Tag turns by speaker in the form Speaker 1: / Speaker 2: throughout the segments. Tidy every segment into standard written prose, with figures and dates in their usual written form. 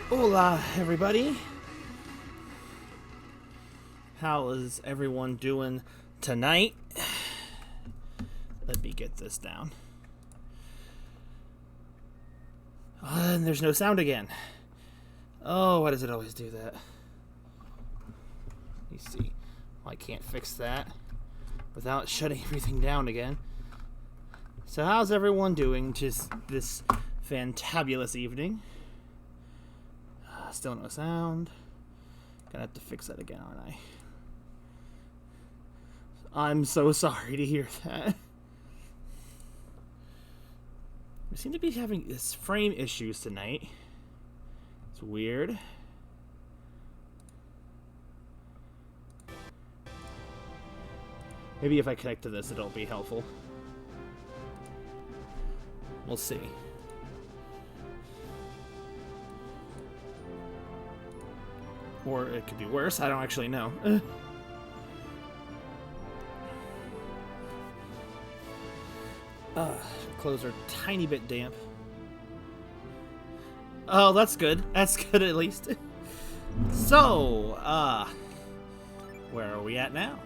Speaker 1: Hola, everybody. How is everyone doing tonight? Let me get this down. And there's no sound again. Oh, why does it always do that? Let me see. Well, I can't fix that without shutting everything down again. So how's everyone doing just this fantabulous evening? Still no sound. Gonna have to fix that again, aren't I? I'm so sorry to hear that. We seem to be having this frame issues tonight. It's weird. Maybe if I connect to this, it'll be helpful. We'll see. Or it could be worse. I don't actually know. Clothes are a tiny bit damp. Oh, that's good. That's good at least. So, where are we at now?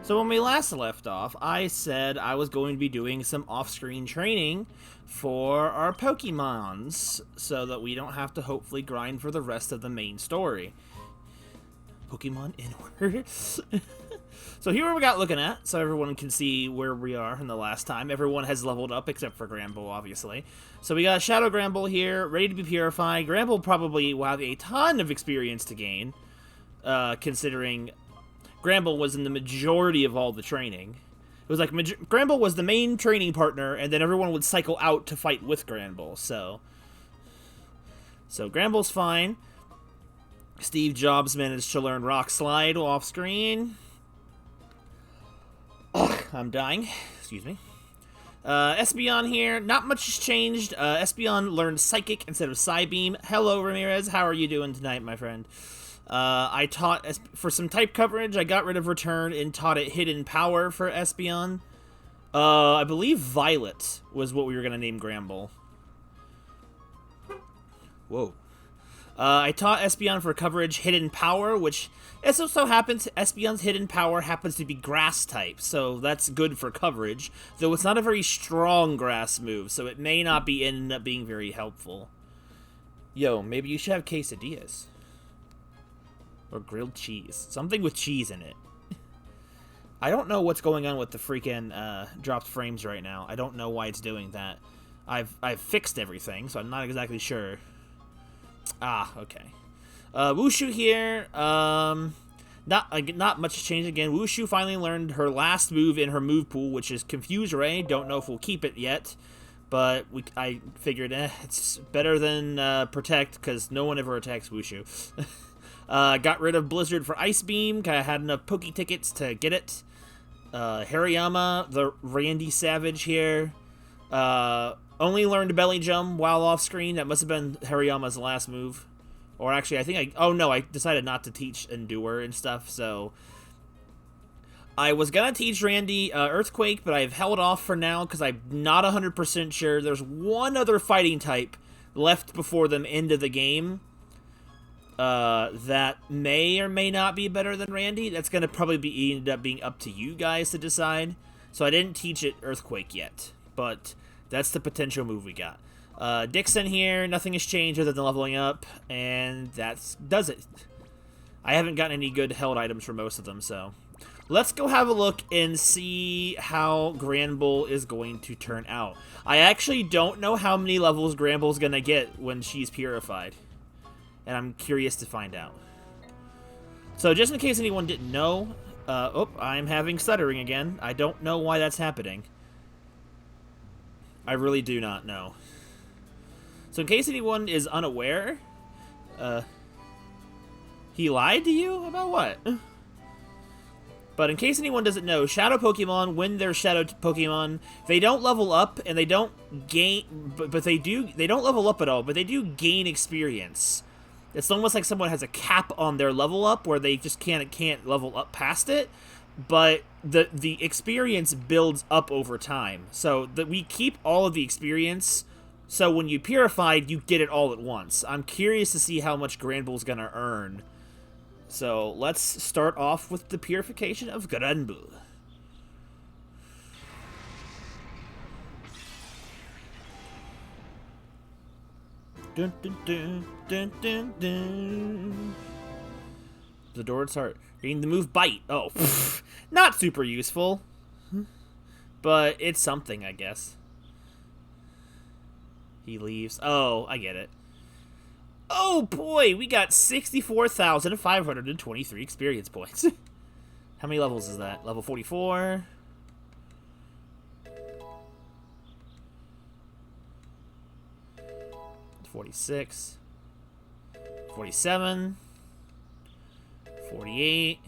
Speaker 1: So when we last left off, I said I was going to be doing some off-screen training for our Pokemons, so that we don't have to hopefully grind for the rest of the main story. Pokemon in order. So here we got looking at, so everyone can see where we are in the last time. Everyone has leveled up except for Granbull, obviously. So we got Shadow Granbull here, ready to be purified. Granbull probably will have a ton of experience to gain, considering Granbull was in the majority of all the training. It was like Granbull was the main training partner, and then everyone would cycle out to fight with Granbull. So Granbull's fine. Steve Jobs managed to learn Rock Slide off screen. Ugh, I'm dying. Excuse me. Espeon here. Not much has changed. Espeon learned Psychic instead of Psybeam. Hello, Ramirez. How are you doing tonight, my friend? I taught, for some type coverage, I got rid of Return and taught it Hidden Power for Espeon. I believe Violet was what we were going to name Granbull. Whoa. I taught Espeon for coverage Hidden Power, which it so happens Espeon's Hidden Power happens to be Grass type, so that's good for coverage, though it's not a very strong Grass move, so it may not end up being very helpful. Yo, maybe you should have quesadillas. Or grilled cheese. Something with cheese in it. I don't know what's going on with the freaking dropped frames right now. I don't know why it's doing that. I've fixed everything, so I'm not exactly sure. Ah, okay. Wushu here. Not much changed again. Wushu finally learned her last move in her move pool, which is Confuse Ray. Don't know if we'll keep it yet, but I figured it's better than Protect, because no one ever attacks Wushu. Got rid of Blizzard for Ice Beam. I had enough Poke tickets to get it. Hariyama, the Randy Savage here. Only learned Belly Jump while off screen. That must have been Hariyama's last move. Or actually, I think oh no, I decided not to teach Endure and stuff, so I was gonna teach Randy Earthquake, but I've held off for now because I'm not 100% sure. There's one other fighting type left before the end of the game that may or may not be better than Randy. That's gonna probably end up being up to you guys to decide. So I didn't teach it Earthquake yet, but that's the potential move we got. Dixon here, nothing has changed other than leveling up, and that does it. I haven't gotten any good held items for most of them, so let's go have a look and see how Granbull is going to turn out. I actually don't know how many levels Granbull's gonna get when she's purified, and I'm curious to find out. So just in case anyone didn't know, I'm having stuttering again. I don't know why that's happening. I really do not know. So in case anyone is unaware, he lied to you? About what? But in case anyone doesn't know, Shadow Pokemon, when they're Shadow Pokemon, they don't level up, and they don't gain, but they don't level up at all, but they do gain experience. It's almost like someone has a cap on their level up, where they just can't level up past it, but the experience builds up over time. So that we keep all of the experience So when you purified, you get it all at once. I'm curious to see how much Granbull's gonna earn. So let's start off with the purification of Granbull. Dun, dun, dun, dun, dun, dun. The Dorad's heart. Getting the move Bite. Oh, pff, not super useful. But it's something, I guess. He leaves. Oh, I get it. Oh boy, we got 64,523 experience points. How many levels is that? Level 44. 46. 47. 48.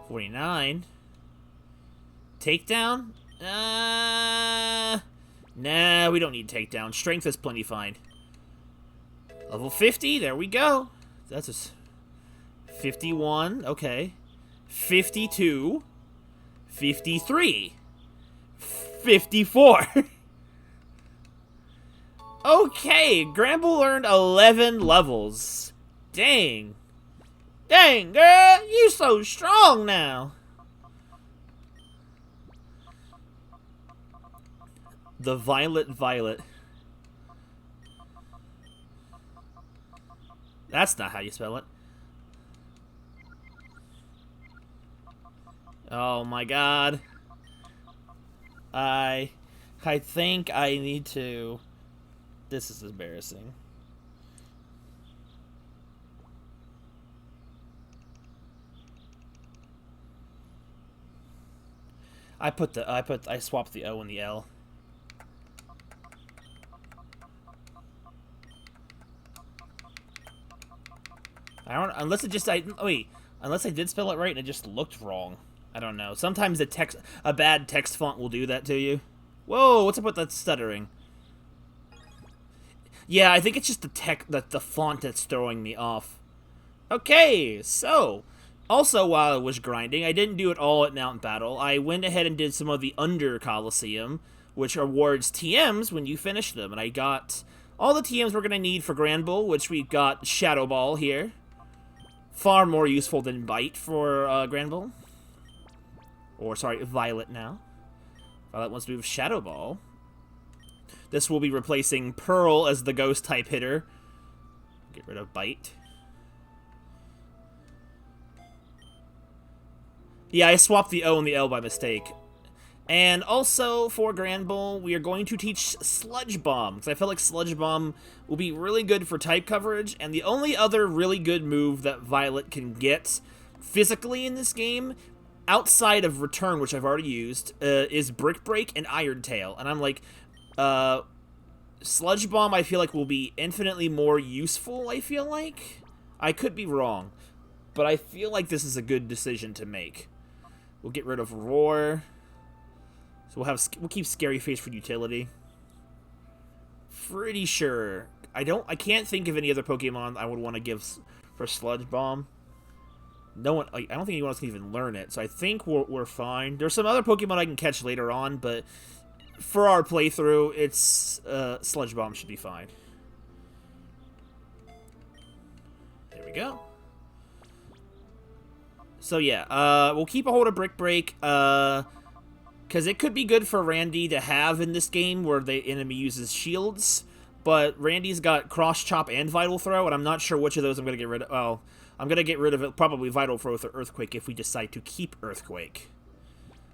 Speaker 1: 49. Takedown? Nah, we don't need takedown. Strength is plenty fine. Level 50, there we go. That's just 51, okay. 52. 53. 54. Okay, Granbull earned 11 levels. Dang. Dang, girl, you so strong now. The Violet. That's not how you spell it. Oh my god. I think I need to... This is embarrassing. I swapped the O and the L. Unless I did spell it right and it just looked wrong. I don't know. Sometimes a bad text font will do that to you. Whoa, what's up with that stuttering? Yeah, I think it's just the font that's throwing me off. Okay, so also while I was grinding, I didn't do it all at Mountain Battle. I went ahead and did some of the under Colosseum, which awards TMs when you finish them, and I got all the TMs we're gonna need for Granbull, which we've got Shadow Ball here. Far more useful than Bite for Granbull. Or, sorry, Violet now. Violet wants to move Shadow Ball. This will be replacing Pearl as the Ghost-type hitter. Get rid of Bite. Yeah, I swapped the O and the L by mistake. And also, for Granbull, we are going to teach Sludge Bomb, because I feel like Sludge Bomb will be really good for type coverage, and the only other really good move that Violet can get physically in this game, outside of Return, which I've already used, is Brick Break and Iron Tail. And I'm like, Sludge Bomb I feel like will be infinitely more useful, I feel like. I could be wrong, but I feel like this is a good decision to make. We'll get rid of Roar. So we'll keep Scary Face for utility. Pretty sure. I can't think of any other Pokemon I would want to give for Sludge Bomb. No one, I don't think anyone else can even learn it, so I think we're fine. There's some other Pokemon I can catch later on, but for our playthrough, it's Sludge Bomb should be fine. There we go. So yeah, we'll keep a hold of Brick Break, because it could be good for Randy to have in this game where the enemy uses shields, but Randy's got Cross Chop and Vital Throw, and I'm not sure which of those I'm going to get rid of. Well, I'm going to get rid of it, probably Vital Throw or Earthquake if we decide to keep Earthquake.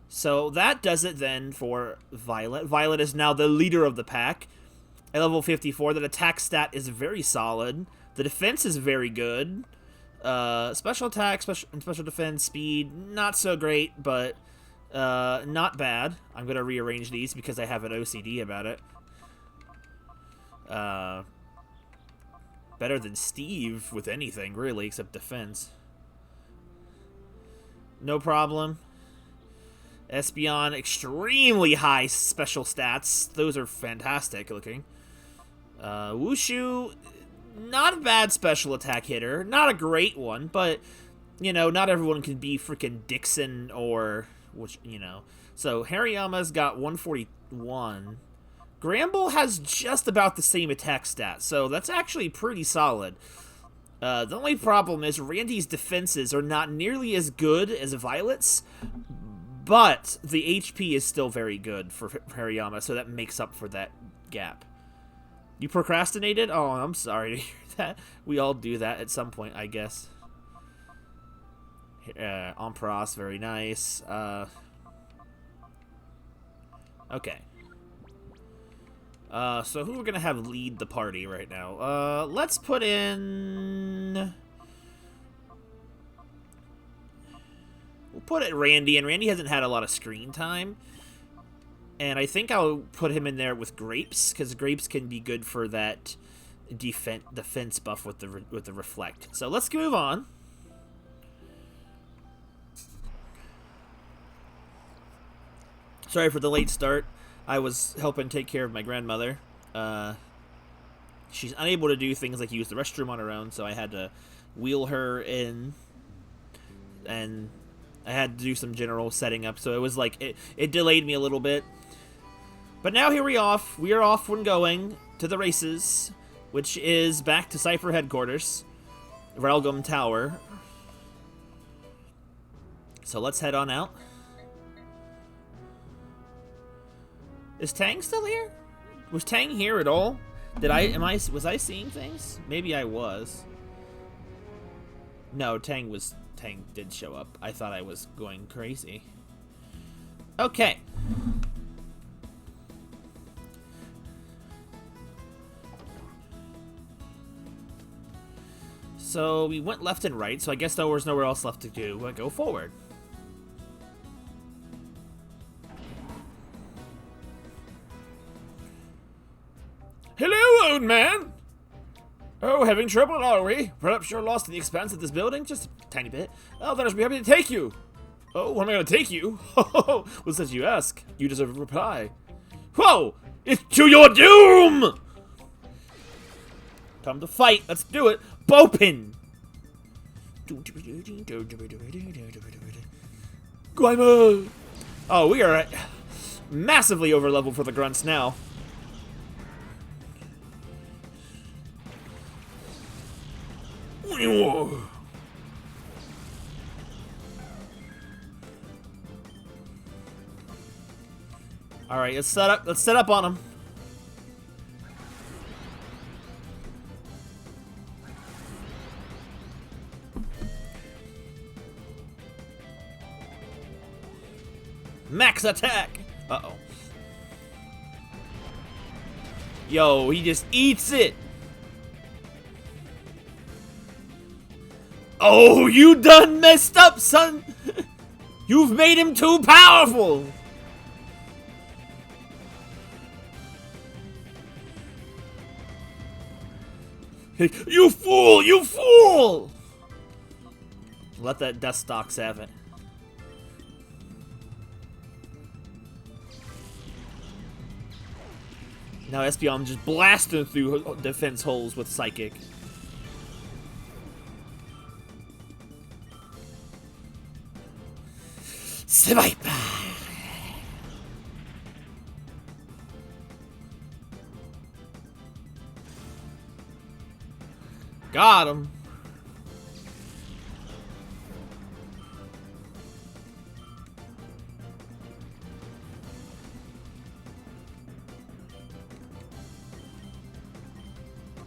Speaker 1: So that does it then for Violet. Violet is now the leader of the pack. At level 54, the attack stat is very solid. The defense is very good. Special attack, special defense, speed, not so great, but not bad. I'm going to rearrange these because I have an OCD about it. Better than Steve with anything, really, except defense. No problem. Espeon, extremely high special stats. Those are fantastic looking. Wushu, not a bad special attack hitter. Not a great one, but, you know, not everyone can be freaking Dixon or, which, you know. So, Hariyama's got 141. Gramble has just about the same attack stat, so that's actually pretty solid. The only problem is Randy's defenses are not nearly as good as Violet's, but the HP is still very good for Hariyama, so that makes up for that gap. You procrastinated? Oh, I'm sorry to hear that. We all do that at some point, I guess. Ampras, very nice. Okay. So who we're gonna have lead the party right now? Let's put in... We'll put it Randy, and Randy hasn't had a lot of screen time. And I think I'll put him in there with Grapes, because Grapes can be good for that defense buff with the Reflect. So let's move on. Sorry for the late start. I was helping take care of my grandmother. She's unable to do things like use the restroom on her own, so I had to wheel her in, and I had to do some general setting up, so it was like, it delayed me a little bit. But now here we are off and going to the races, which is back to Cypher headquarters, Relgum Tower. So let's head on out. Is Tang still here? Was Tang here at all? Was I seeing things? Maybe I was. No, Tang did show up. I thought I was going crazy. Okay. So we went left and right, so I guess there was nowhere else left to do. We'll go forward. Hello, old man! Oh, having trouble, are we? Perhaps you're lost in the expanse of this building? Just a tiny bit. Oh, then I'll be happy to take you. Oh, where am I going to take you? Oh, well, since you ask, you deserve a reply. Whoa! It's to your doom! Time to fight. Let's do it. Bopin! Guayma! Oh, we are massively overleveled for the grunts now. All right, let's set up on him. Max attack. Uh-oh. Yo, he just eats it. Oh, you done messed up, son! You've made him too powerful! You fool! You fool! Let that Death Stalks have it. Now Espeon just blasting through defense holes with Psychic. Cypher! Got him.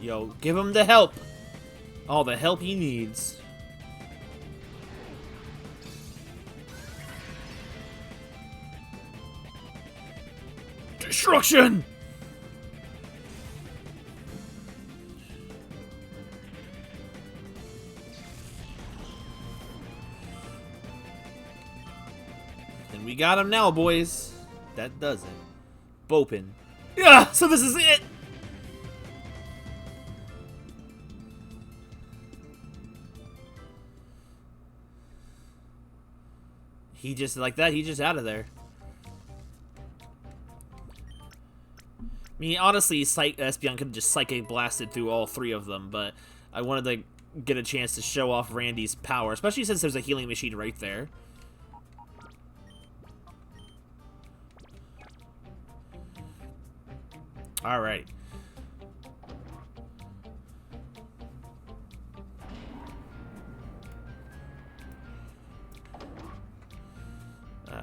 Speaker 1: Yo, give him the help. All the help he needs. Destruction! And we got him now, boys. That does it. Bopin. Yeah, so this is it! He just, like that, he's just out of there. I mean, honestly, Espeon could have just Psychic blasted through all three of them, but I wanted to get a chance to show off Randy's power, especially since there's a healing machine right there. Alright.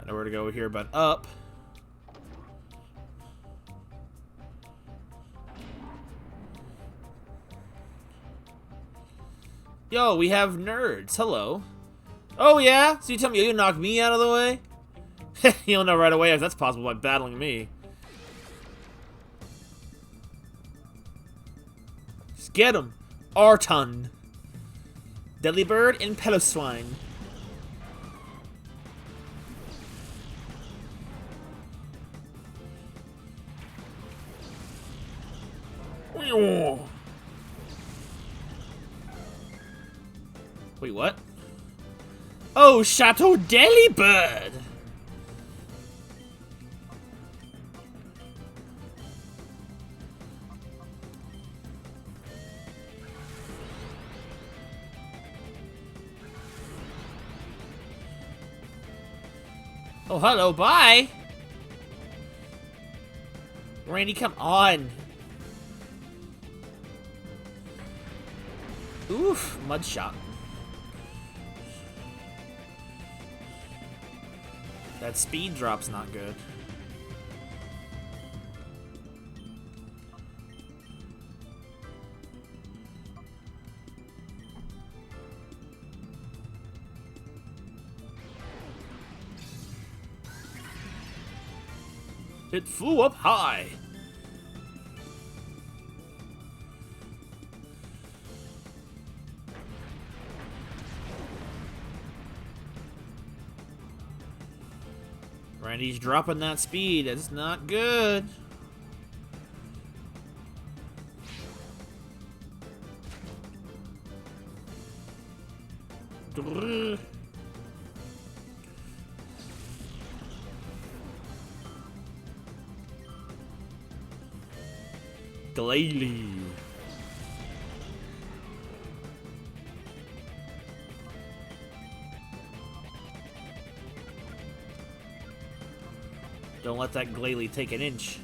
Speaker 1: Nowhere to go here but up. Yo, we have nerds. Hello. Oh, yeah? So you tell me you knock me out of the way? You'll know right away if that's possible by battling me. Just get him. Arton. Deadly Bird and Peloswine. Wait, what? Oh, Chateau Deadly Bird! Oh, hello, bye! Randy, come on! Oof, mud shot. That speed drop's not good. It flew up high. Randy's dropping that speed. It's not good. Glalie. Don't let that Glalie take an inch.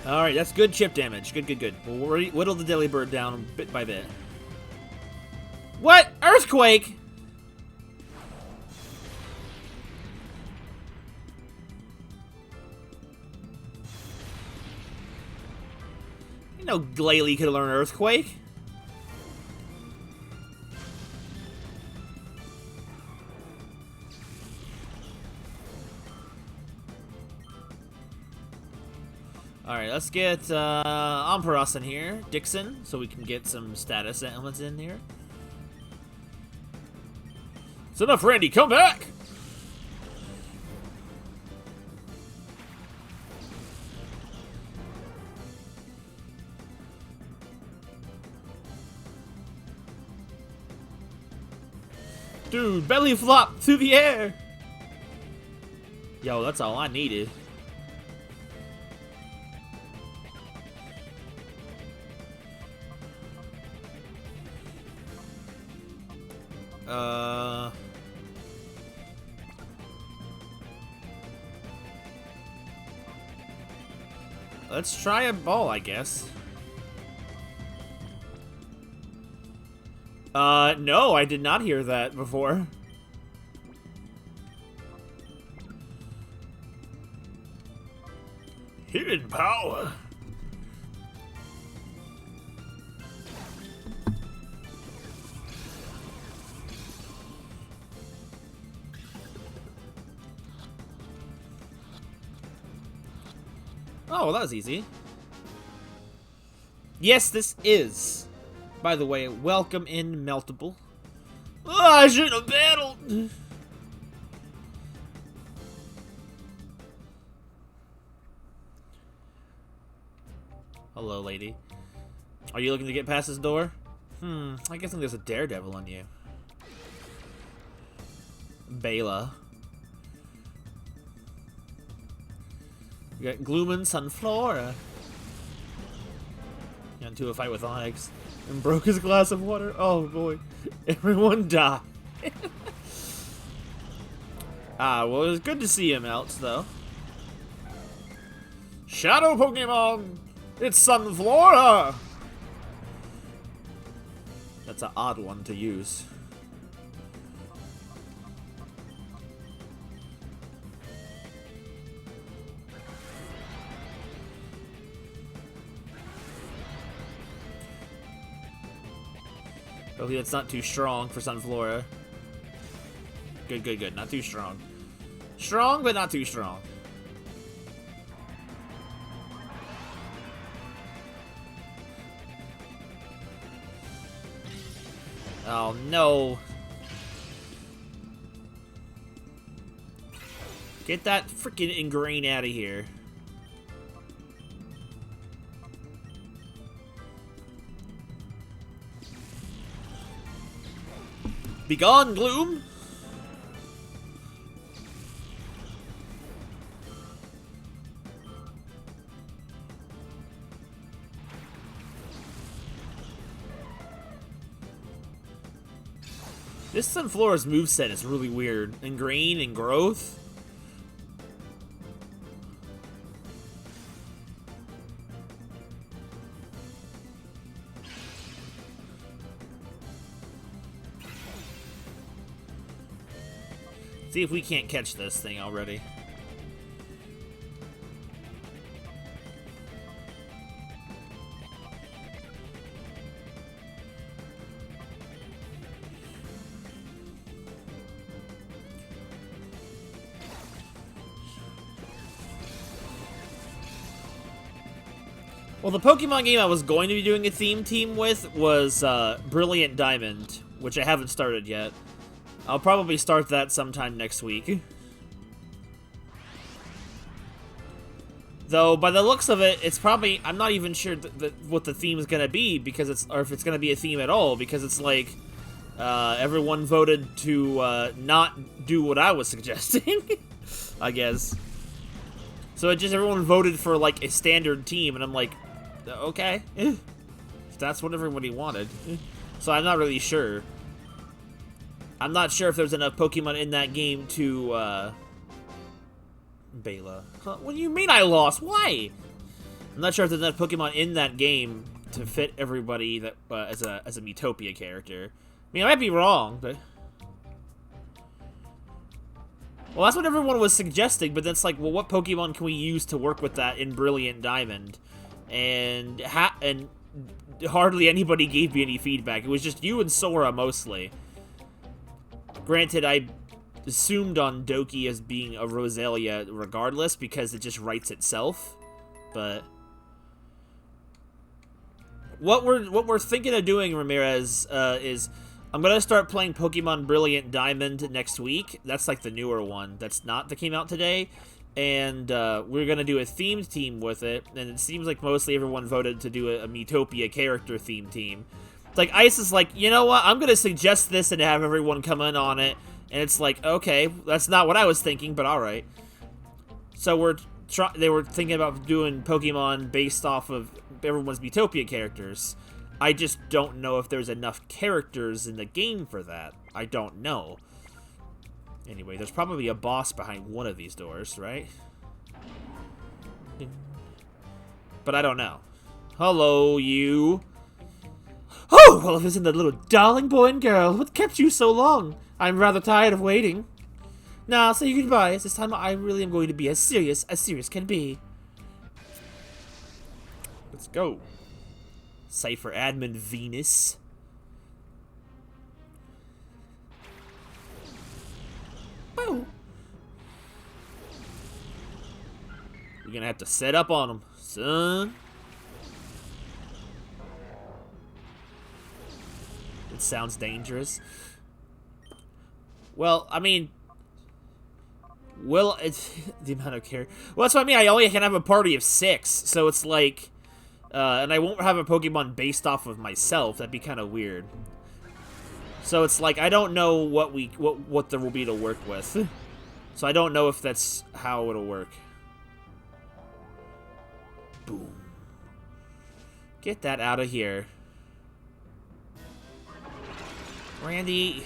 Speaker 1: Alright, that's good chip damage. Good, good, good. We'll whittle the Deadly Bird down bit by bit. What? Earthquake? You know Glalie could learn Earthquake. Alright, let's get Ampharos in here, Dixon, so we can get some status elements in here. It's enough, Randy, come back! Dude, belly flop through the air! Yo, that's all I needed. Let's try a ball, I guess. No, I did not hear that before. Hidden power. Oh, well, that was easy. Yes, this is. By the way, welcome in, Meltable. Oh, I shouldn't have battled. Hello, lady. Are you looking to get past this door? I guess there's a daredevil on you. Bela. We got Gloomin, Sunflora. Got into a fight with Onyx and broke his glass of water. Oh boy. Everyone died. Ah, well, it was good to see him out, though. Shadow Pokemon! It's Sunflora! That's an odd one to use. Hopefully it's not too strong for Sunflora. Good, good, good. Not too strong. Strong, but not too strong. Oh, no. Get that freaking ingrain out of here. Begone, Gloom! This Sunflora's moveset is really weird. Ingrain and growth. See if we can't catch this thing already. Well, the Pokemon game I was going to be doing a theme team with was Brilliant Diamond, which I haven't started yet. I'll probably start that sometime next week. Though, by the looks of it, it's probably... I'm not even sure what the theme is going to be, because it's... Or if it's going to be a theme at all, because it's like... everyone voted to not do what I was suggesting, I guess. So it just... Everyone voted for, like, a standard team, and I'm like... Okay. If that's what everybody wanted. So I'm not really sure. I'm not sure if there's enough Pokemon in that game to, Bela. Huh? What do you mean I lost? Why? I'm not sure if there's enough Pokemon in that game to fit everybody that as a Miitopia character. I mean, I might be wrong, but... Well, that's what everyone was suggesting, but that's like, well, what Pokemon can we use to work with that in Brilliant Diamond? And hardly anybody gave me any feedback. It was just you and Sora, mostly. Granted, I assumed on Doki as being a Roselia regardless, because it just writes itself. But what we're thinking of doing, Ramirez, is I'm gonna start playing Pokemon Brilliant Diamond next week. That's like the newer one. That came out today. And we're gonna do a themed team with it, and it seems like mostly everyone voted to do a Miitopia character theme team. It's like Ice is like, you know what? I'm gonna suggest this and have everyone come in on it, and it's like, okay, that's not what I was thinking, but all right. So they were thinking about doing Pokemon based off of everyone's Miitopia characters. I just don't know if there's enough characters in the game for that. I don't know. Anyway, there's probably a boss behind one of these doors, right? But I don't know. Hello, you. Oh, well, if it's in the little darling boy and girl, what kept you so long? I'm rather tired of waiting. Now, say your goodbyes. This time I really am going to be as serious can be. Let's go. Cypher admin Venus. Woo. We're gonna have to set up on him, son. It sounds dangerous. Well, I mean, it's the amount of care. Well, that's what I mean. I only can have a party of 6, so it's like, and I won't have a Pokemon based off of myself. That'd be kind of weird. So it's like I don't know what there will be to work with. So I don't know if that's how it'll work. Boom. Get that out of here. Randy.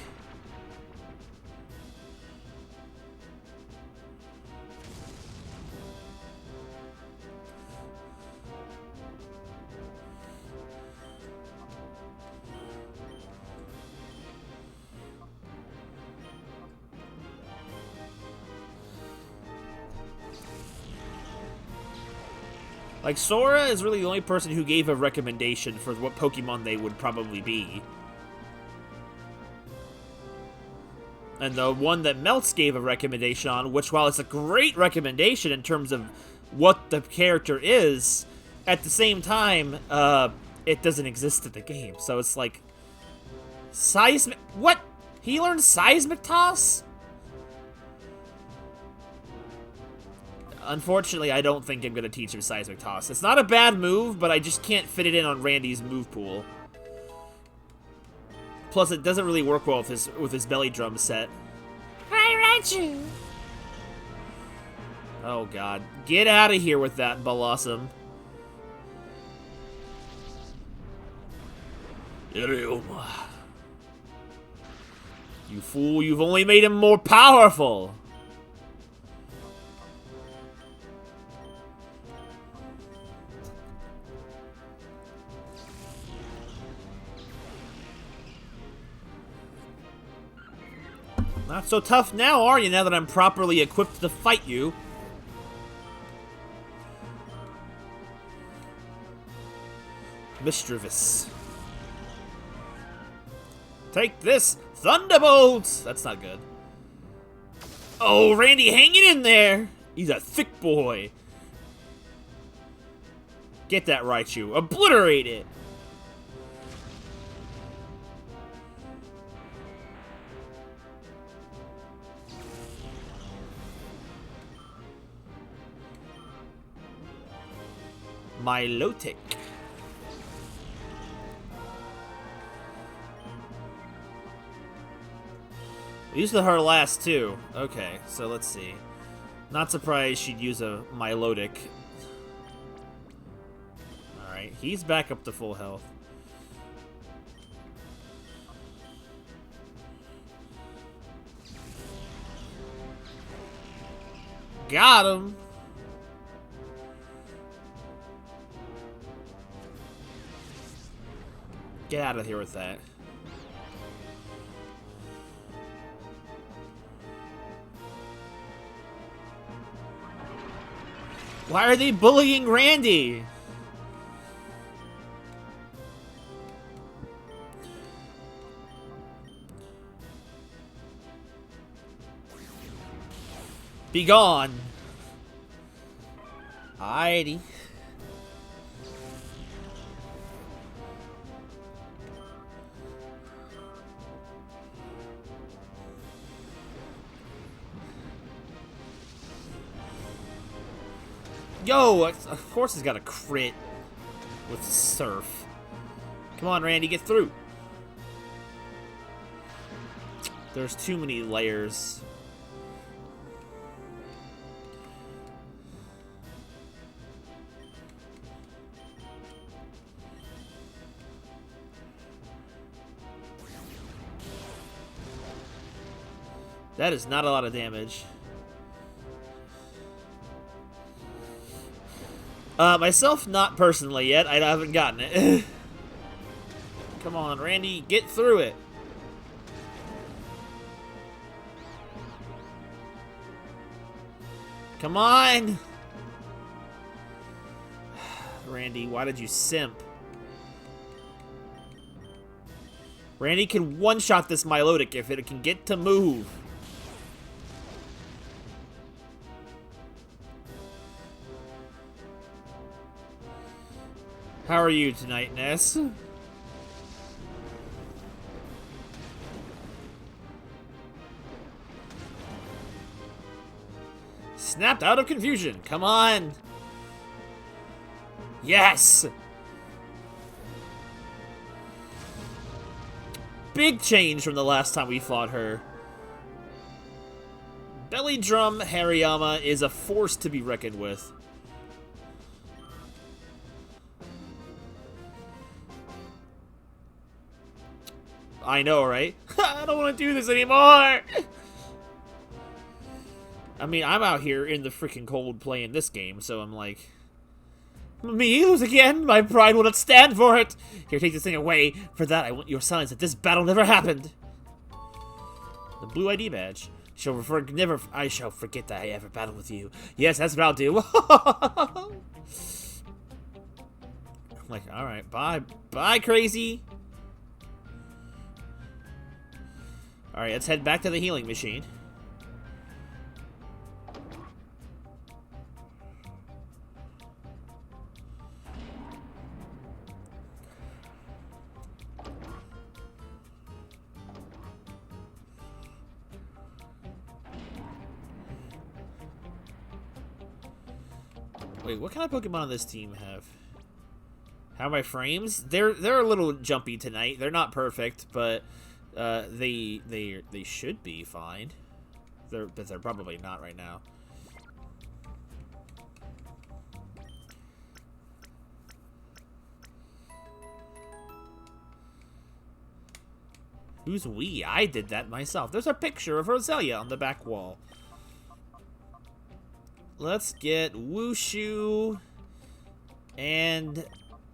Speaker 1: Like, Sora is really the only person who gave a recommendation for what Pokemon they would probably be. And the one that Melts gave a recommendation on, which, while it's a great recommendation in terms of what the character is, at the same time, it doesn't exist in the game. So it's like... Seismic... What? He learned Seismic Toss? Unfortunately, I don't think I'm going to teach him Seismic Toss. It's not a bad move, but I just can't fit it in on Randy's move pool. Plus, it doesn't really work well with his belly drum set. I read you. Oh god, get out of here with that, Blossom. You fool! You've only made him more powerful. Not so tough now, are you, now that I'm properly equipped to fight you? Mischievous. Take this! Thunderbolts! That's not good. Oh, Randy hanging in there! He's a thick boy. Get that Raichu. Obliterate it! Milotic. We used her last too. Okay, so let's see. Not surprised she'd use a Milotic. Alright, he's back up to full health. Got him! Get out of here with that. Why are they bullying Randy? Be gone. Alrighty. Yo, of course he's got a crit with Surf. Come on, Randy, get through. There's too many layers. That is not a lot of damage. Myself, not personally yet. I haven't gotten it. Come on, Randy, get through it. Come on! Randy, why did you simp? Randy can one-shot this Milotic if it can get to move. How are you tonight, Ness? Snapped out of confusion. Come on. Yes. Big change from the last time we fought her. Belly Drum Hariyama is a force to be reckoned with. I know, right? I don't want to do this anymore! I mean, I'm out here in the freaking cold playing this game, so I'm like... Me lose again? My pride will not stand for it! Here, take this thing away. For that, I want your silence that this battle never happened. The blue ID badge. I shall forget that I ever battled with you. Yes, that's what I'll do. Like, alright, bye. Bye, crazy! Alright, let's head back to the healing machine. Wait, what kind of Pokemon does this team have? How are my frames? They're a little jumpy tonight. They're not perfect, but they should be fine. But they're probably not right now. Who's we? I did that myself. There's a picture of Roselia on the back wall. Let's get Wushu and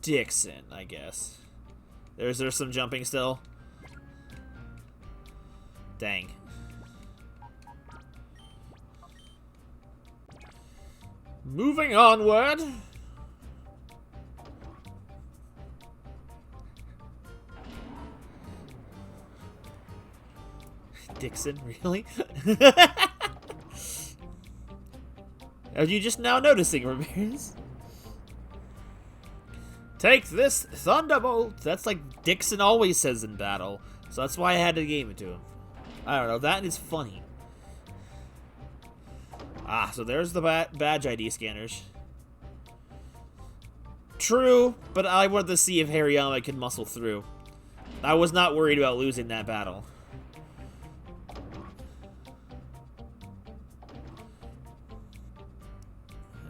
Speaker 1: Dixon, I guess. There's some jumping still. Dang. Moving onward. Dixon, really? Are you just now noticing, Ramirez? Take this, Thunderbolt! That's like Dixon always says in battle. So that's why I had to give it to him. I don't know, that is funny. Ah, so there's the badge ID scanners. True, but I wanted to see if Hariyama could muscle through. I was not worried about losing that battle.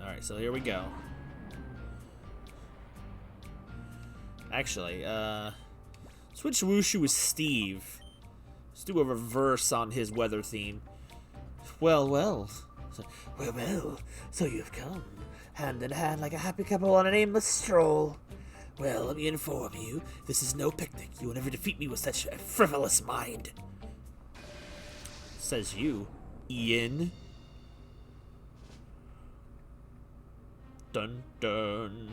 Speaker 1: Alright, so here we go. Actually, switch Wushu with Steve. Let's do a reverse on his weather theme. Well, well. Well, so you've come, hand in hand like a happy couple on an aimless stroll. Well, let me inform you, this is no picnic. You will never defeat me with such a frivolous mind. Says you, Ian. Dun dun.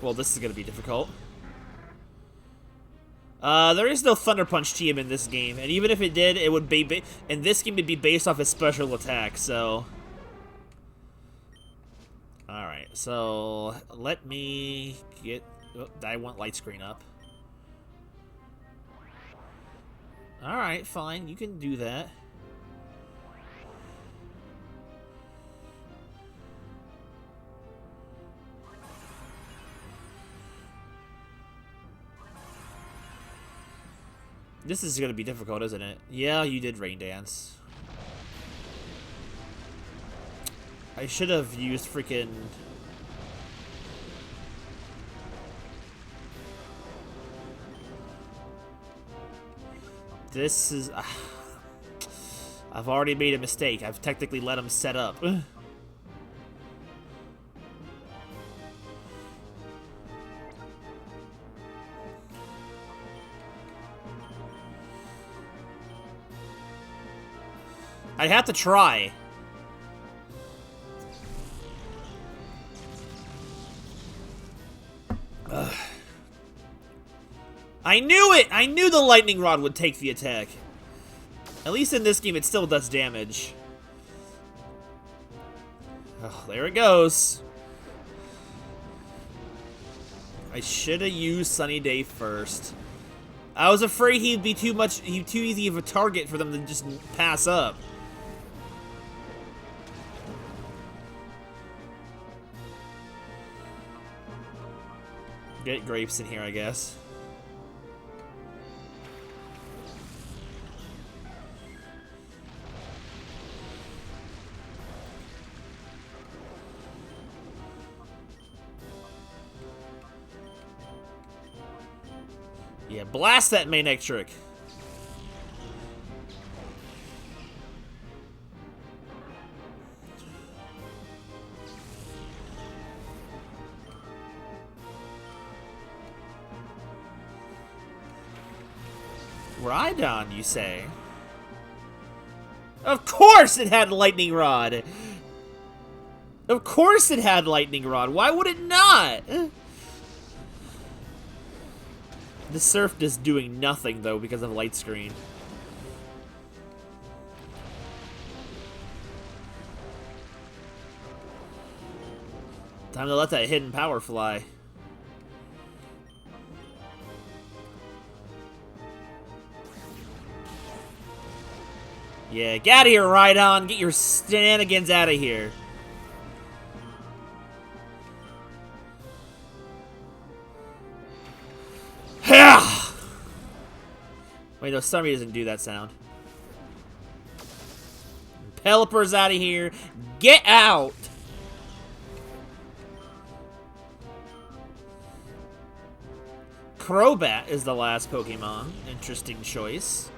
Speaker 1: Well, this is gonna be difficult. There is no Thunder Punch TM in this game, and even if it did, it would be in this game it'd be based off his special attack, so... Alright, so let me get... Oh, I want light screen up. Alright, fine, you can do that. This is gonna be difficult, isn't it? Yeah, you did Rain Dance. I should have used freaking... This is... I've already made a mistake. I've technically let him set up. I'd have to try. Ugh. I knew it! I knew the lightning rod would take the attack. At least in this game, it still does damage. Oh, there it goes. I should have used Sunny Day first. I was afraid he'd be too easy of a target for them to just pass up. Get grapes in here, I guess. Yeah, blast that Maniac trick. Rhydon, you say? Of course it had Lightning Rod! Of course it had Lightning Rod. Why would it not? The Surf is doing nothing, though, because of Light Screen. Time to let that hidden power fly. Yeah, get out of here, Rhydon. Get your shenanigans out of here. Wait, no, Starmie doesn't do that sound. Pelipper's out of here. Get out! Crobat is the last Pokemon. Interesting choice.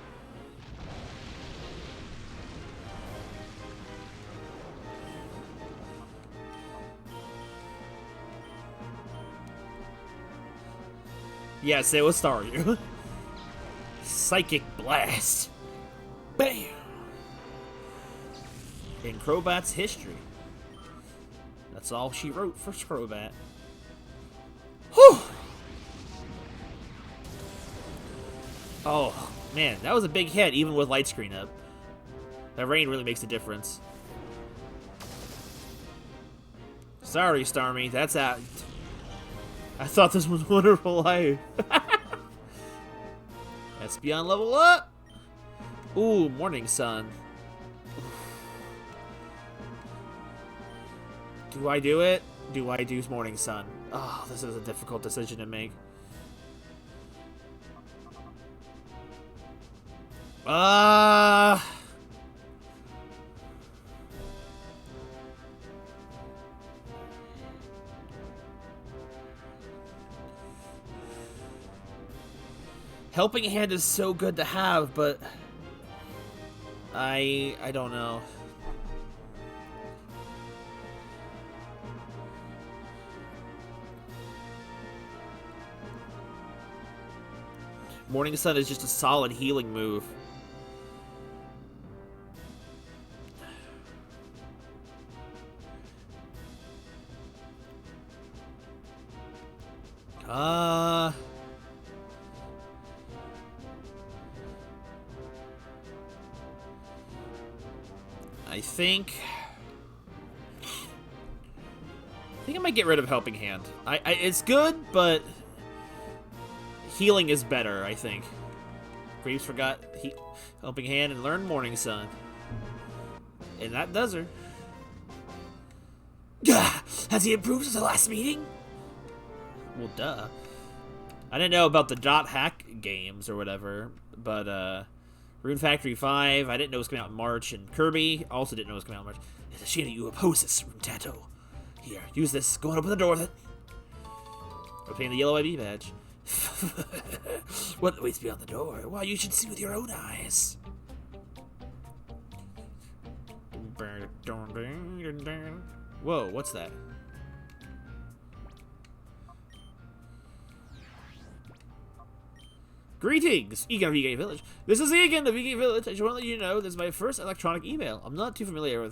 Speaker 1: Yes, it was Staryu. Psychic Blast. Bam! In Crobat's history. That's all she wrote for Crobat. Whew! Oh, man, that was a big hit, even with Light Screen up. That rain really makes a difference. Sorry, Starmie, that's out. I thought this was Wonderful Life. Espeon level up! Ooh, Morning Sun. Do I do it? Do I do Morning Sun? Oh, this is a difficult decision to make. Helping Hand is so good to have, but I don't know. Morning Sun is just a solid healing move. I think I might get rid of Helping Hand. It's good, but healing is better, I think. Graves forgot Helping Hand and learned Morning Sun. And that does her. Has he improved since the last meeting? Well, duh. I didn't know about the dot hack games or whatever, but Rune Factory 5, I didn't know it was coming out in March, and Kirby also didn't know it was coming out in March. It's a shame that you oppose this, Rune Tato. Here, use this. Go and open the door with it. Obtain the yellow ID badge. What waits beyond the door? Why, you should see with your own eyes. Whoa, what's that? Greetings, Egan of Egan Village. This is Egan of Egan Village. I just want to let you know this is my first electronic email. I'm not too familiar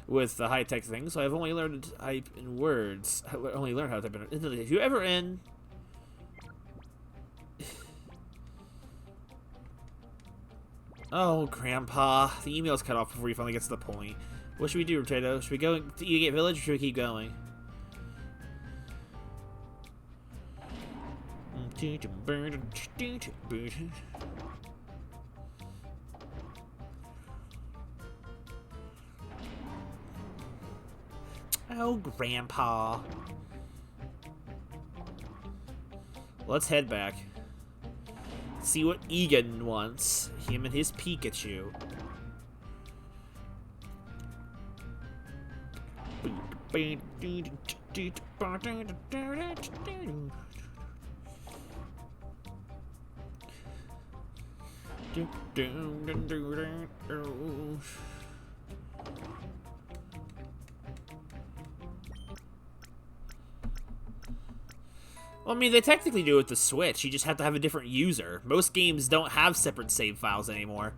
Speaker 1: with the high-tech things, so I've only learned to type in words. I only learned how to type in. If you're ever in... Oh, Grandpa. The email's cut off before he finally gets to the point. What should we do, Rotato? Should we go to Egan Village, or should we keep going? Oh, Grandpa. Let's head back. See what Egan wants. Him and his Pikachu. Well, I mean, they technically do it with the Switch. You just have to have a different user. Most games don't have separate save files anymore.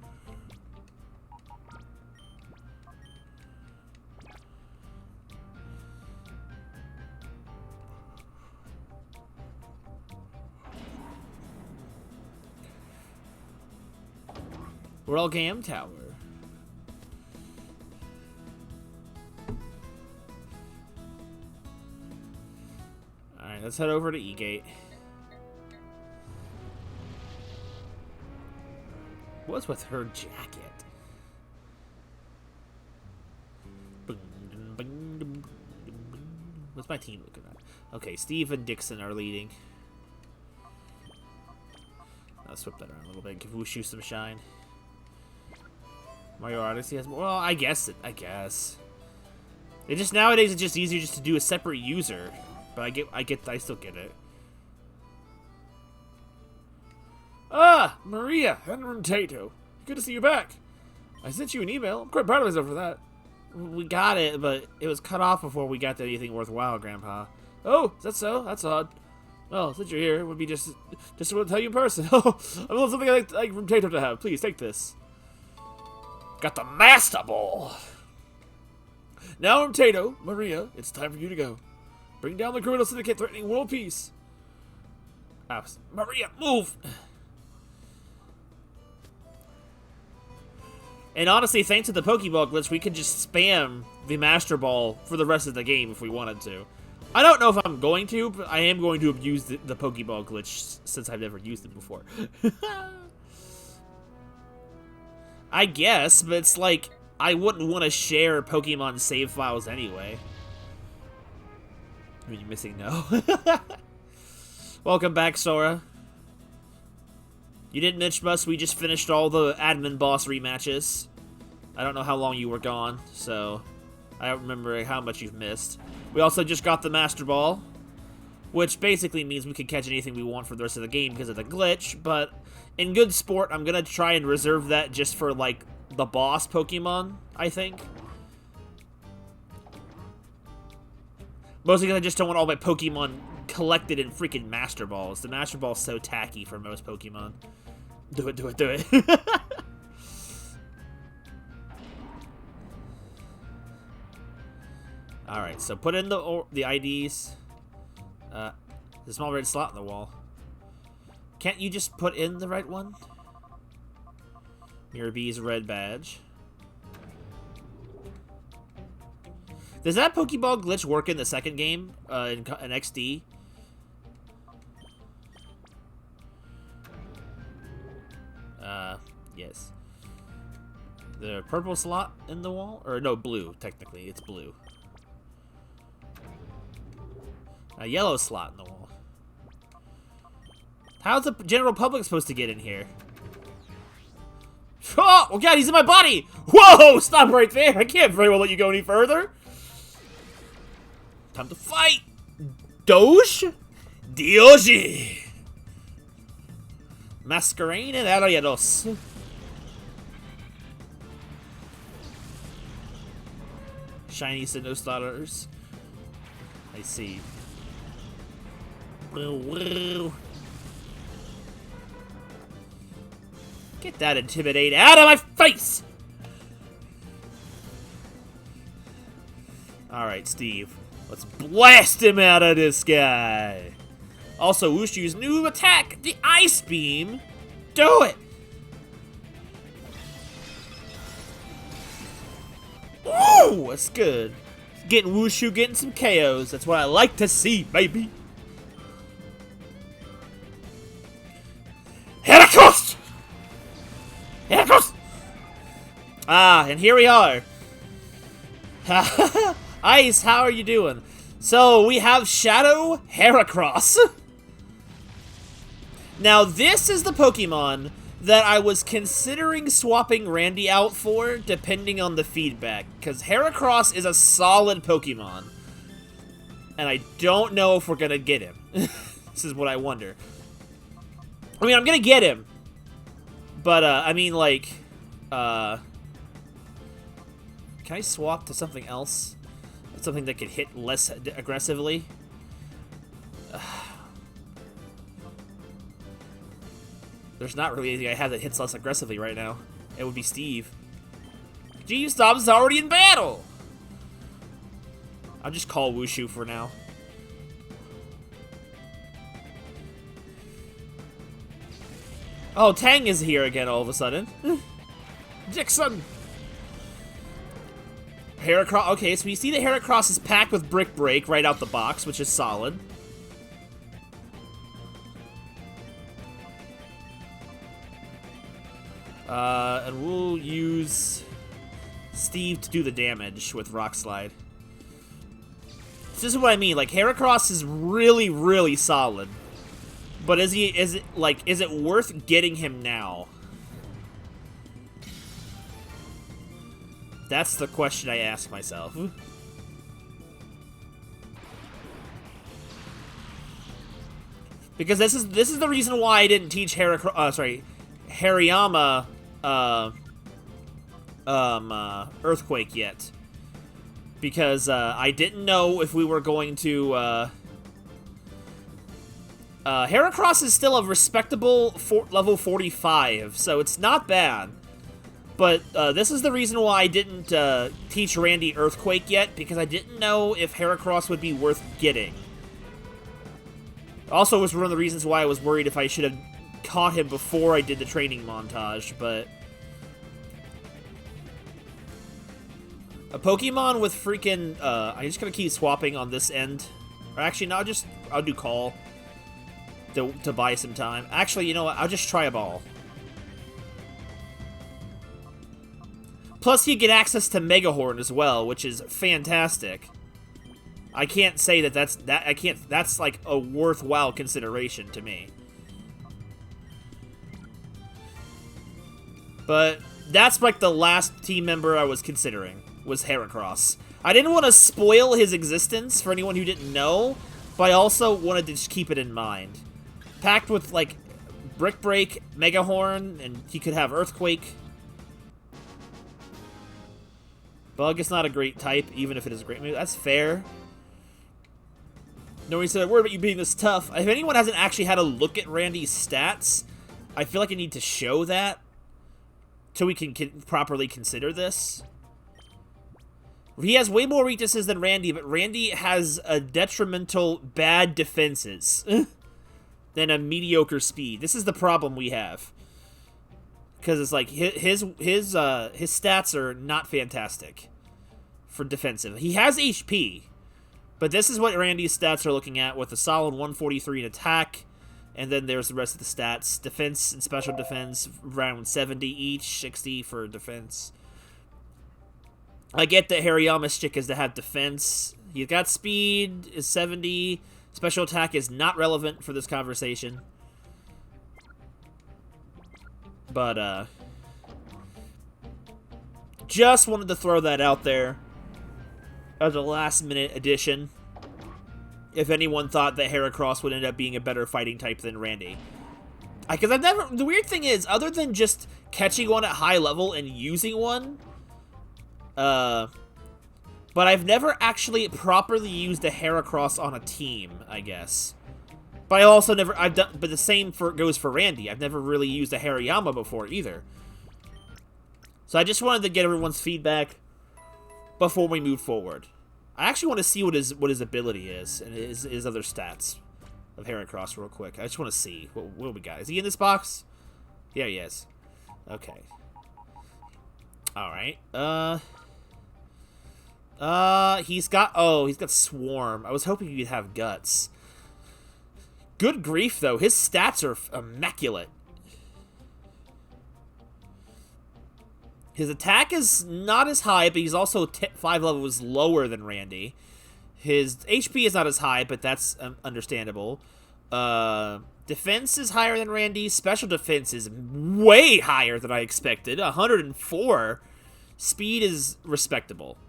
Speaker 1: World Game Tower. Alright, let's head over to E-Gate. What's with her jacket? What's my team looking at? Okay, Steve and Dixon are leading. I'll swip that around a little bit. Give Wushu some shine. Mario Odyssey has more. Well, I guess. It just nowadays it's just easier just to do a separate user. But I still get it. Ah, Maria, Henry and Tato. Good to see you back. I sent you an email. I'm quite proud of myself for that. We got it, but it was cut off before we got to anything worthwhile, Grandpa. Oh, is that so? That's odd. Well, since you're here, it would be just to tell you in person. Oh, I love something I'd like from Tato to have. Please, take this. Got the Master Ball. Now I'm Tato, Maria, it's time for you to go. Bring down the criminal syndicate threatening world peace. Maria, move! And honestly, thanks to the Pokeball glitch, we could just spam the Master Ball for the rest of the game if we wanted to. I don't know if I'm going to, but I am going to abuse the Pokeball glitch since I've never used it before. I guess, but it's like, I wouldn't want to share Pokemon save files anyway. Are you missing no? Welcome back, Sora. You didn't miss much, we just finished all the admin boss rematches. I don't know how long you were gone, so I don't remember how much you've missed. We also just got the Master Ball, which basically means we can catch anything we want for the rest of the game because of the glitch, but in good sport, I'm gonna try and reserve that just for, like, the boss Pokemon, I think. Mostly because I just don't want all my Pokemon collected in freaking Master Balls. The Master Ball's so tacky for most Pokemon. Do it, do it, do it. Alright, so put in the IDs. The small red slot in the wall. Can't you just put in the right one? Mirror B's red badge. Does that Pokeball glitch work in the second game, in XD? Yes. The purple slot in the wall? Or no, blue, technically. It's blue. A yellow slot in the wall. How's the general public supposed to get in here? Oh god, he's in my body! Whoa! Stop right there! I can't very well let you go any further. Time to fight! Doge? Dioji! Masquerade and Ariados. Shiny Sinnoh starters. I see. Get that Intimidate out of my face! Alright, Steve. Let's blast him out of this guy! Also, Wushu's new attack, the Ice Beam! Do it! Ooh, that's good. Getting Wushu, getting some KOs. That's what I like to see, baby. Heracross! Heracross! Ah, and here we are. Ice, how are you doing? So, we have Shadow Heracross. Now, this is the Pokemon that I was considering swapping Randy out for, depending on the feedback. Because Heracross is a solid Pokemon. And I don't know if we're going to get him. This is what I wonder. I mean, I'm going to get him. But, I mean, like, can I swap to something else? Something that could hit less aggressively? There's not really anything I have that hits less aggressively right now. It would be Steve. G-Stops is already in battle! I'll just call Wushu for now. Oh, Tang is here again all of a sudden. Dixon! Heracross. Okay, so we see that Heracross is packed with Brick Break right out the box, which is solid. And we'll use Steve to do the damage with Rock Slide. This is what I mean. Like, Heracross is really, really solid. But is it worth getting him now? That's the question I ask myself. Because this is the reason why I didn't teach Hariyama Earthquake yet. Because I didn't know if we were going to Heracross is still a respectable level 45, so it's not bad. But this is the reason why I didn't teach Randy Earthquake yet, because I didn't know if Heracross would be worth getting. Also, it was one of the reasons why I was worried if I should have caught him before I did the training montage, but... A Pokemon with freaking... I'm just gonna keep swapping on this end. Or actually, no, I'll do Call. To buy some time. Actually, you know what? I'll just try a Ball. Plus, you get access to Megahorn as well, which is fantastic. I can't say that's like a worthwhile consideration to me. But that's like the last team member I was considering, was Heracross. I didn't want to spoil his existence for anyone who didn't know, but I also wanted to just keep it in mind. Packed with, like, Brick Break, Megahorn, and he could have Earthquake. Bug is not a great type, even if it is a great move. That's fair. Nobody said a word about you being this tough. If anyone hasn't actually had a look at Randy's stats, I feel like I need to show that so we can properly consider this. He has way more weaknesses than Randy, but Randy has a detrimental bad defenses than a mediocre speed. This is the problem we have. Because it's like his stats are not fantastic for defensive. He has HP, but this is what Randy's stats are looking at, with a solid 143 in attack, and then there's the rest of the stats. Defense and special defense around 70 each, 60 for defense. I get that Hariyama's shtick is to have defense. He's got speed, is 70. Special attack is not relevant for this conversation. But, just wanted to throw that out there as a last-minute addition. If anyone thought that Heracross would end up being a better fighting type than Randy. Because I've never... The weird thing is, other than just catching one at high level and using one... but I've never actually properly used a Heracross on a team, I guess. But I also never... But the same goes for Randy. I've never really used a Hariyama before, either. So I just wanted to get everyone's feedback before we move forward. I actually want to see what his ability is, and his other stats of Heracross real quick. I just want to see. What we got? Is he in this box? Yeah, he is. Okay. Alright. He's got Swarm. I was hoping he'd have Guts. Good grief, though. His stats are immaculate. His attack is not as high, but he's also 5 levels lower than Randy. His HP is not as high, but that's understandable. Defense is higher than Randy. Special defense is way higher than I expected. 104. Speed is respectable.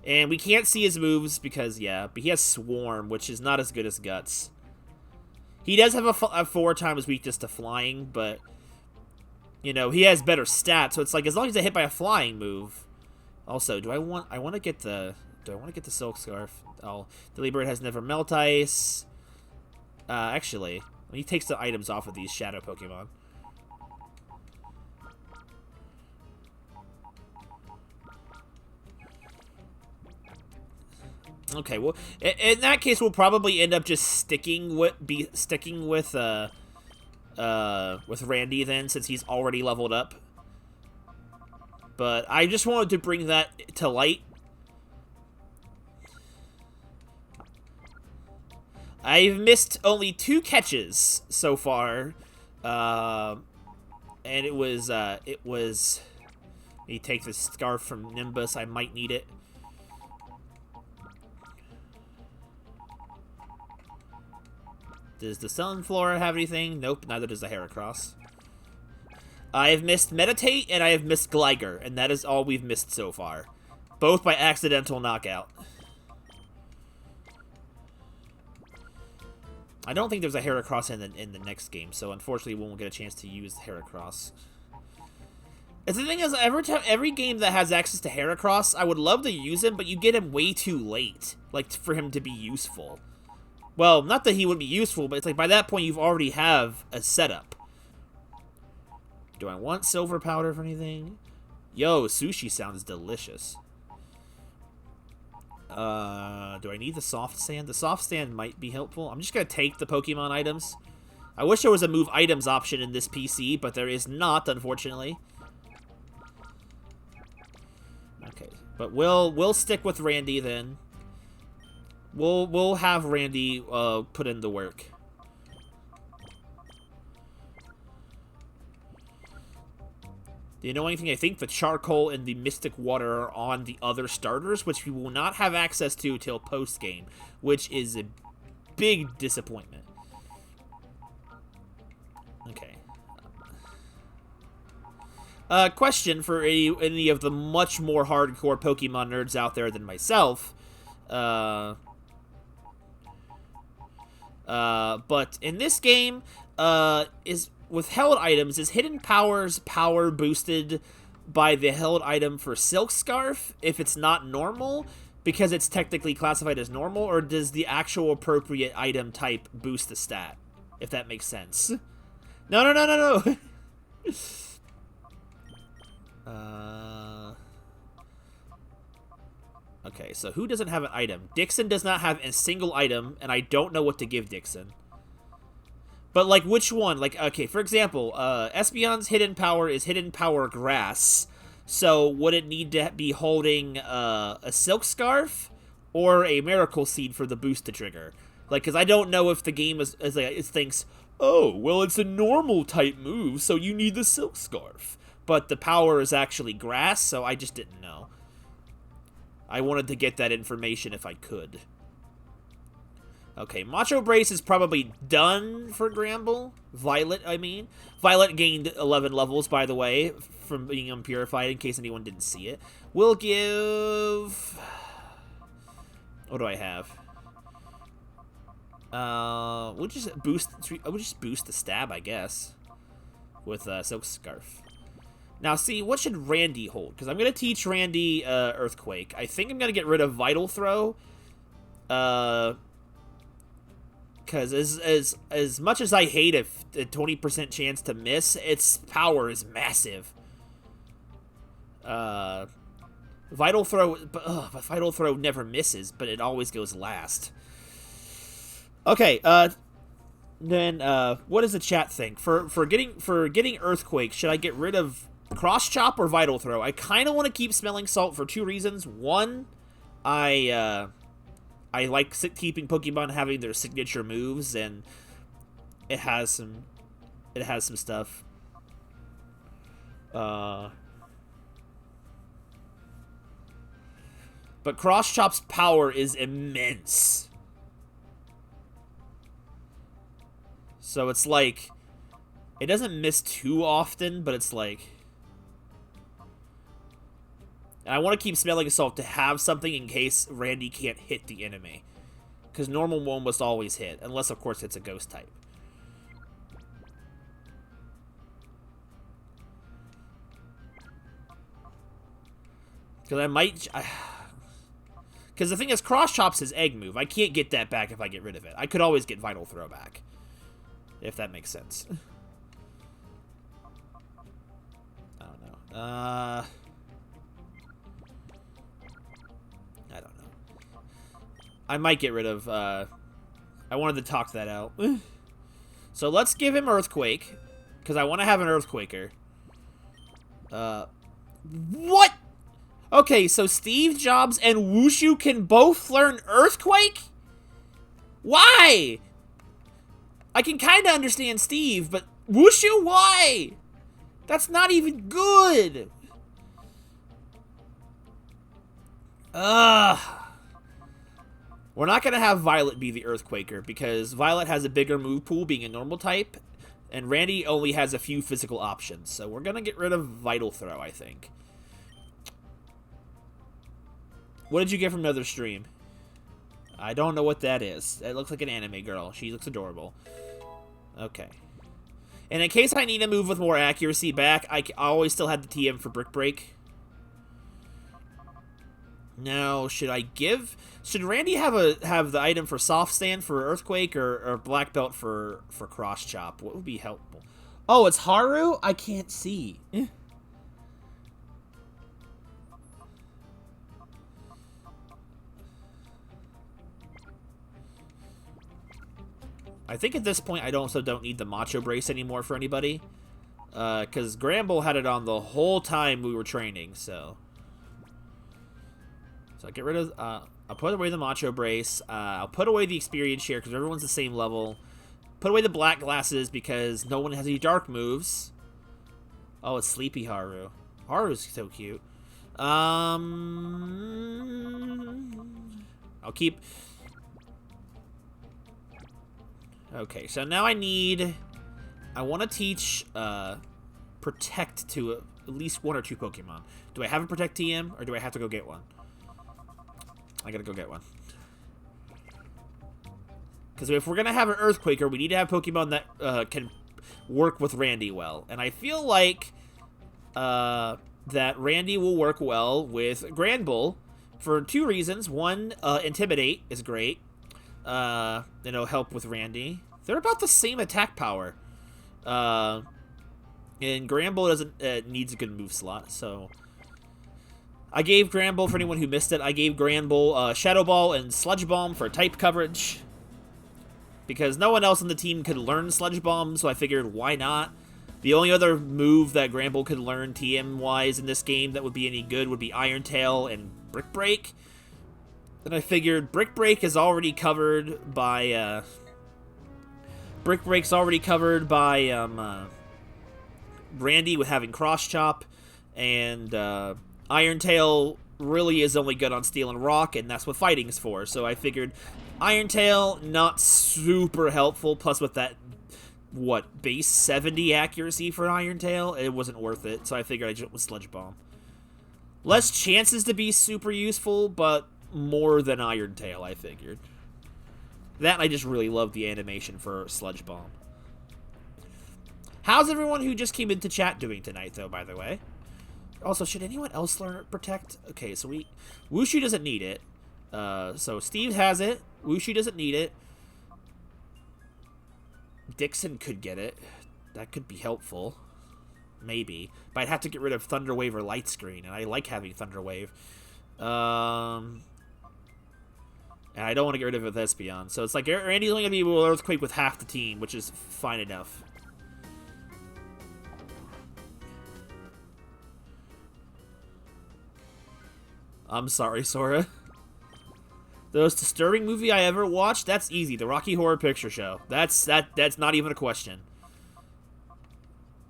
Speaker 1: And we can't see his moves because, yeah, but he has Swarm, which is not as good as Guts. He does have a 4 times weakness to flying, but, you know, he has better stats, so it's like, as long as I hit by a flying move. Also, do I want to get the Silk Scarf? Oh, Delibird has Never Melt Ice. Actually, he takes the items off of these Shadow Pokemon. Okay, well, in that case, we'll probably end up just sticking with Randy then, since he's already leveled up. But I just wanted to bring that to light. I've missed only 2 catches so far. And it was... Let me take the scarf from Nimbus. I might need it. Does the Sunflora have anything? Nope, neither does the Heracross. I have missed Meditate, and I have missed Gligar, and that is all we've missed so far. Both by accidental knockout. I don't think there's a Heracross in the next game, so unfortunately we won't get a chance to use Heracross. The thing is, every game that has access to Heracross, I would love to use him, but you get him way too late, like, for him to be useful. Well, not that he would be useful, but it's like by that point you already have a setup. Do I want silver powder for anything? Yo, sushi sounds delicious. Do I need the soft sand? The soft sand might be helpful. I'm just gonna take the Pokemon items. I wish there was a move items option in this PC, but there is not, unfortunately. Okay, but we'll stick with Randy then. We'll have Randy put in the work. Do you know anything? I think the charcoal and the mystic water are on the other starters, which we will not have access to till post-game, which is a big disappointment. Okay. Question for any of the much more hardcore Pokemon nerds out there than myself. But in this game, with held items, is Hidden Power's power boosted by the held item for Silk Scarf if it's not normal, because it's technically classified as normal, or does the actual appropriate item type boost the stat? If that makes sense. No. Okay, so who doesn't have an item? Dixon does not have a single item, and I don't know what to give Dixon. But, like, which one? Like, okay, for example, Espeon's Hidden Power is Hidden Power Grass. So, would it need to be holding a Silk Scarf or a Miracle Seed for the boost to trigger? Like, because I don't know if the game is like, it thinks, oh, well, it's a normal type move, so you need the Silk Scarf. But the power is actually Grass, so I just didn't know. I wanted to get that information if I could. Okay, Macho Brace is probably done for Gramble. Violet, I mean. Violet gained 11 levels, by the way, from being unpurified, in case anyone didn't see it. We'll give... What do I have? We'll just boost the stab, I guess, with Silk Scarf. Now, see, what should Randy hold? Because I'm going to teach Randy Earthquake. I think I'm going to get rid of Vital Throw. Because as much as I hate a 20% chance to miss, its power is massive. Vital Throw, but Vital Throw never misses, but it always goes last. Okay, then what does the chat think? For getting Earthquake, should I get rid of Cross Chop or Vital Throw? I kind of want to keep Smelling Salt for 2 reasons. One, I like keeping Pokemon having their signature moves, and it has some stuff. But Cross Chop's power is immense. So it's like, it doesn't miss too often, but it's like... And I want to keep Smelling Salt to have something in case Randy can't hit the enemy. Because normal will almost always hit, unless, of course, it's a ghost type. Because I might... Because the thing is, Cross Chop's his egg move. I can't get that back if I get rid of it. I could always get Vital Throw back. If that makes sense. I don't know. I don't know. I might get rid of, I wanted to talk that out. So let's give him Earthquake, because I want to have an Earthquaker. What? Okay, so Steve Jobs and Wushu can both learn Earthquake? Why? I can kind of understand Steve, but Wushu, why? That's not even good. Ugh. We're not going to have Violet be the Earthquaker, because Violet has a bigger move pool being a normal type, and Randy only has a few physical options. So we're going to get rid of Vital Throw, I think. What did you get from another stream? I don't know what that is. It looks like an anime girl. She looks adorable. Okay. And in case I need to move with more accuracy back, I always still have the TM for Brick Break. Now, should Randy have the item for Soft Stand for Earthquake or Black Belt for Cross Chop? What would be helpful? Oh, it's Haru? I can't see. I think at this point I also don't need the Macho Brace anymore for anybody. Because Gramble had it on the whole time we were training, so... So I'll get rid of... I'll put away the Macho Brace. I'll put away the Experience Share because everyone's the same level. Put away the Black Glasses because no one has any dark moves. Oh, it's Sleepy Haru. Haru's so cute. I'll keep... Okay, so now I want to teach Protect to at least 1 or 2 Pokemon. Do I have a Protect TM, or do I have to go get one? I gotta go get one. Because if we're going to have an Earthquaker, we need to have Pokemon that can work with Randy well. And I feel like that Randy will work well with Granbull for 2 reasons. One, Intimidate is great. It'll help with Randy. They're about the same attack power. And Granbull doesn't needs a good move slot, so... I gave Granbull, for anyone who missed it, I gave Granbull Shadow Ball and Sludge Bomb for type coverage. Because no one else on the team could learn Sludge Bomb, so I figured, why not? The only other move that Granbull could learn TM-wise in this game that would be any good would be Iron Tail and Brick Break. Then I figured Brick Break is already covered by, Brick Break's already covered by, Randy with having Cross Chop, and, Iron Tail really is only good on Steel and Rock, and that's what fighting's for. So I figured Iron Tail, not super helpful, plus with that, what, base 70 accuracy for Iron Tail, it wasn't worth it, so I figured I'd just with Sludge Bomb. Less chances to be super useful, but more than Iron Tail, I figured. That, and I just really love the animation for Sludge Bomb. How's everyone who just came into chat doing tonight, though, by the way? Also, should anyone else learn Protect? Okay, so Wushu doesn't need it. So Steve has it. Wushu doesn't need it. Dixon could get it. That could be helpful. Maybe. But I'd have to get rid of Thunder Wave or Light Screen, and I like having Thunder Wave. And I don't want to get rid of it with Espeon. So it's like Randy's only going to be able to Earthquake with half the team, which is fine enough. I'm sorry, Sora. The most disturbing movie I ever watched? That's easy. The Rocky Horror Picture Show. That's not even a question.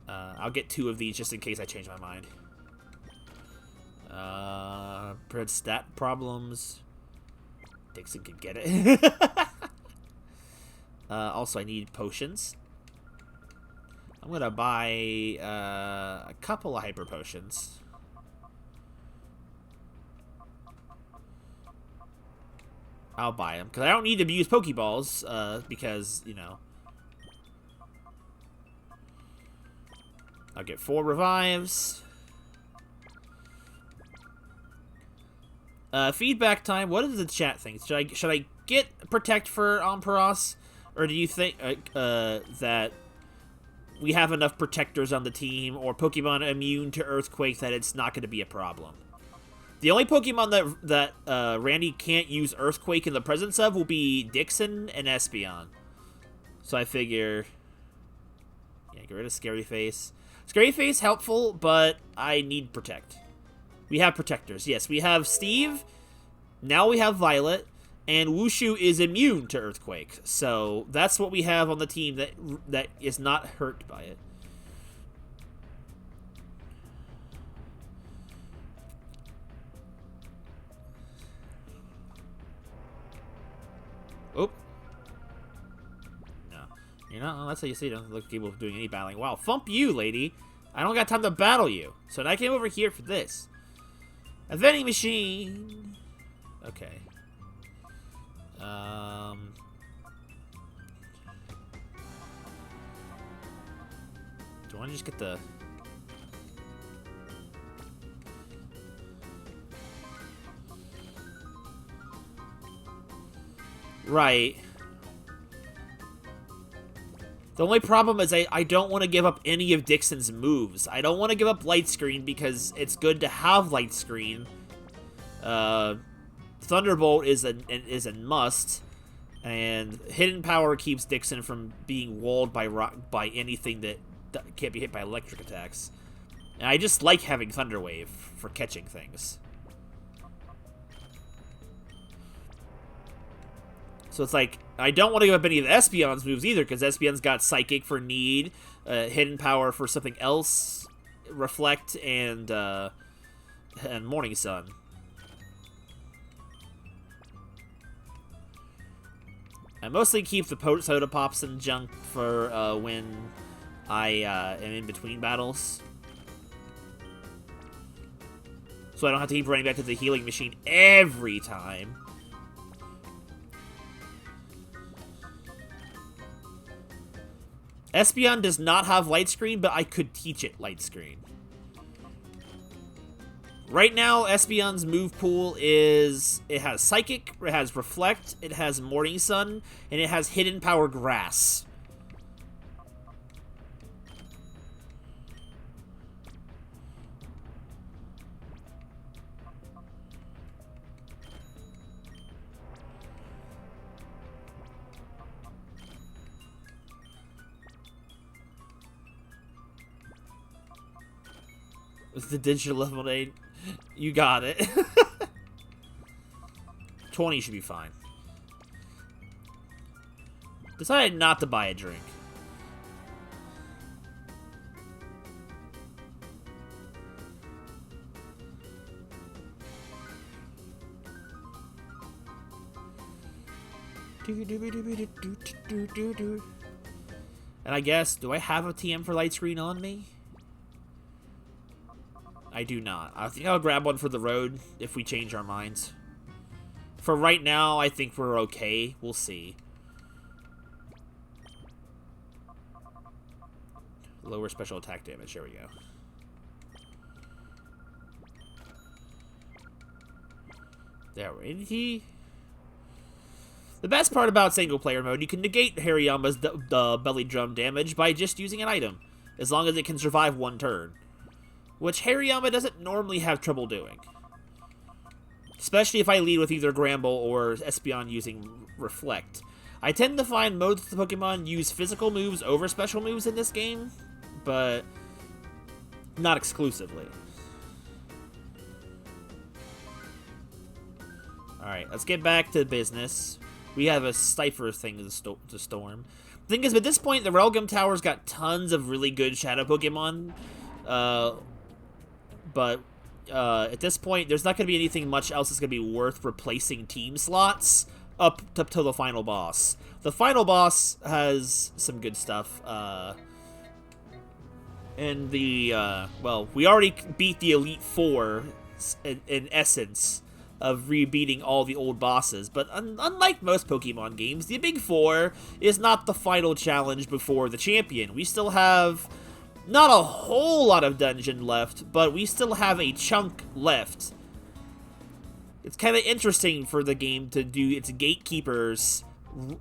Speaker 1: I'll get 2 of these just in case I change my mind. Stat problems. Dixon can get it. Also, I need potions. I'm gonna buy a couple of hyper potions. I'll buy them, because I don't need to use Pokeballs, because, you know. I'll get 4 revives. Feedback time. What does the chat think? Should I get Protect for Ampharos? Or do you think that we have enough Protectors on the team, or Pokemon immune to Earthquake, that it's not going to be a problem? The only Pokemon that Randy can't use Earthquake in the presence of will be Dixon and Espeon. So I figure... Yeah, get rid of Scary Face. Scary Face, helpful, but I need Protect. We have protectors. Yes, we have Steve. Now we have Violet. And Wushu is immune to Earthquake. So that's what we have on the team that is not hurt by it. Oh. No. You're not. That's how you see it. Don't look capable of doing any battling. Wow. Thump you, lady. I don't got time to battle you. So I came over here for this. A vending machine. Okay. Do I want to just get the... Right. The only problem is I don't want to give up any of Dixon's moves. I don't want to give up Light Screen because it's good to have Light Screen. Thunderbolt is a must, and Hidden Power keeps Dixon from being walled by anything that can't be hit by electric attacks. And I just like having Thunder Wave for catching things. So it's like, I don't want to give up any of the Espeon's moves either, because Espeon's got Psychic for Need, Hidden Power for something else, Reflect, and Morning Sun. I mostly keep the Soda Pops and junk for when I am in between battles. So I don't have to keep running back to the healing machine every time. Espeon does not have Light Screen, but I could teach it Light Screen. Right now, Espeon's move pool is... It has Psychic, it has Reflect, it has Morning Sun, and it has Hidden Power Grass. With the digital lemonade, you got it. 20 should be fine. Decided not to buy a drink. And I guess, do I have a TM for Light Screen on me? I do not. I think I'll grab one for the road if we change our minds. For right now, I think we're okay. We'll see. Lower special attack damage. There we go. There we go. The best part about single-player mode, you can negate Hariyama's belly drum damage by just using an item, as long as it can survive one turn. Which Hariyama doesn't normally have trouble doing. Especially if I lead with either Gramble or Espeon using Reflect. I tend to find most of the Pokemon use physical moves over special moves in this game, but not exclusively. Alright, let's get back to business. We have a Cypher thing to storm. The thing is, at this point, the Relgum Tower's got tons of really good Shadow Pokemon. But at this point, there's not going to be anything much else that's going to be worth replacing team slots up to the final boss. The final boss has some good stuff. And well, we already beat the Elite Four in essence of re-beating all the old bosses. But unlike most Pokemon games, the Big Four is not the final challenge before the champion. We still have... not a whole lot of dungeon left, but we still have a chunk left. It's kind of interesting for the game to do its gatekeepers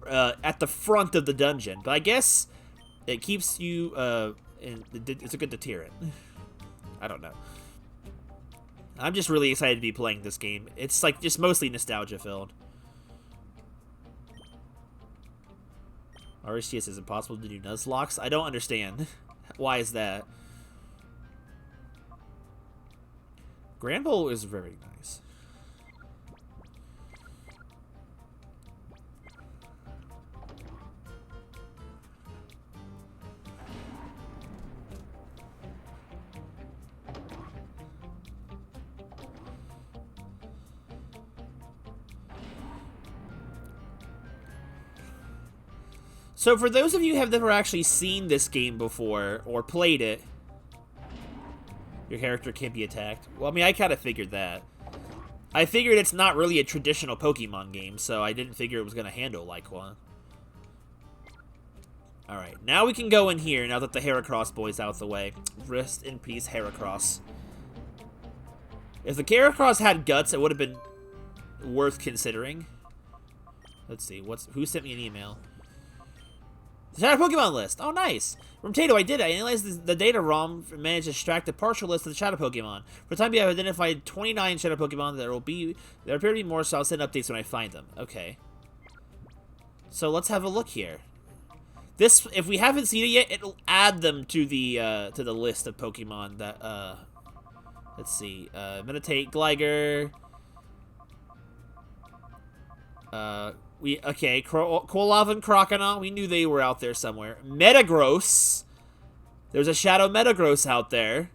Speaker 1: at the front of the dungeon, but I guess it keeps you, it's a good deterrent. I don't know. I'm just really excited to be playing this game. It's like just mostly nostalgia filled. RSTS is impossible to do Nuzlocks? I don't understand. Why is that? Granville is very nice. So for those of you who have never actually seen this game before or played it, your character can't be attacked. Well, I mean, I kind of figured that. I figured it's not really a traditional Pokemon game, so I didn't figure it was going to handle like one. Alright, now we can go in here now that the Heracross boy's out the way. Rest in peace, Heracross. If the Heracross had guts, it would have been worth considering. Let's see, who sent me an email? The Shadow Pokemon list. Oh, nice. From Tato, I did it. I analyzed the data ROM and managed to extract a partial list of the Shadow Pokemon. For the time being, I've identified 29 Shadow Pokemon. There appear to be more, so I'll send updates when I find them. Okay. So let's have a look here. This, if we haven't seen it yet, it'll add them to the list of Pokemon that let's see. Meditate, Gligar. Quilava and Croconaw, we knew they were out there somewhere. Metagross. There's a Shadow Metagross out there.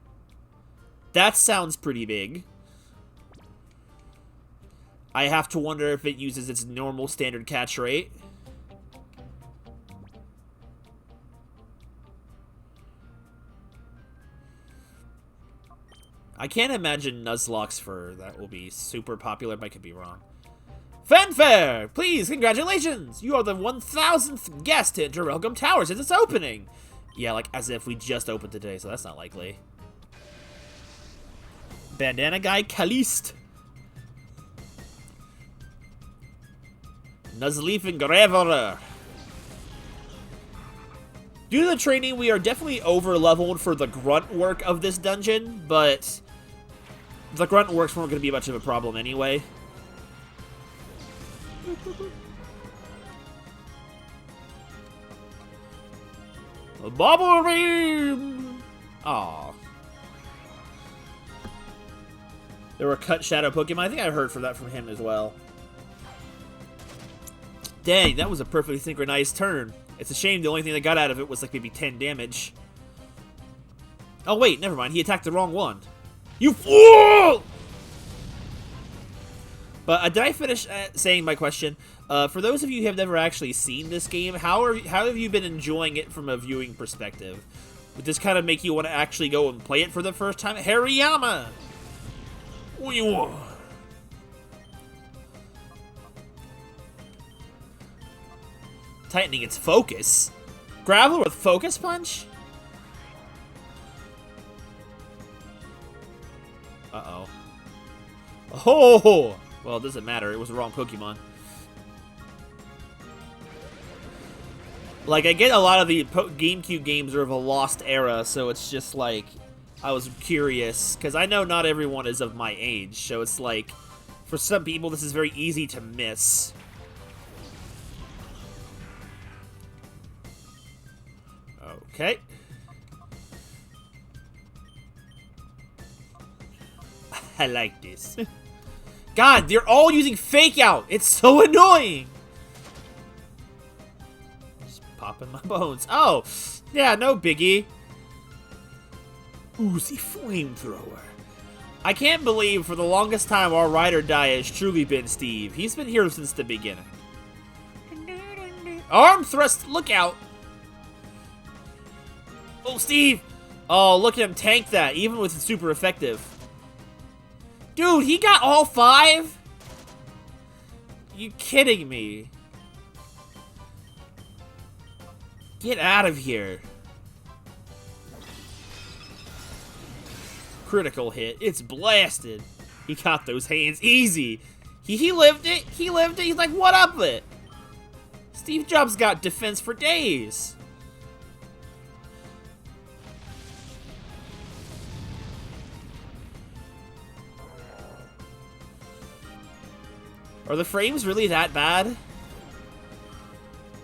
Speaker 1: That sounds pretty big. I have to wonder if it uses its normal standard catch rate. I can't imagine Nuzlocke's fur. That will be super popular, but I could be wrong. Fanfare! Please, congratulations! You are the 1000th guest to enter Welcome Tower since its opening! Yeah, like as if we just opened today, so that's not likely. Bandana Guy Kalist. Nuzleaf and Graveler. Due to the training, we are definitely over-leveled for the grunt work of this dungeon, but the grunt works weren't going to be much of a problem anyway. A bubble beam! Aw. There were cut Shadow Pokemon. I think I heard that from him as well. Dang, that was a perfectly synchronized turn. It's a shame the only thing that got out of it was like maybe 10 damage. Oh wait, never mind. He attacked the wrong one. You fool! But did I finish saying my question? For those of you who have never actually seen this game, how have you been enjoying it from a viewing perspective? Would this kind of make you want to actually go and play it for the first time? Hariyama! What do you want? Tightening its focus? Gravel with Focus Punch? Uh-oh. Oh! Well, it doesn't matter. It was the wrong Pokemon. Like, I get a lot of the GameCube games are of a lost era, so it's just like, I was curious, because I know not everyone is of my age, so it's like, for some people, this is very easy to miss. Okay. I like this. God, they're all using Fake Out. It's so annoying. Just popping my bones. Oh, yeah, no biggie. Oozy Flamethrower. I can't believe for the longest time our ride or die has truly been Steve. He's been here since the beginning. Arm thrust, look out. Oh, Steve. Oh, look at him tank that, even with it's super effective. Dude, he got all 5? You kidding me? Get out of here. Critical hit. It's blasted. He got those hands easy. He lived it. He lived it. He's like, what up it? Steve Jobs got defense for days. Are the frames really that bad?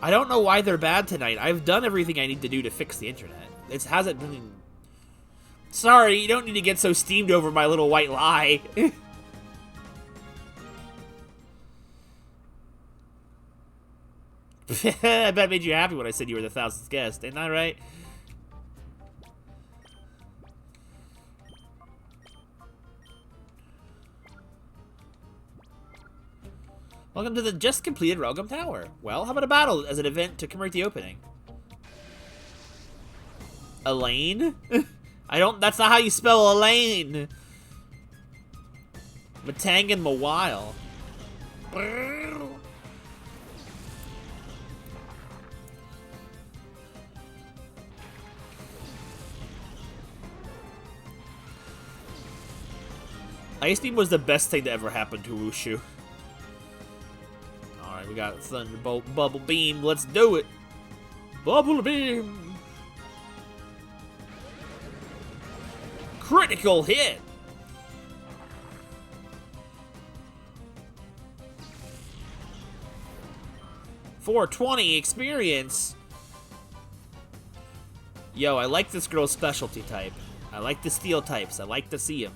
Speaker 1: I don't know why they're bad tonight. I've done everything I need to do to fix the internet. It hasn't been Sorry, you don't need to get so steamed over my little white lie. I bet I made you happy when I said you were the 1000th guest, ain't that right? Welcome to the just completed Relgum Tower. Well, how about a battle as an event to commemorate the opening? Elaine? That's not how you spell Elaine. Matang and Mawile. Ice Beam was the best thing that ever happened to Wushu. Alright, we got Thunderbolt, Bubble Beam, let's do it! Bubble Beam! Critical hit! $420 experience! Yo, I like this girl's specialty type. I like the steel types, I like to see them.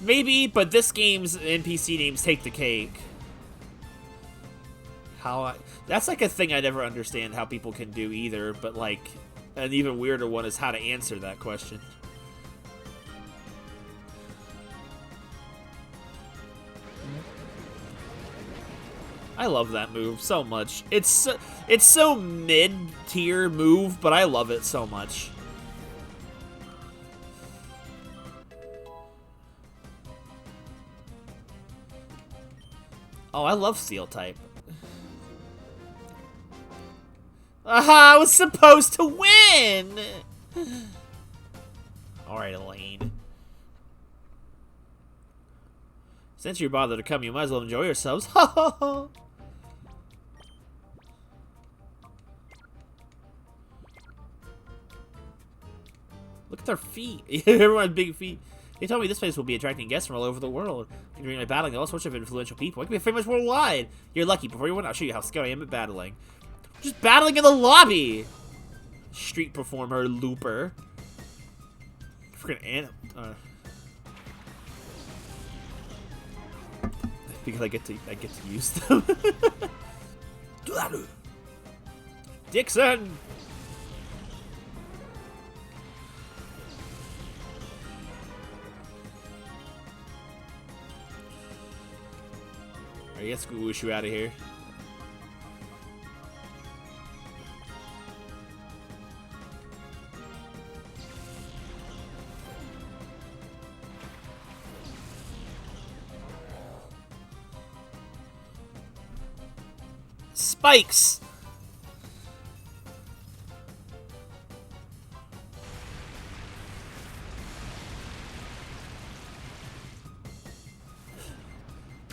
Speaker 1: Maybe, but this game's NPC names take the cake. That's like a thing I never understand how people can do either, but like, an even weirder one is how to answer that question. I love that move so much. It's so mid-tier move, but I love it so much. Oh, I love Steel type. Aha, I was supposed to win! Alright, Elaine. Since you're bothered to come, you might as well enjoy yourselves. Ha ha ha! Look at their feet. Everyone has big feet. They told me this place will be attracting guests from all over the world. You're by battling all sorts of influential people. It can be famous worldwide. You're lucky. Before you win, I'll show you how skilled I am at battling. Just battling in the lobby. Street performer, looper. Freaking because I get to use them. Dixon. Alright, let's go Wushu out of here. Spikes!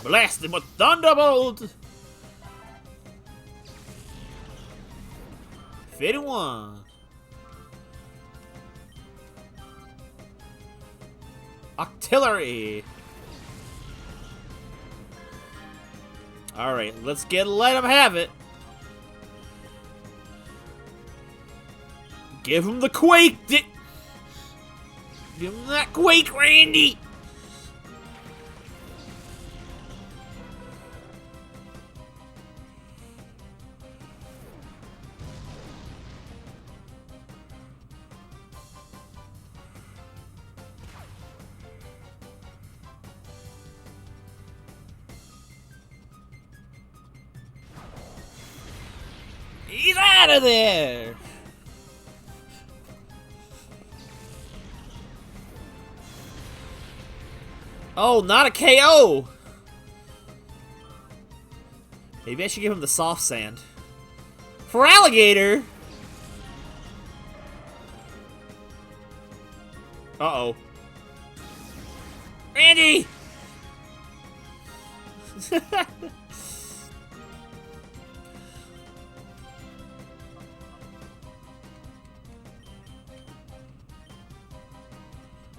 Speaker 1: Blast him with Thunderbolt! 51. Artillery! Alright, let him have it. Give him the Quake! Give him that Quake, Randy! He's out of there! Oh, not a KO! Maybe I should give him the soft sand. For alligator! Uh-oh. Randy!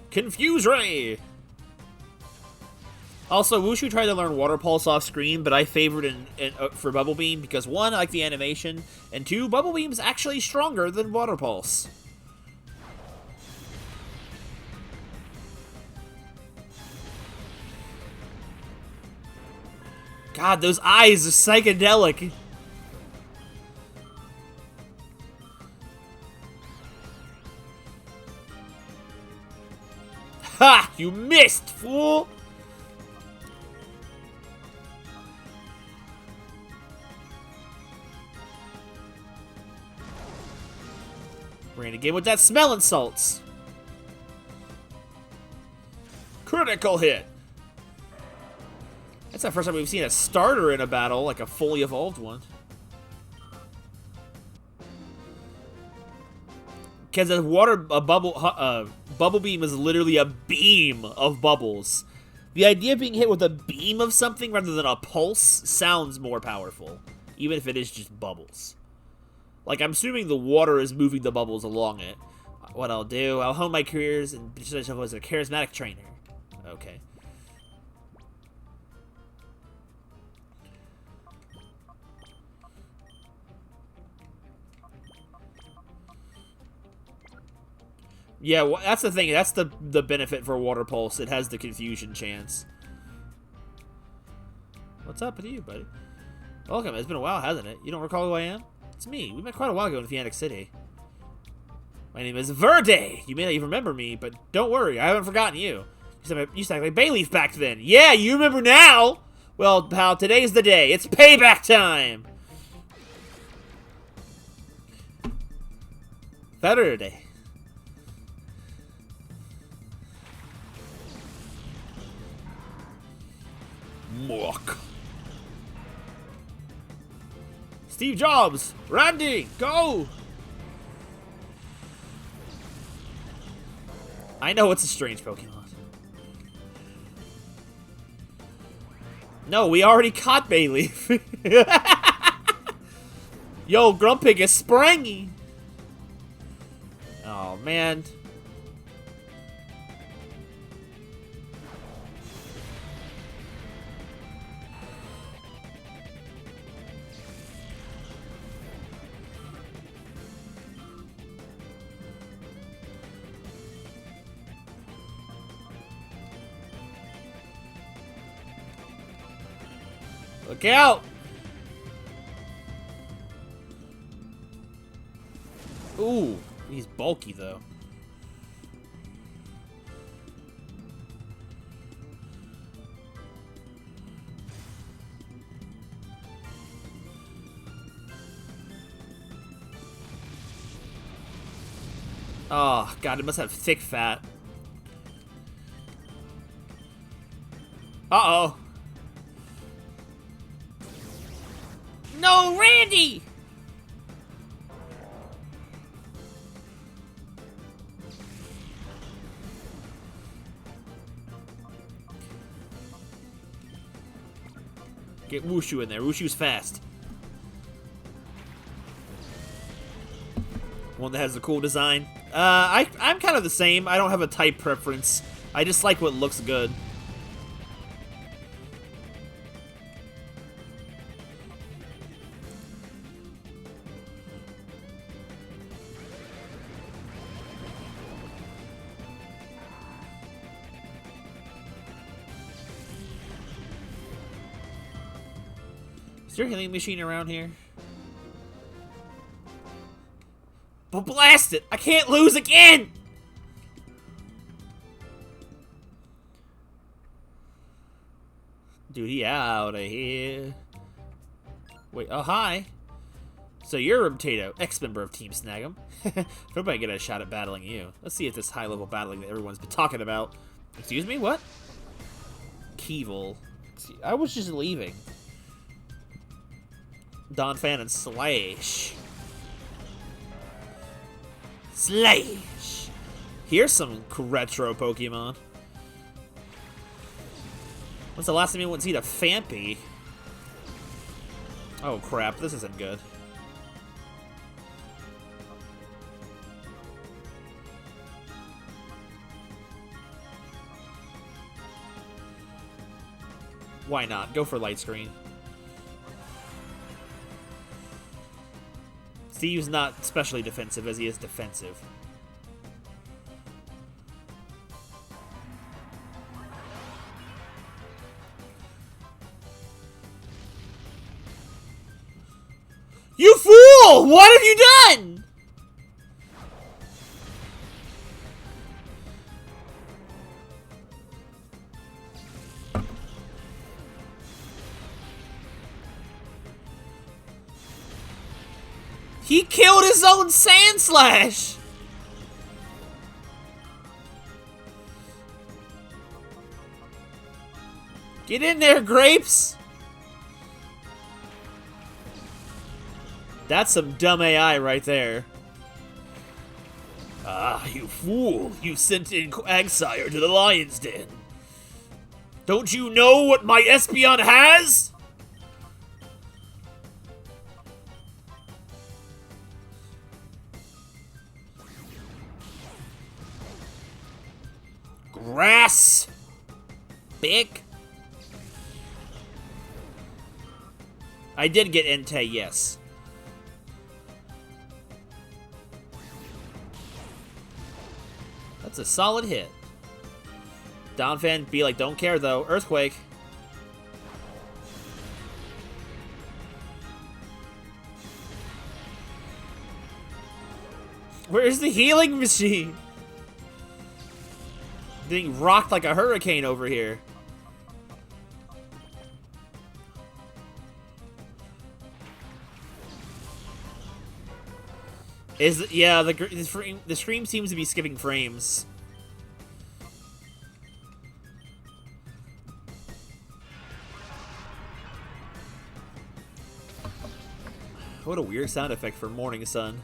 Speaker 1: Confuse Ray! Also, Wushu tried to learn Water Pulse off screen, but I favored for Bubble Beam because 1, I like the animation, and 2, Bubble Beam is actually stronger than Water Pulse. God, those eyes are psychedelic. Ha! You missed, fool! We're gonna get with that smelling salts. Critical hit. That's the first time we've seen a starter in a battle, like a fully evolved one. Because bubble beam is literally a beam of bubbles. The idea of being hit with a beam of something rather than a pulse sounds more powerful, even if it is just bubbles. Like, I'm assuming the water is moving the bubbles along it. What I'll do, I'll hone my careers and position myself as a charismatic trainer. Okay. Yeah, well, that's the thing. That's the benefit for Water Pulse. It has the confusion chance. What's up with you, buddy? Welcome. It's been a while, hasn't it? You don't recall who I am? It's me. We met quite a while ago in Phoenix City. My name is Verde. You may not even remember me, but don't worry. I haven't forgotten you. You used to act like Bayleaf back then. Yeah, you remember now? Well, pal, today's the day. It's payback time. Verde. Mock. Steve Jobs, Randy, go! I know it's a strange Pokemon. No, we already caught Bayleaf. Yo, Grumpig is springy. Oh, man. Look out! Ooh, he's bulky though. Oh, God, it must have thick fat. Uh-oh. No, Randy! Get Wushu in there. Wushu's fast. One that has a cool design. I'm kind of the same. I don't have a type preference. I just like what looks good. Is there a healing machine around here? But blast it! I can't lose again! Dude, he out of here. Wait, oh, hi. So you're a potato, ex-member of Team Snag'em. Nobody get a shot at battling you. Let's see if this high-level battling that everyone's been talking about. Excuse me, what? Keevil. I was just leaving. Don Fan and Slash. Slash! Here's some retro Pokemon. When's the last time you went to see the Phanpy? Oh crap, this isn't good. Why not? Go for light screen. Steve's not especially defensive as he is defensive. You fool! What have you done? He killed his own Sand Slash! Get in there, Grapes! That's some dumb AI right there. Ah, you fool! You sent in Quagsire to the Lion's Den. Don't you know what my Espeon has? Grass! Big? I did get Entei, yes. That's a solid hit. Donphan be like, don't care though. Earthquake. Where's the healing machine? Being rocked like a hurricane over here. Yeah, the stream seems to be skipping frames. What a weird sound effect for morning sun.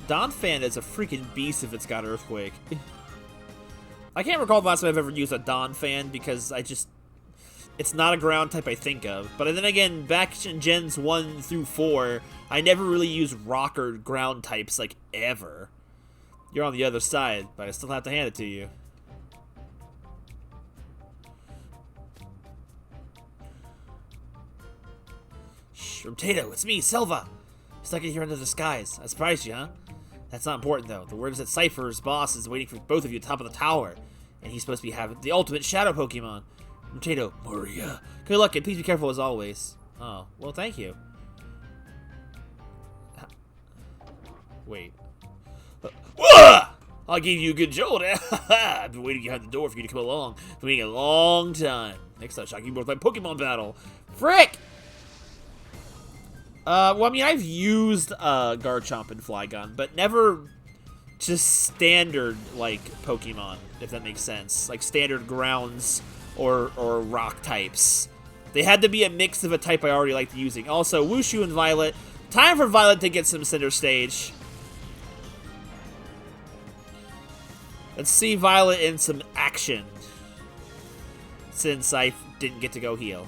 Speaker 1: Donphan is a freaking beast if it's got Earthquake. I can't recall the last time I've ever used a Donphan because it's not a ground type I think of. But then again, back in Gens 1 through 4, I never really used rock or ground types like ever. You're on the other side, but I still have to hand it to you. Shh, Tato, it's me, Silva! Stuck in here under the skies. I surprised you, huh? That's not important, though. The word is that Cypher's boss is waiting for both of you at the top of the tower. And he's supposed to be having the ultimate shadow Pokemon. Tato, Maria. Good luck, and please be careful as always. Oh, well, thank you. Wait. I'll give you a good jolt. I've been waiting behind the door for you to come along. It's been waiting a long time. Next time, shock you both by Pokemon battle. Frick! Well, I mean, I've used Garchomp and Flygon, but never just standard, like, Pokemon, if that makes sense. Like, standard grounds or rock types. They had to be a mix of a type I already liked using. Also, Wushu and Violet. Time for Violet to get some center stage. Let's see Violet in some action. Since I didn't get to go heal.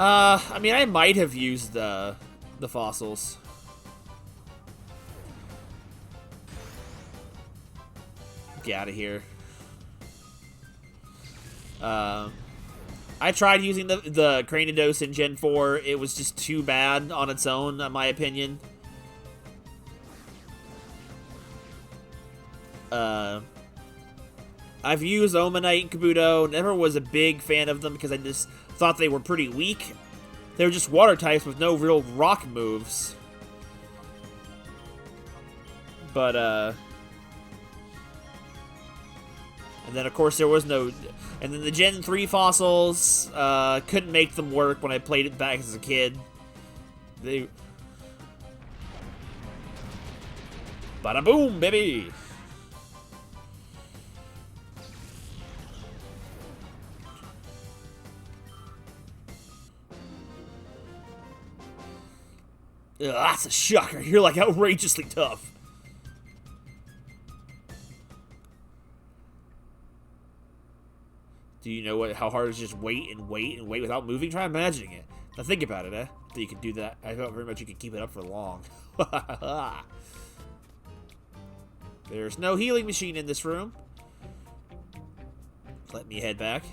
Speaker 1: I mean, I might have used the fossils. Get out of here. I tried using the Cranidos in Gen 4. It was just too bad on its own, in my opinion. I've used Omanite and Kabuto. Never was a big fan of them because I just thought they were pretty weak. They were just water types with no real rock moves. But, and then, of course, there was no... And then the Gen 3 fossils, couldn't make them work when I played it back as a kid. They... Bada boom, baby! Ugh, that's a shocker. You're like outrageously tough. Do you know how hard it is just wait and wait and wait without moving? Try imagining it. Now think about it, eh? That you can do that. I doubt very much you can keep it up for long. There's no healing machine in this room. Let me head back.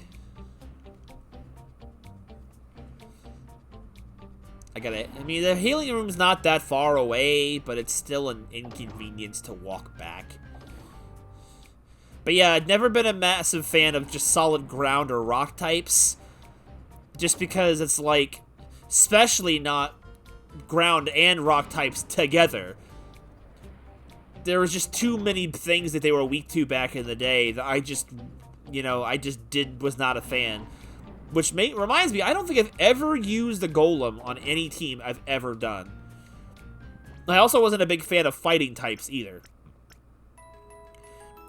Speaker 1: I mean, the healing room's not that far away, but it's still an inconvenience to walk back. But yeah, I'd never been a massive fan of just solid ground or rock types. Just because it's like, especially not ground and rock types together. There was just too many things that they were weak to back in the day that I just, was not a fan. Which reminds me, I don't think I've ever used the golem on any team I've ever done. I also wasn't a big fan of fighting types either.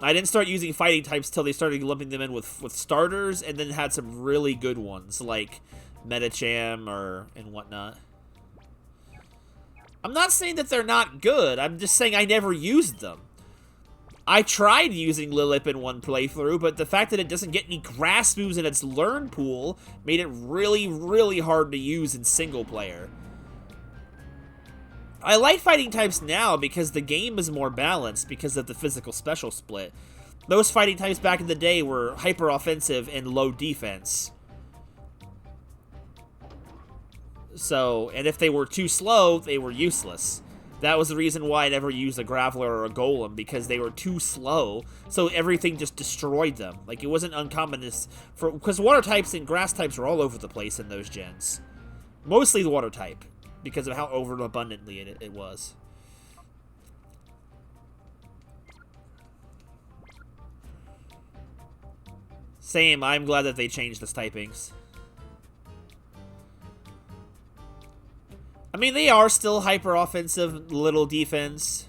Speaker 1: I didn't start using fighting types till they started lumping them in with starters, and then had some really good ones, like Metacham and whatnot. I'm not saying that they're not good, I'm just saying I never used them. I tried using Lilip in one playthrough, but the fact that it doesn't get any grass moves in its learn pool made it really, really hard to use in single player. I like fighting types now because the game is more balanced because of the physical special split. Most fighting types back in the day were hyper offensive and low defense. So, and if they were too slow, they were useless. That was the reason why I never used a Graveler or a Golem, because they were too slow, so everything just destroyed them. Like, it wasn't uncommon because water types and grass types were all over the place in those gens. Mostly the water type, because of how overabundantly it was. Same, I'm glad that they changed the typings. I mean, they are still hyper-offensive, little defense.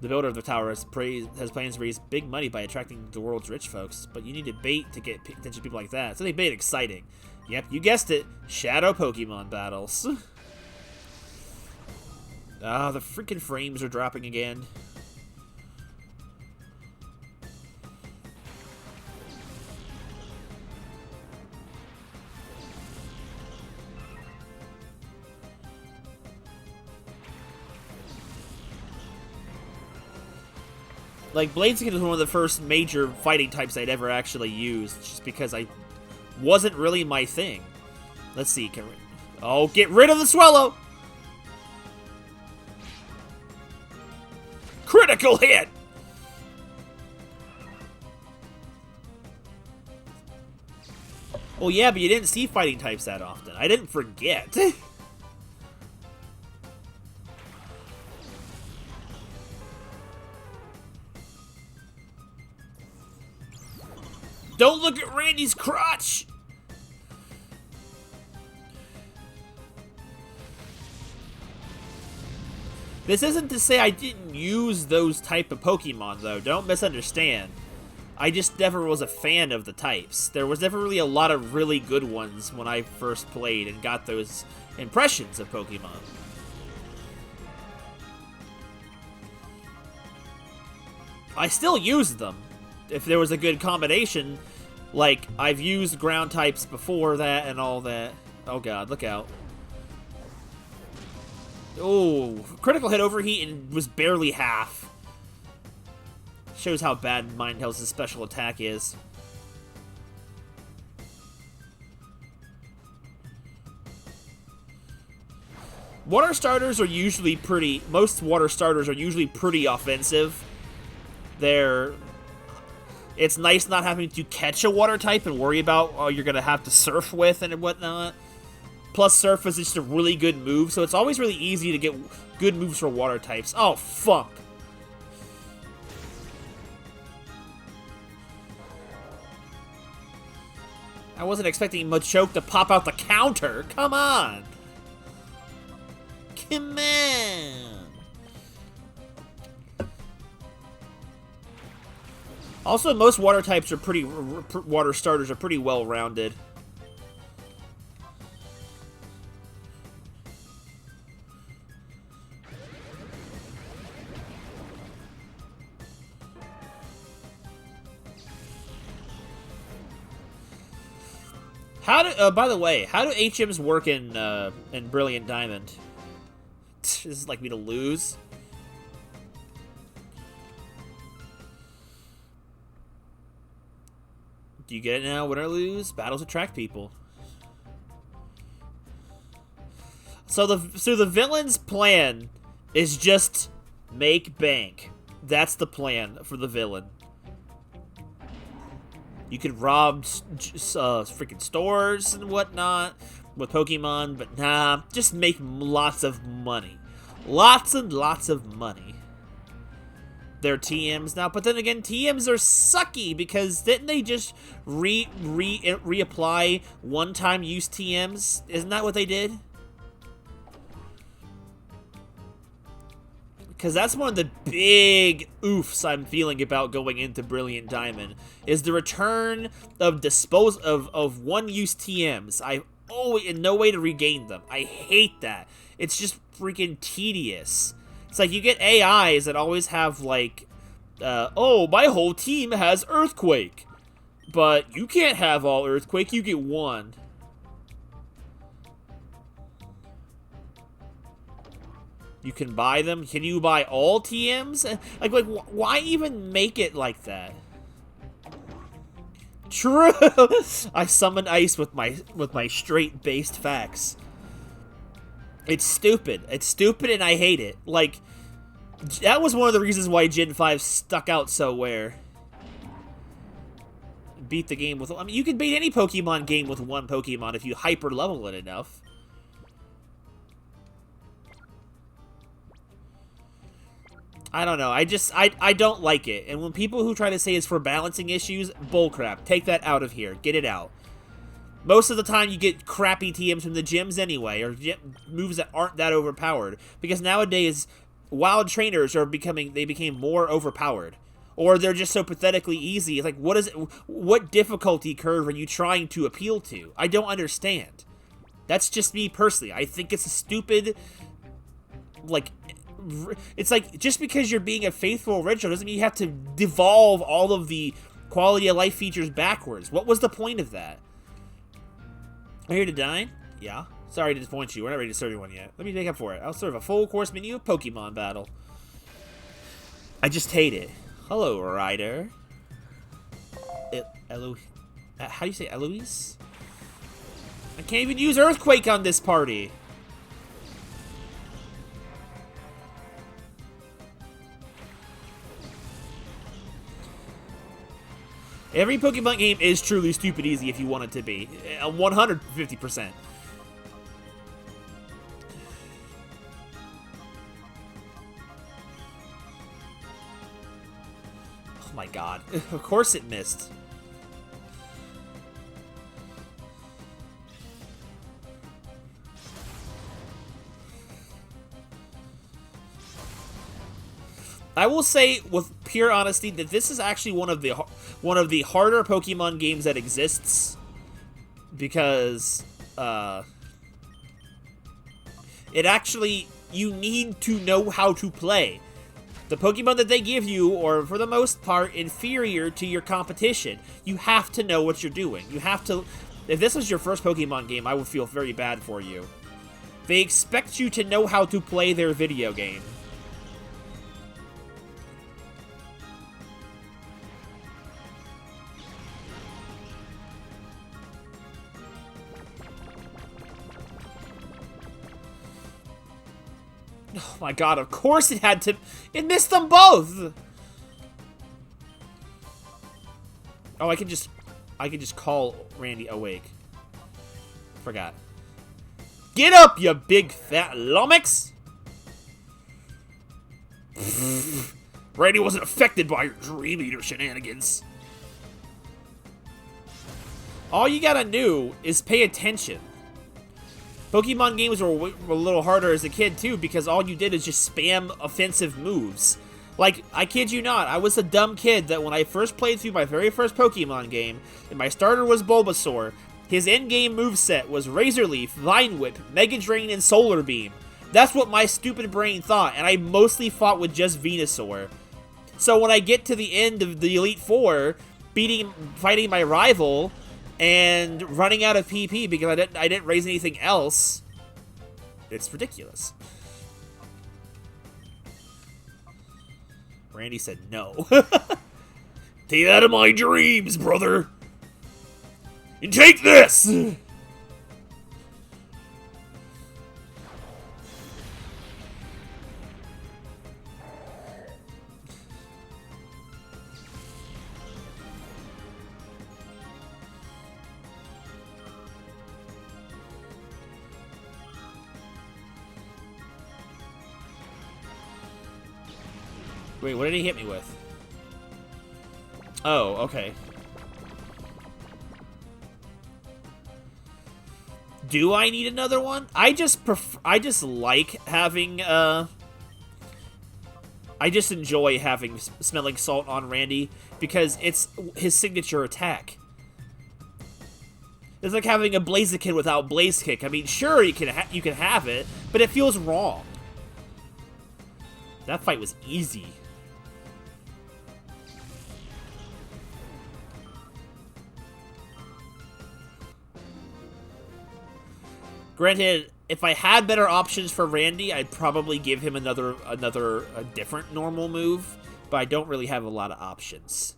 Speaker 1: The builder of the tower has plans to raise big money by attracting the world's rich folks, but you need to bait to get attention to people like that. So they bait exciting. Yep, you guessed it. Shadow Pokemon battles. Ah, the freaking frames are dropping again. Like, Blaziken was one of the first major fighting types I'd ever actually used, just because I wasn't really my thing. Let's see, oh, get rid of the Swallow! Critical hit! Well, yeah, but you didn't see fighting types that often. I didn't forget. Don't look at Randy's crotch! This isn't to say I didn't use those type of Pokemon, though. Don't misunderstand. I just never was a fan of the types. There was never really a lot of really good ones when I first played and got those impressions of Pokemon. I still use them. If there was a good combination, like, I've used ground types before that and all that. Oh god, look out. Oh, critical hit overheat and was barely half. Shows how bad Mindhell's special attack is. Water starters are usually most water starters are usually pretty offensive. It's nice not having to catch a water type and worry about you're going to have to surf with and whatnot. Plus, surf is just a really good move, so it's always really easy to get good moves for water types. Oh, fuck. I wasn't expecting Machoke to pop out the counter. Come on. Come on. Also, most water types are water starters are pretty well-rounded. How do? By the way, how do HMs work in Brilliant Diamond? This is like me to lose. Do you get it now? Win or lose? Battles attract people. So the villain's plan is just make bank. That's the plan for the villain. You could rob freaking stores and whatnot with Pokemon, but nah, just make lots of money. Lots and lots of money. They're TMs now, but then again, TMs are sucky because didn't they just reapply one-time use TMs? Isn't that what they did? Because that's one of the big oofs I'm feeling about going into Brilliant Diamond, is the return of of one-use TMs. In no way to regain them. I hate that. It's just freaking tedious. It's like you get AIs that always have like, oh, my whole team has Earthquake, but you can't have all Earthquake. You get one. You can buy them. Can you buy all TMs? Like, why even make it like that? True. I summon ice with my straight-based facts. It's stupid. It's stupid, and I hate it. Like, that was one of the reasons why Gen 5 stuck out so where. Beat the game with. I mean, you can beat any Pokemon game with one Pokemon if you hyper level it enough. I don't know. I don't like it. And when people who try to say it's for balancing issues, bullcrap. Take that out of here. Get it out. Most of the time you get crappy TMs from the gyms anyway, or moves that aren't that overpowered. Because nowadays, wild trainers became more overpowered. Or they're just so pathetically easy. It's like, what difficulty curve are you trying to appeal to? I don't understand. That's just me personally. I think it's a stupid, like, it's like, just because you're being a faithful original doesn't mean you have to devolve all of the quality of life features backwards. What was the point of that? Are you here to dine? Yeah. Sorry to disappoint you. We're not ready to serve you one yet. Let me make up for it. I'll serve a full course menu of Pokemon battle. I just hate it. Hello, Ryder. How do you say Eloise? I can't even use Earthquake on this party. Every Pokemon game is truly stupid easy if you want it to be. 150%. Oh my god. Of course it missed. I will say with pure honesty that this is actually one of the harder Pokemon games that exists, because it actually, you need to know how to play. The Pokemon that they give you are, for the most part, inferior to your competition. You have to know what you're doing. You have to. If this was your first Pokemon game, I would feel very bad for you. They expect you to know how to play their video game. Oh my god, of course it had to... It missed them both! Oh, I can just call Randy awake. Forgot. Get up, you big fat lummox! Randy wasn't affected by your Dream Eater shenanigans. All you gotta do is pay attention. Pokemon games were a little harder as a kid, too, because all you did is just spam offensive moves. Like, I kid you not, I was a dumb kid that when I first played through my very first Pokemon game, and my starter was Bulbasaur, his in-game moveset was Razor Leaf, Vine Whip, Mega Drain, and Solar Beam. That's what my stupid brain thought, and I mostly fought with just Venusaur. So when I get to the end of the Elite Four, fighting my rival, and running out of PP because I didn't raise anything else. It's ridiculous. Randy said no. Take that out of my dreams, brother. And take this! Wait, what did he hit me with? Oh, okay. Do I need another one? I just like having, I just enjoy having Smelling Salt on Randy because it's his signature attack. It's like having a Blaziken without Blaze Kick. I mean, sure, you can have it, but it feels wrong. That fight was easy. Granted, if I had better options for Randy, I'd probably give him a different normal move, but I don't really have a lot of options.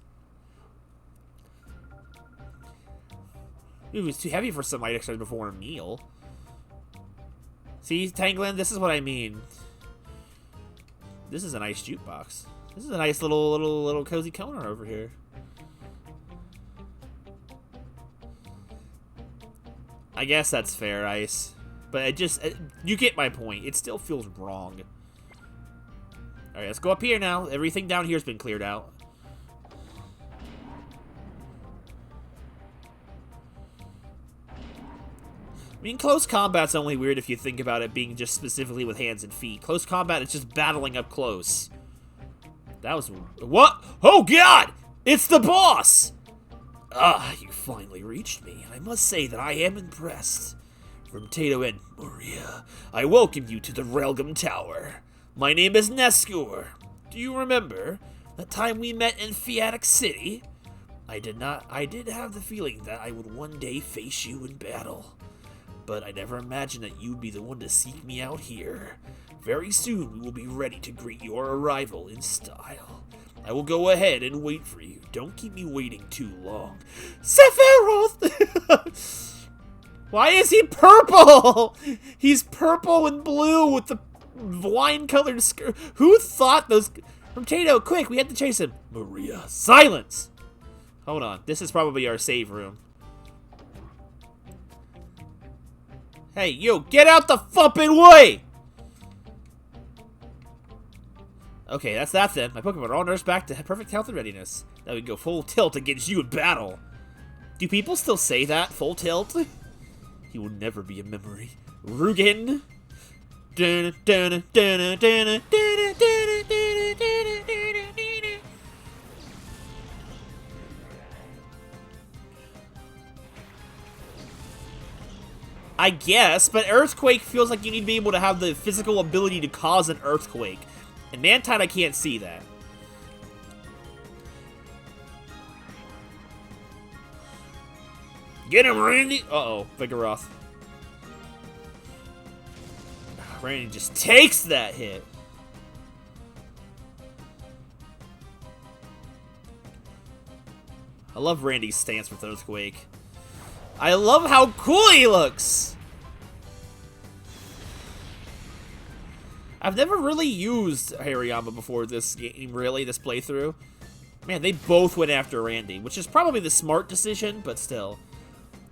Speaker 1: Ooh, it was too heavy for somebody extra before a meal. See, Tanglin, this is what I mean. This is a nice jukebox. This is a nice little cozy corner over here. I guess that's fair, Ice. But you get my point. It still feels wrong. Alright, let's go up here now. Everything down here has been cleared out. I mean, close combat's only weird if you think about it being just specifically with hands and feet. Close combat is just battling up close. That was... What? Oh, God! It's the boss! Ah, you finally reached me, and I must say that I am impressed. From Tato and Maria, I welcome you to the Relgum Tower. My name is Neskur. Do you remember that time we met in Fiatic City? I did have the feeling that I would one day face you in battle. But I never imagined that you'd be the one to seek me out here. Very soon we will be ready to greet your arrival in style. I will go ahead and wait for you. Don't keep me waiting too long. Sephiroth! Why is he purple? He's purple and blue with the wine-colored skirt. Who thought those... From Tato, quick, we have to chase him. Maria, silence! Hold on, this is probably our save room. Hey, you, get out the fucking way! Okay, that's that then. My Pokemon are all nursed back to perfect health and readiness. Now we can go full tilt against you in battle. Do people still say that? Full tilt? He will never be a memory. Rugen. I guess, but Earthquake feels like you need to be able to have the physical ability to cause an earthquake. In Mantine, I can't see that. Get him, Randy! Uh-oh, Vigoroth. Randy just takes that hit. I love Randy's stance with Earthquake. I love how cool he looks! I've never really used Hariyama before this game, really, this playthrough. Man, they both went after Randy, which is probably the smart decision, but still.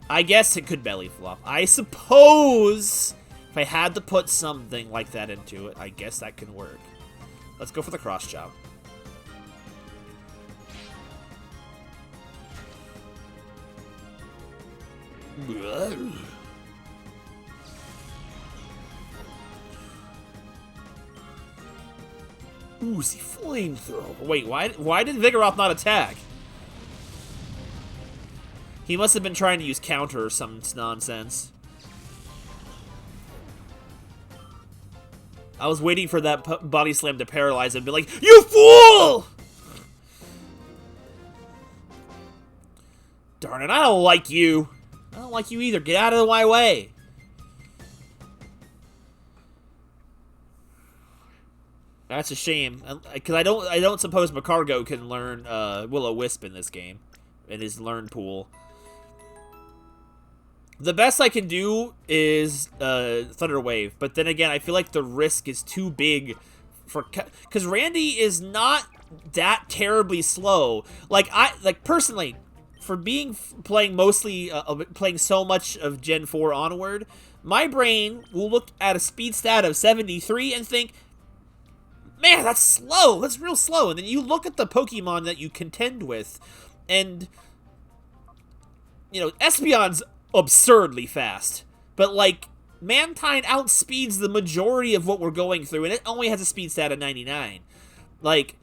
Speaker 1: I guess it could belly flop. I suppose if I had to put something like that into it, I guess that can work. Let's go for the cross chop. Oozy flamethrower. Wait, why did Vigoroth not attack? He must have been trying to use counter or some nonsense. I was waiting for that body slam to paralyze him and be like, "You fool!" Darn it, I don't like you. I don't like you either. Get out of my way. That's a shame, because I don't suppose Macargo can learn Will-O-Wisp in this game, in his learn pool. The best I can do is Thunder Wave, but then again, I feel like the risk is too big for, because Randy is not that terribly slow. Like personally, for playing mostly playing so much of Gen 4 onward, my brain will look at a speed stat of 73 and think, man, that's slow. That's real slow. And then you look at the Pokemon that you contend with, and you know, Espeon's absurdly fast, but like Mantine outspeeds the majority of what we're going through, and it only has a speed stat of 99. Like,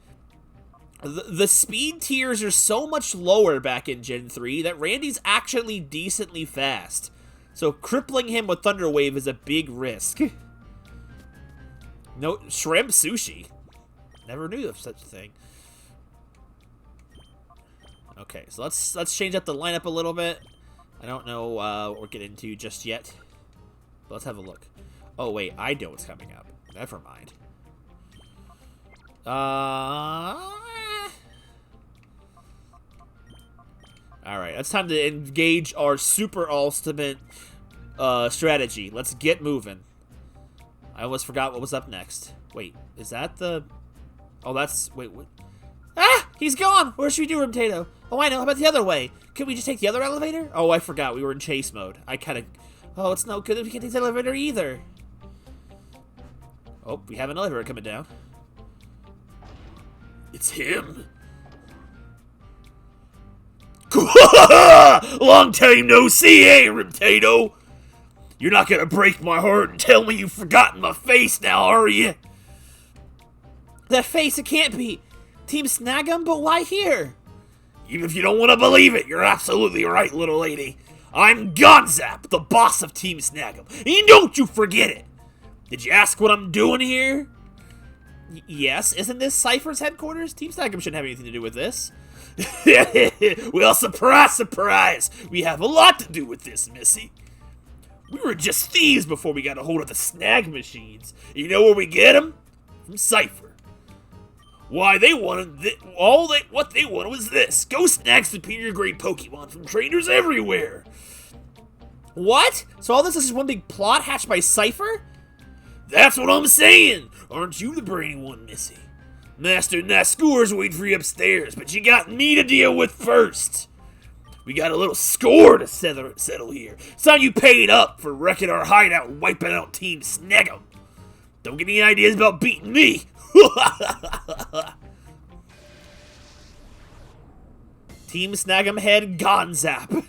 Speaker 1: the speed tiers are so much lower back in Gen 3 that Randy's actually decently fast. So crippling him with Thunder Wave is a big risk. No, shrimp sushi. Never knew of such a thing. Okay, so let's change up the lineup a little bit. I don't know what we're getting into just yet. But let's have a look. Oh wait, I know what's coming up. Never mind. Alright, it's time to engage our super ultimate strategy. Let's get moving. I almost forgot what was up next. Wait, is that the... Oh, that's... Wait, what? Ah! He's gone! Where should we do, Rimtato? Oh, I know. How about the other way? Can we just take the other elevator? Oh, I forgot. We were in chase mode. I kind of... Oh, it's no good if we can't take the elevator either. Oh, we have an elevator coming down. It's him. Long time no see, eh, Rimtato? You're not gonna break my heart and tell me you've forgotten my face now, are you? That face, it can't be. Team Snag'em, but why here? Even if you don't want to believe it, you're absolutely right, little lady. I'm Gonzap, the boss of Team Snag'em. And don't you forget it. Did you ask what I'm doing here? Yes, isn't this Cypher's headquarters? Team Snag'em shouldn't have anything to do with this. Well, surprise, surprise. We have a lot to do with this, Missy. We were just thieves before we got a hold of the snag machines. You know where we get them? From Cypher. Why, they wanted what they wanted was this. Go snag superior grade Pokemon from trainers everywhere. What? So all this is just one big plot hatched by Cypher? That's what I'm saying. Aren't you the brainy one, Missy? Master Nascour's waiting for you upstairs, but you got me to deal with first. We got a little score to settle here. It's time you paid up for wrecking our hideout and wiping out Team Snag'em. Don't get any ideas about beating me. Team Snag'em head Gonzap.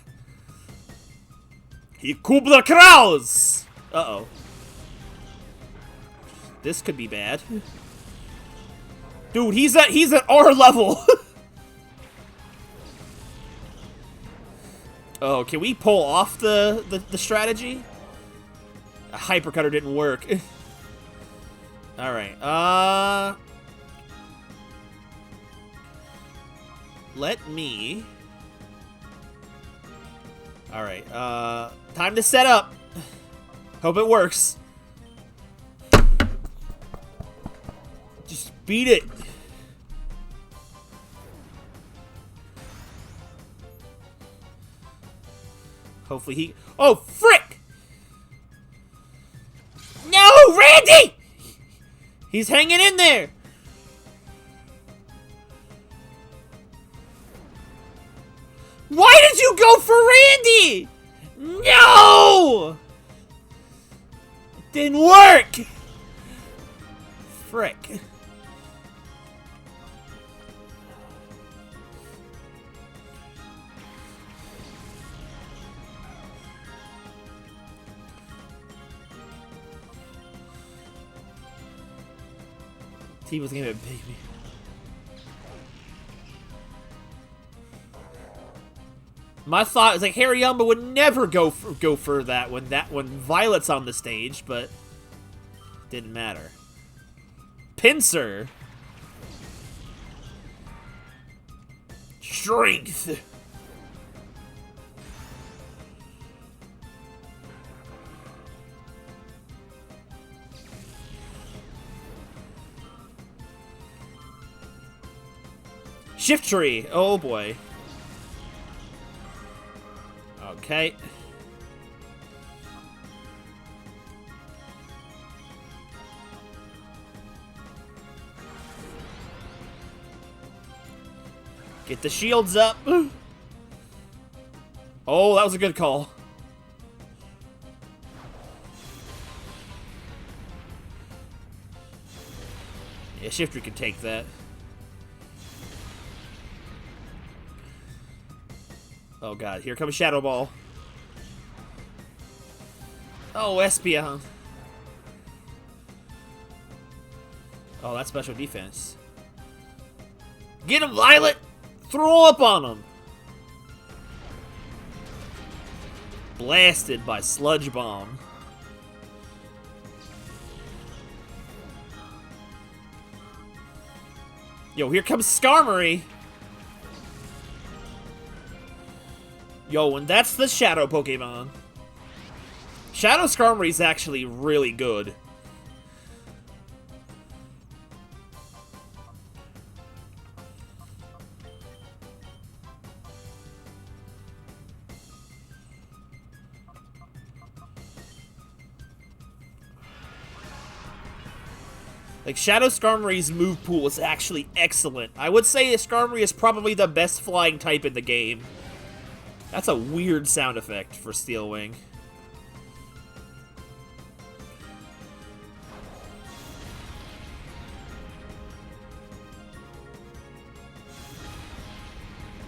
Speaker 1: He Kubla Kraus. Uh-oh. This could be bad. Dude, he's at our level. Oh, can we pull off the strategy? A hypercutter didn't work. Alright, let me... Alright, time to set up. Hope it works. Just beat it. Hopefully he... Oh, frick! No, Randy! He's hanging in there. Why did you go for Randy? No! It didn't work. Frick. He was gonna beat me. My thought is like Hariyama would never go for that when Violet's on the stage, but didn't matter. Pinsir. Strength. Shift tree! Oh boy. Okay. Get the shields up. Oh, that was a good call. Yeah, Shifter can take that. Oh god, here comes Shadow Ball. Oh, Espeon. Oh, that's special defense. Get him, Violet! Throw up on him! Blasted by Sludge Bomb. Yo, here comes Skarmory! Yo, and that's the Shadow Pokemon. Shadow Skarmory is actually really good. Like, Shadow Skarmory's move pool is actually excellent. I would say Skarmory is probably the best flying type in the game. That's a weird sound effect for Steel Wing.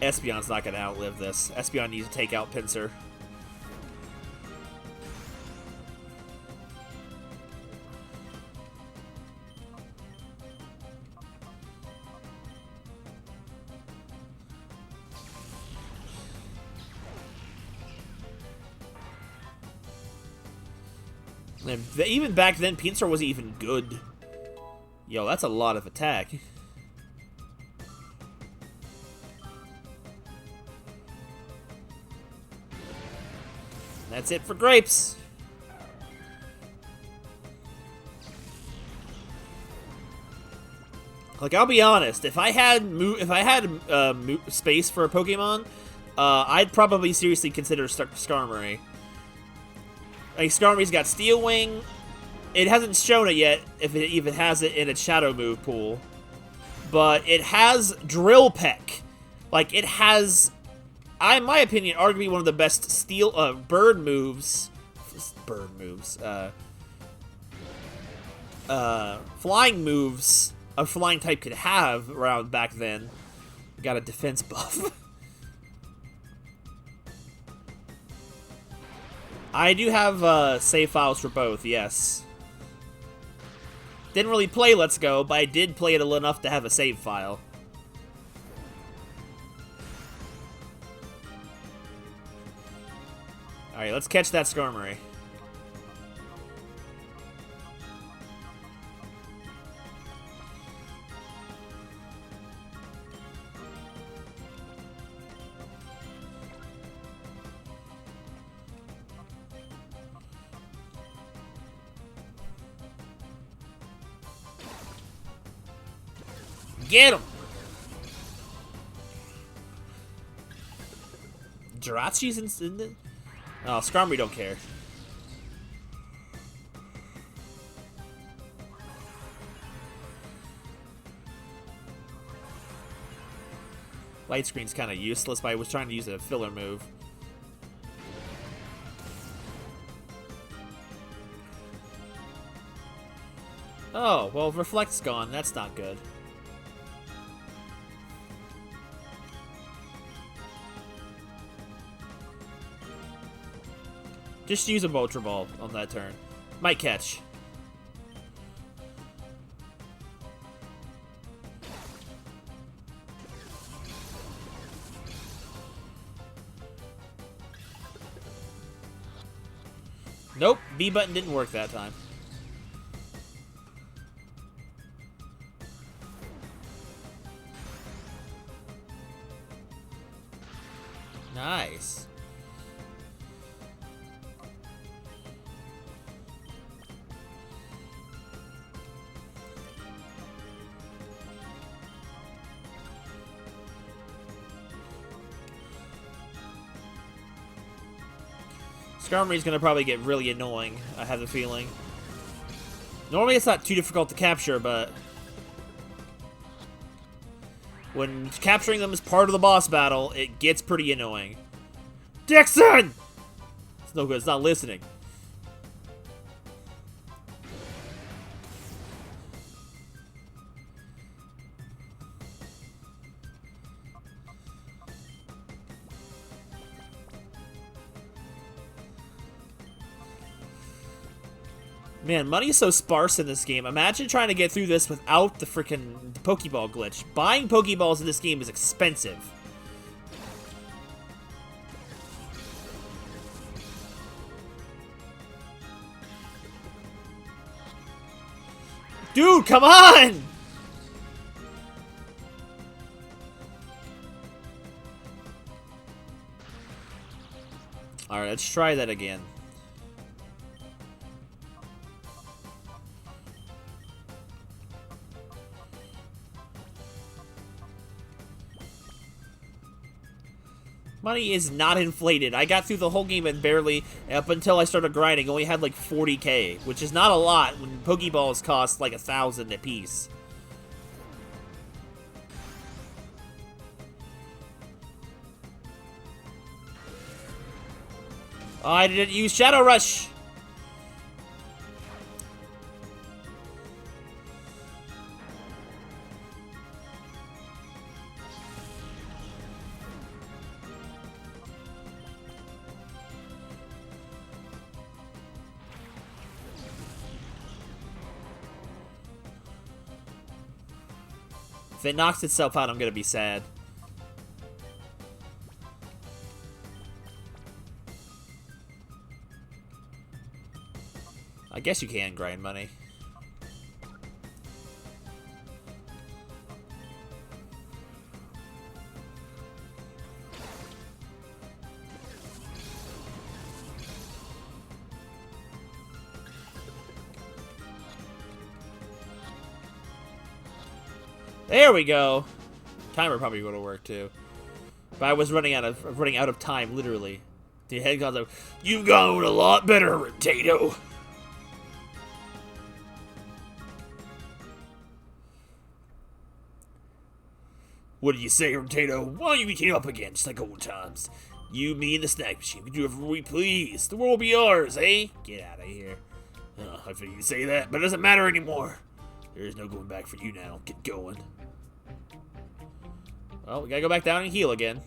Speaker 1: Espeon's not gonna outlive this. Espeon needs to take out Pinsir. And even back then, Pinsir wasn't even good. Yo, that's a lot of attack. That's it for Grapes. Like, I'll be honest, if I had space for a Pokemon, I'd probably seriously consider Skarmory. Like, Skarmory's got Steel Wing. It hasn't shown it yet, if it even has it in its Shadow move pool. But it has Drill Peck. Like, it has, in my opinion, arguably one of the best bird moves. Flying moves a flying type could have around back then. Got a defense buff. I do have save files for both, yes. Didn't really play Let's Go, but I did play it enough to have a save file. Alright, let's catch that Skarmory. Get him! Jirachi's in the... Oh, Skarmory don't care. Light Screen's kind of useless, but I was trying to use a filler move. Oh, well, Reflect's gone. That's not good. Just use a Ultra Ball on that turn. Might catch. Nope, B button didn't work that time. Nice. Skarmory's gonna probably get really annoying, I have a feeling. Normally it's not too difficult to capture, but when capturing them as part of the boss battle, it gets pretty annoying. Dixon! It's no good, it's not listening. Man, money is so sparse in this game. Imagine trying to get through this without the freaking Pokeball glitch. Buying Pokeballs in this game is expensive. Dude, come on! Alright, let's try that again. Money is not inflated. I got through the whole game and barely, up until I started grinding, only had like 40k, which is not a lot when Pokeballs cost like 1,000 a piece. Oh, I didn't use Shadow Rush! If it knocks itself out, I'm gonna be sad. I guess you can grind money. There we go. Timer probably would have worked too, but I was running out of time, literally. The head goes like, "You've gone a lot better, Potato." What do you say, Potato? Why don't you team up again, just like old times? You, me, and the snack machine. We do whatever we please. The world will be ours, eh? Get out of here. I figured you'd say that, but it doesn't matter anymore. There's no going back for you now. Get going. Well, we gotta go back down and heal again.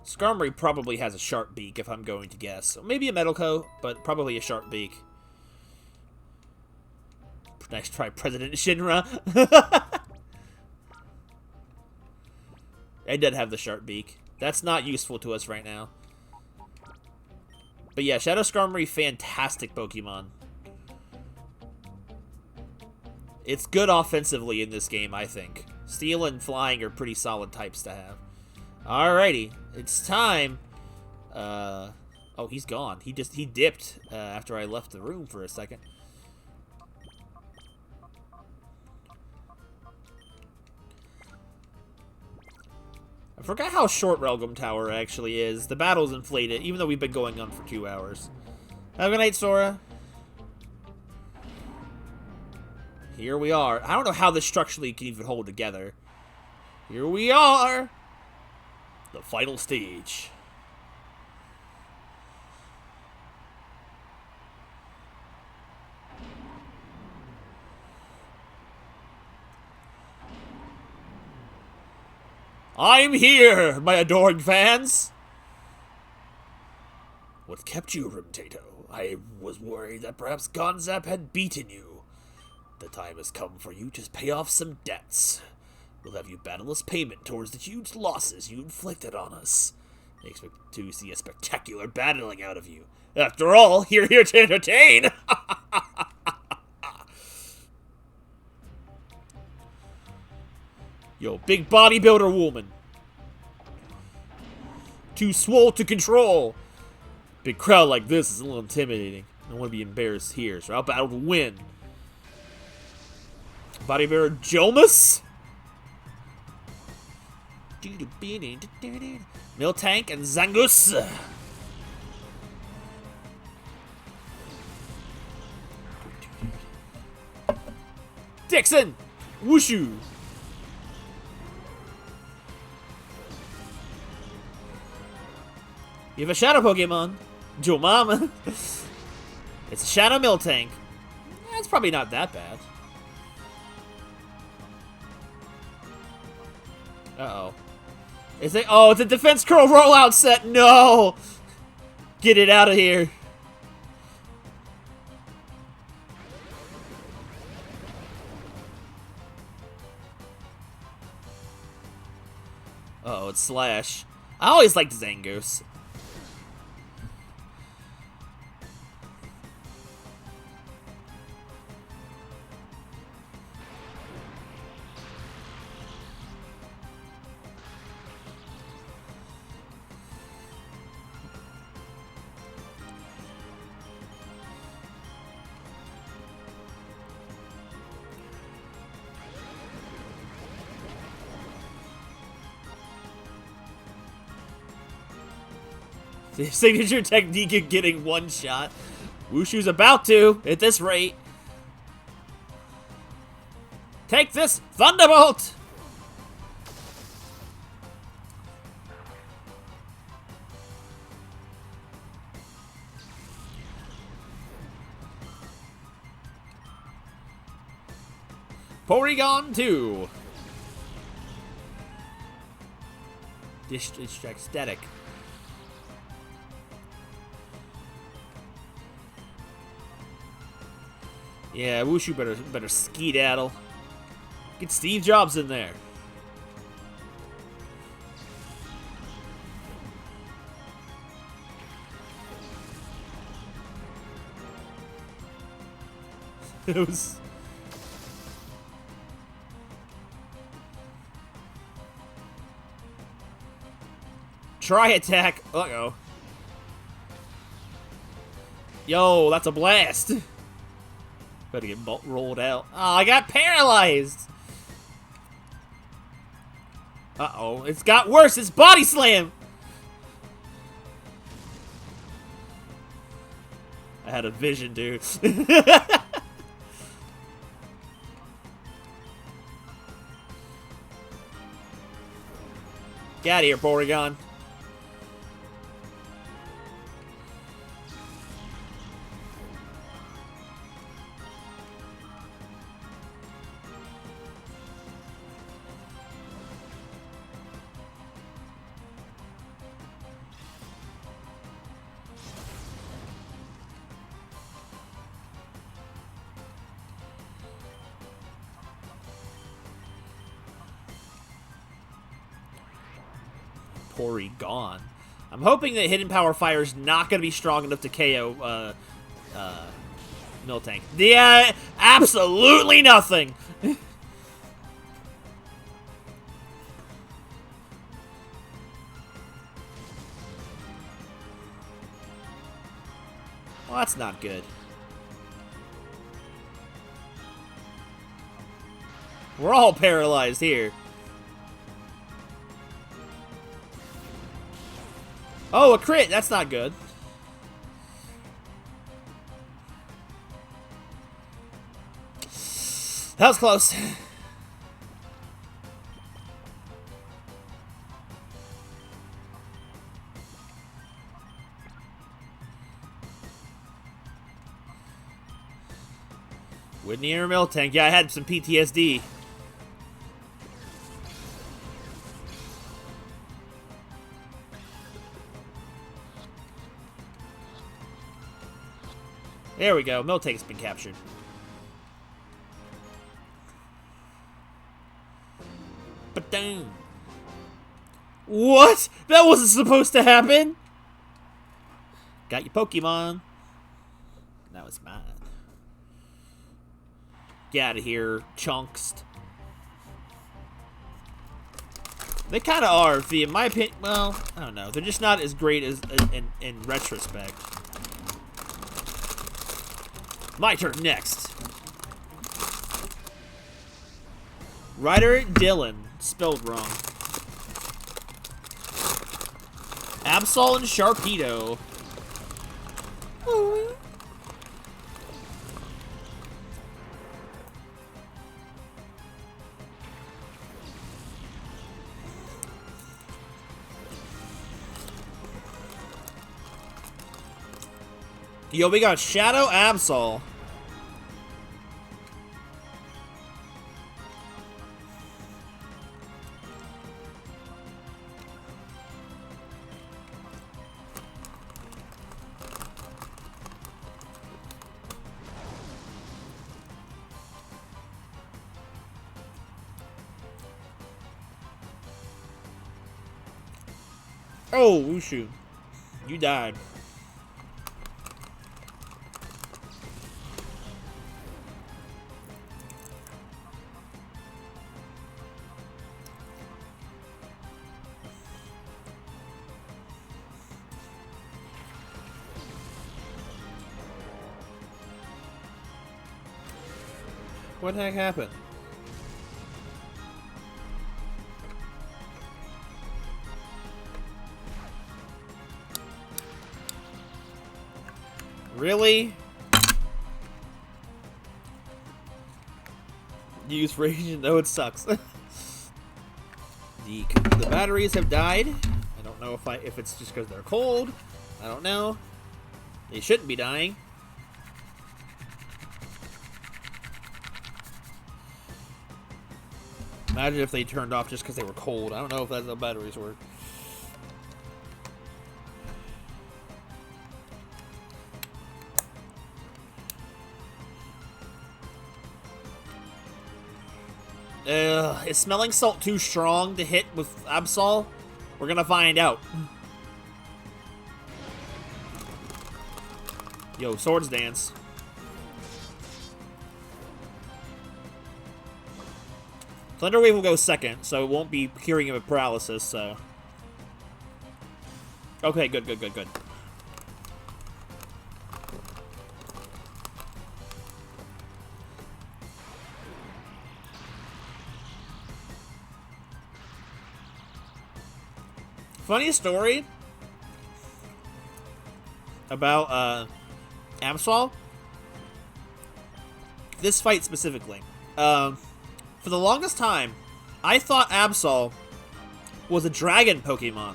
Speaker 1: Skarmory probably has a sharp beak, if I'm going to guess. Maybe a metal coat, but probably a sharp beak. Nice try, President Shinra. I did have the sharp beak. That's not useful to us right now. But yeah, Shadow Skarmory, fantastic Pokemon. It's good offensively in this game, I think. Steel and Flying are pretty solid types to have. Alrighty, it's time. Oh, he's gone. He dipped after I left the room for a second. I forgot how short Relgum Tower actually is. The battle's inflated, even though we've been going on for 2 hours. Have a good night, Sora. Here we are. I don't know how this structurally can even hold together. Here we are. The final stage. I'm here, my adoring fans! What kept you, Rimtato? I was worried that perhaps Gonzap had beaten you. The time has come for you to pay off some debts. We'll have you battle as payment towards the huge losses you inflicted on us. I expect to see a spectacular battling out of you. After all, you're here to entertain! Yo, big bodybuilder woman. Too swole to control. Big crowd like this is a little intimidating. I don't want to be embarrassed here, so I'll battle to win. Body bearer Jomas. Miltank and Zangus. Dixon! Wushu! You have a shadow Pokemon. Jomama. It's a Shadow Miltank. It's probably not that bad. Uh-oh. Is it? Oh, it's a Defense Curl rollout set. No! Get it out of here. Uh oh, it's Slash. I always liked Zangoose. The signature technique of getting one shot. Wushu's about to, at this rate. Take this, Thunderbolt! Porygon 2. Distract static. Yeah, Wushu better skedaddle. Get Steve Jobs in there. It was... Try attack. Uh-oh. Yo, that's a blast. Better get rolled out. Oh, I got paralyzed. Uh-oh. It's got worse. It's Body Slam. I had a vision, dude. Get out of here, Porygon. Porygon. I'm hoping that Hidden Power Fire is not going to be strong enough to KO Miltank. Yeah, absolutely nothing. Well, that's not good. We're all paralyzed here. Oh, a crit! That's not good. That was close. Whitney or Miltank. Yeah, I had some PTSD. There we go. Miltank's been captured. But dang. What? That wasn't supposed to happen. Got your Pokemon. Now it's mine. Get out of here, Chunks. They kind of are, in my opinion. Well, I don't know. They're just not as great as in retrospect. My turn next. Ryder Dylan. Spelled wrong. Absol and Sharpedo. Yo, we got Shadow Absol. Oh, Wushu. You died. What the heck happened? Really? Use rage? No, it sucks. The batteries have died. I don't know if it's just because they're cold. I don't know. They shouldn't be dying. Imagine if they turned off just because they were cold. I don't know if that's how batteries work. Is smelling salt too strong to hit with Absol? We're gonna find out. Yo, Swords Dance. Thunderwave will go second, so it won't be curing him of paralysis, so... Okay, good. Funny story about Absol. This fight specifically. For the longest time, I thought Absol was a dragon Pokemon.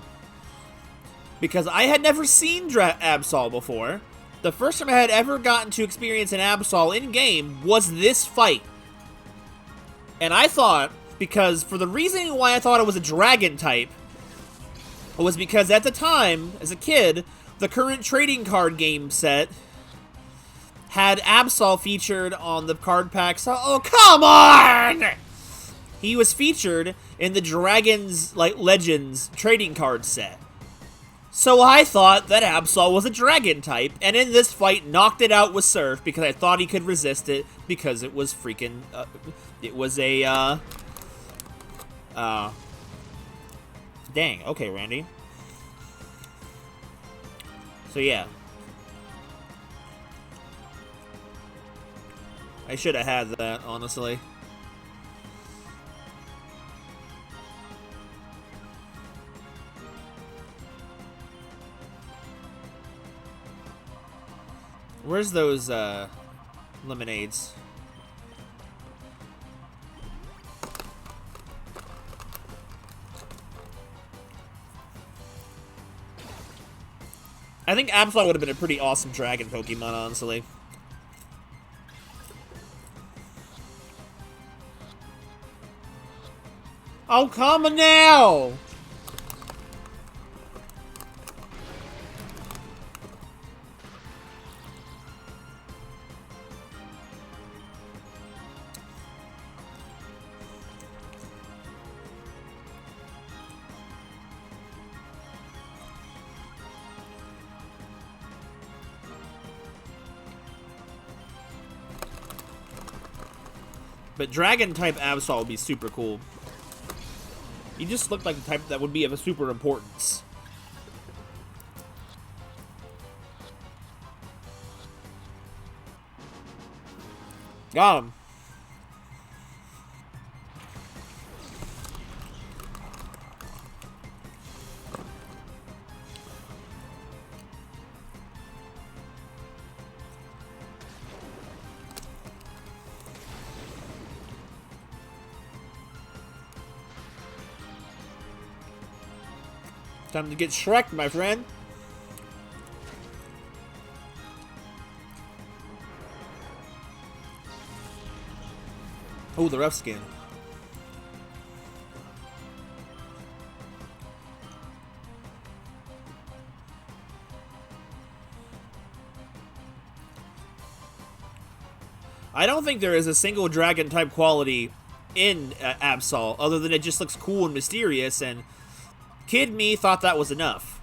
Speaker 1: Because I had never seen Absol before. The first time I had ever gotten to experience an Absol in-game was this fight. And I thought, because for the reason why I thought it was a dragon type, was because at the time, as a kid, the current trading card game set had Absol featured on the card pack. So, oh, come on! He was featured in the Dragons, like, Legends trading card set. So I thought that Absol was a dragon type, and in this fight knocked it out with Surf because I thought he could resist it because it was freaking, it was a, dang, okay, Randy. So yeah. I should have had that, honestly. Where's those, lemonades? I think Absol would have been a pretty awesome dragon Pokemon, honestly. Oh, come on now! But Dragon-type Absol would be super cool. He just looked like the type that would be of a super importance. Got him. Time to get Shrek, my friend. Oh, the rough skin. I don't think there is a single dragon type quality in Absol other than it just looks cool and mysterious, and kid me thought that was enough.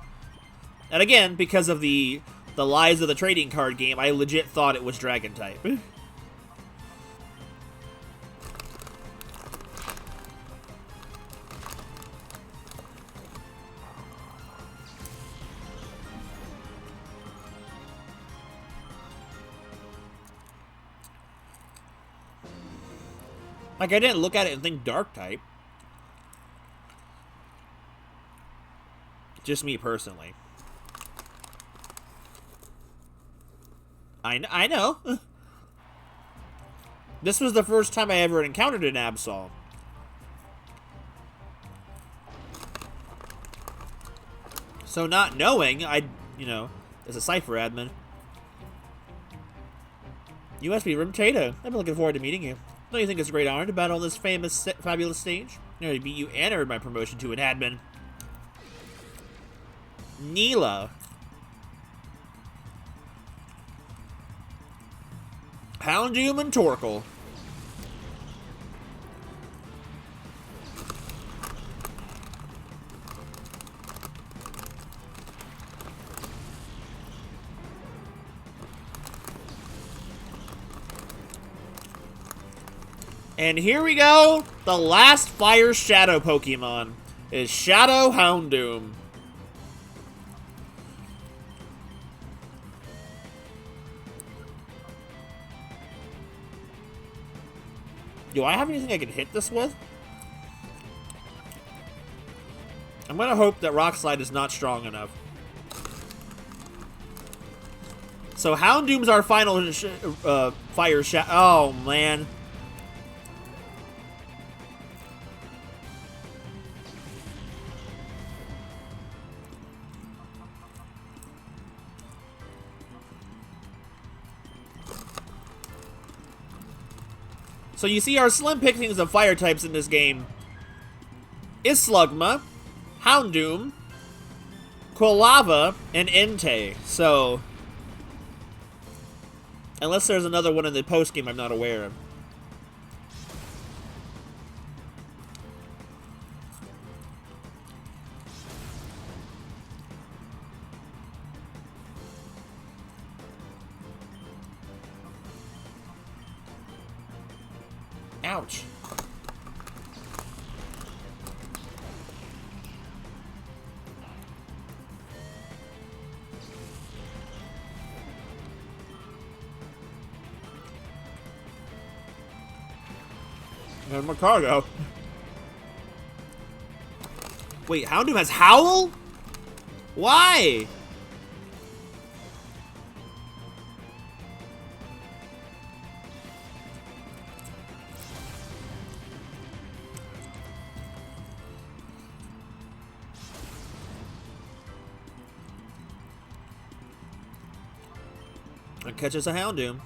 Speaker 1: And again, because of the lies of the trading card game, I legit thought it was dragon type. Like, I didn't look at it and think dark type. Just me personally. I know. This was the first time I ever encountered an Absol. So not knowing, you know, as a Cypher admin. You must be Rim Tato. I've been looking forward to meeting you. Don't you think it's a great honor to battle on this famous, fabulous stage? You know, to beat you and earn my promotion to an admin. Neela. Houndoom and Torkoal. And here we go. The last Fire Shadow Pokemon is Shadow Houndoom. Do I have anything I can hit this with? I'm gonna hope that Rock Slide is not strong enough. So Houndoom's our final Fire Shadow. Oh, man. So you see our slim pickings of fire types in this game is Slugma, Houndoom, Quilava, and Entei. So, unless there's another one in the post game I'm not aware of. Ouch. And my cargo. Wait, Houndoom has Howl? Why? That catches a Houndoom.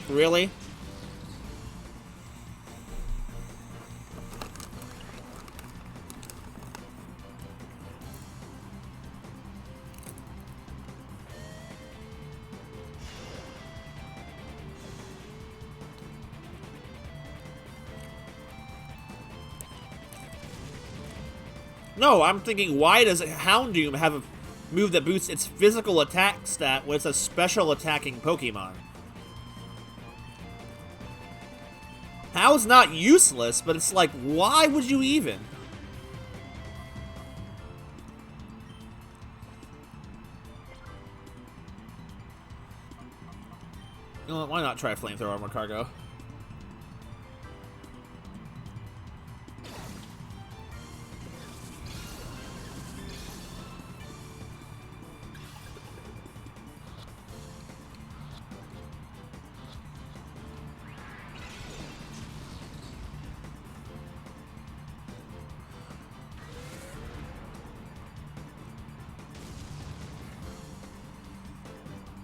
Speaker 1: Really? No, I'm thinking, why does Houndoom have a move that boosts its physical attack stat when it's a special attacking Pokemon? How's not useless, but it's like, why would you even? Well, why not try flamethrower armor cargo?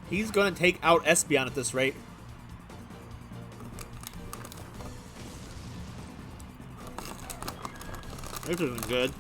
Speaker 1: He's gonna take out Espeon at this rate. This isn't good.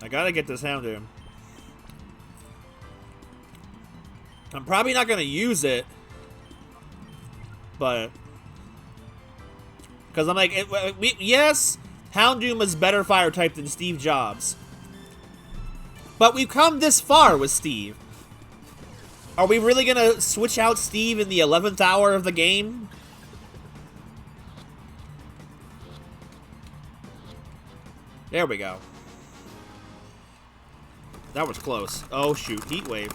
Speaker 1: I gotta get this Houndoom. I'm probably not gonna use it, but because I'm like, yes, Houndoom is better fire type than Steve Jobs, but we've come this far with Steve. Are we really gonna switch out Steve in the 11th hour of the game? There we go. That was close. Oh shoot, Heat Wave.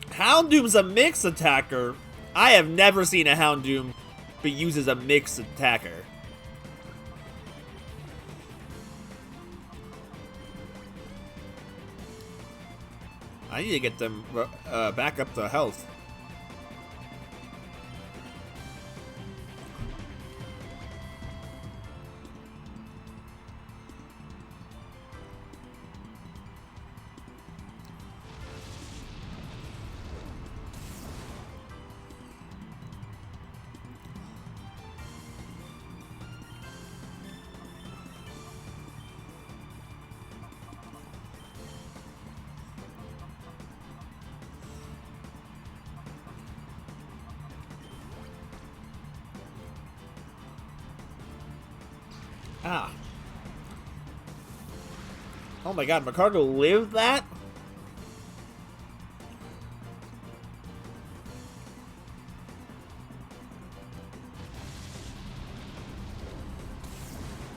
Speaker 1: Houndoom's a mix attacker. I have never seen a Houndoom be used as a mix attacker. I need to get them back up to health. Ah. Oh my god, Macargo lived that?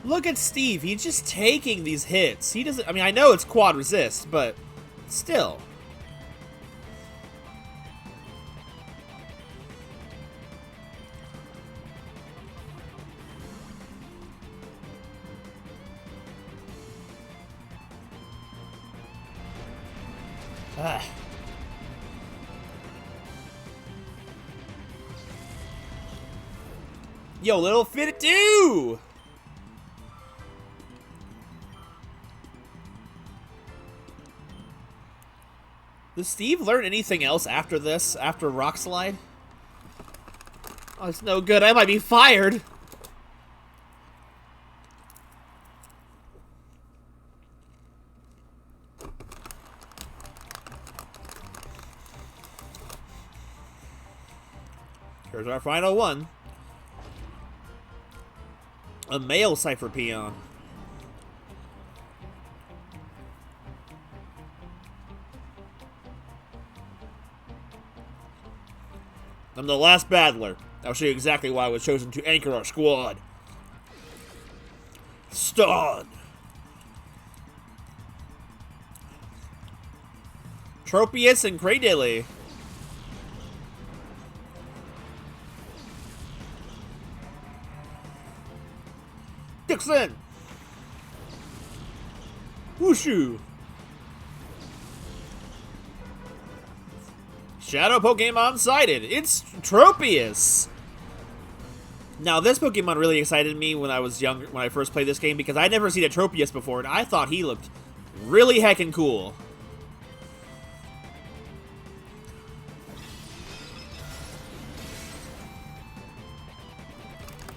Speaker 1: Look at Steve, he's just taking these hits. He doesn't, I mean, I know it's quad resist, but still. Ah. Yo, little 52! Does Steve learn anything else after this? After Rock Slide? Oh, it's no good. I might be fired. Here's our final one. A male Cypher peon. I'm the last battler. I'll show you exactly why I was chosen to anchor our squad. Stun. Tropius and Cradilly. Dixon! Wushu! Shadow Pokemon sighted! It's Tropius! Now, this Pokemon really excited me when I was younger, when I first played this game, because I'd never seen a Tropius before, and I thought he looked really heckin' cool.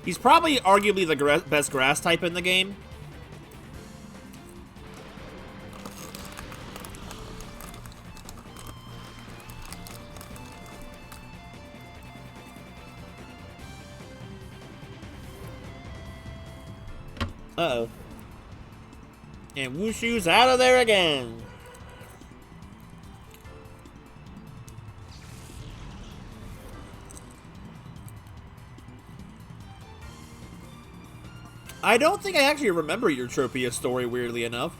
Speaker 1: He's probably arguably the best grass type in the game. Uh-oh. And Wushu's out of there again. I don't think I actually remember your Tropia story, weirdly enough.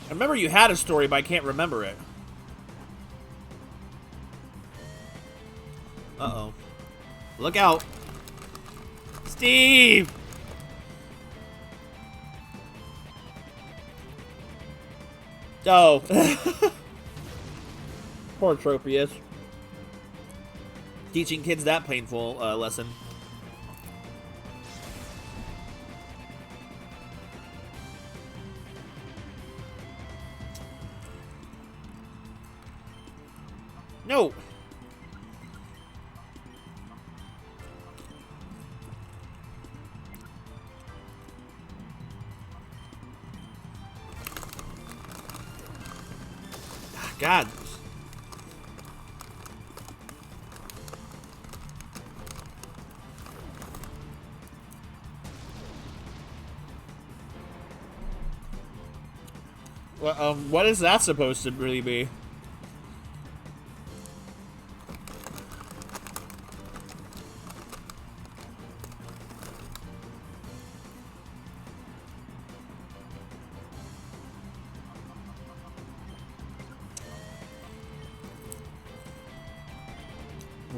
Speaker 1: I remember you had a story, but I can't remember it. Uh-oh. Look out. Steve! Oh. Poor Tropius. Teaching kids that painful lesson. No! God. Well, what is that supposed to really be?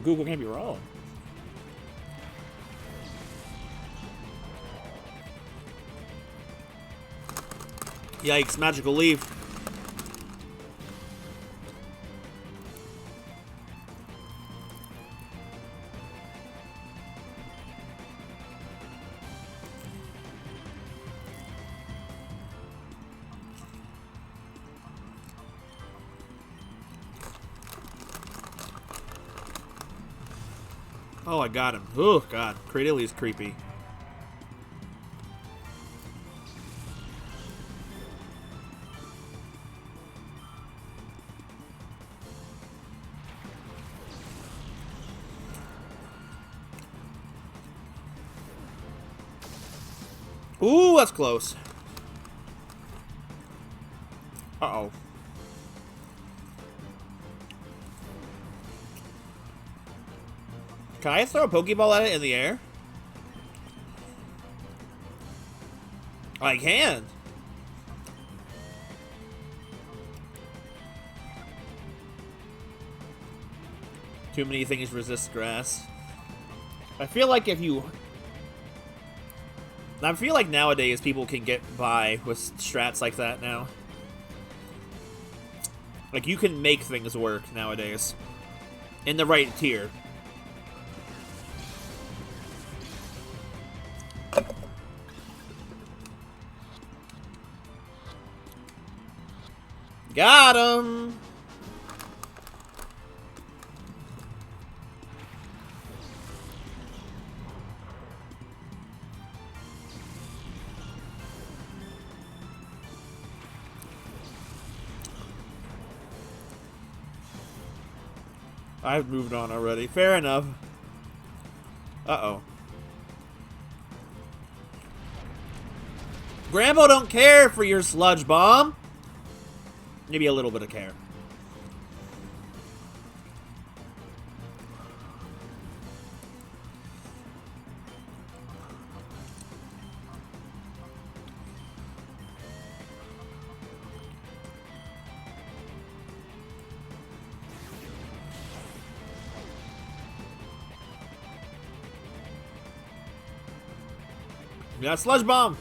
Speaker 1: Google can't be wrong. Yikes, magical leaf. Oh, I got him. Oh, God. Cradilli is creepy. Ooh, that's close. Uh-oh. Can I throw a Pokeball at it in the air? I can. Too many things resist grass. I feel like nowadays people can get by with strats like that now. Like, you can make things work nowadays. In the right tier. Got him! I've moved on already. Fair enough. Uh-oh. Grambo don't care for your sludge bomb. Maybe a little bit of care. We got a sludge bomb.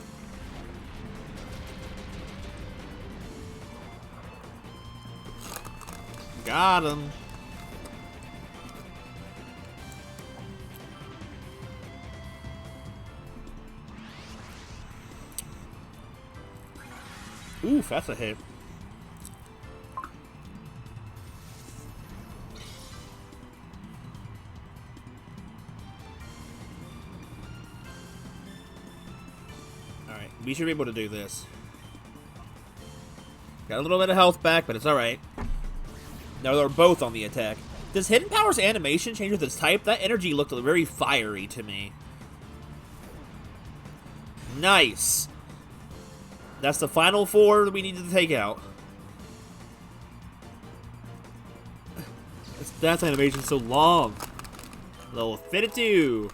Speaker 1: Got him. Oof, that's a hit. Alright, we should be able to do this. Got a little bit of health back, but it's alright. Now they're both on the attack. Does Hidden Power's animation change with its type? That energy looked very fiery to me. Nice. That's the final 4 that we needed to take out. This death animation is so long. Level 52.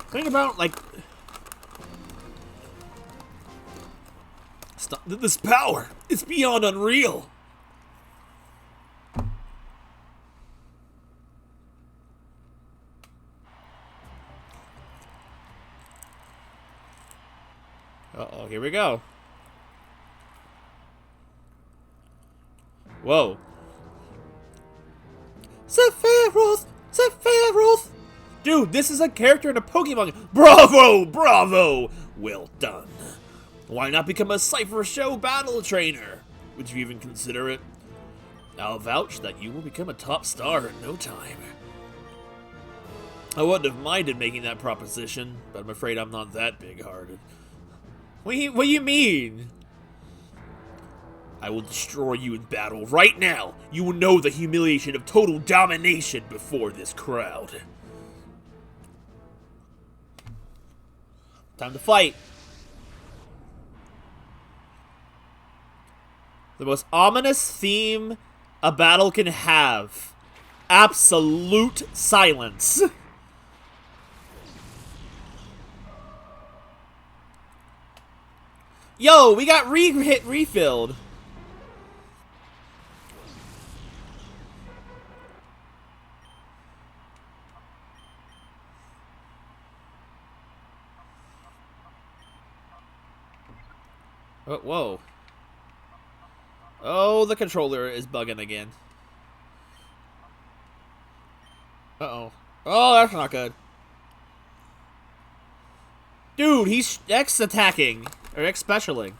Speaker 1: Think about, like... This power, it's beyond unreal. Uh-oh, here we go. Whoa. Sephiroth! Sephiroth! Dude, this is a character in a Pokemon. Bravo! Bravo! Well done. Why not become a Cypher show battle trainer? Would you even consider it? I'll vouch that you will become a top star in no time. I wouldn't have minded making that proposition, but I'm afraid I'm not that big-hearted. What do you mean? I will destroy you in battle right now. You will know the humiliation of total domination before this crowd. Time to fight. The most ominous theme a battle can have. Absolute silence. Yo, we got refilled. Oh, whoa. Oh, the controller is bugging again. Uh-oh. Oh, that's not good. Dude, he's X-attacking. Or X-specialing.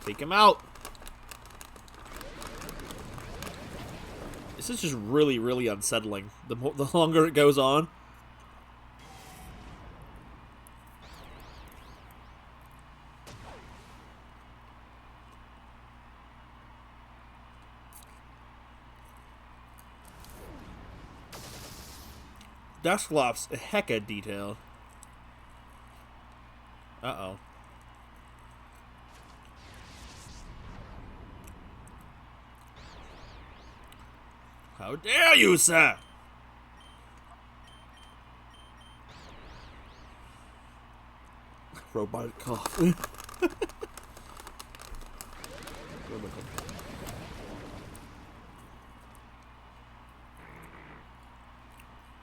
Speaker 1: Take him out. This is just really, really unsettling. The longer it goes on. Dusclops a hecka detail. Uh-oh. How dare you, sir! Robotic cough.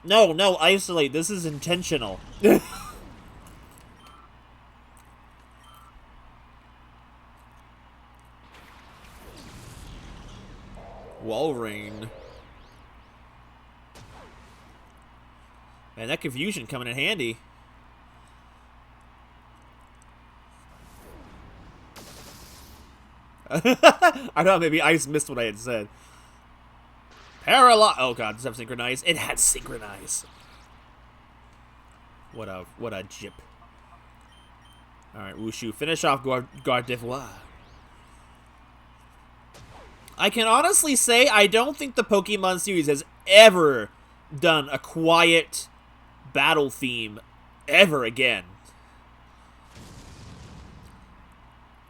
Speaker 1: No, isolate. This is intentional. Walrein. Man, that confusion coming in handy. I thought maybe Ice missed what I had said. Oh god, does it have synchronize? It had synchronize. What a jip. Alright, Wushu, finish off Gardevoir. I can honestly say I don't think the Pokemon series has ever done a quiet battle theme ever again.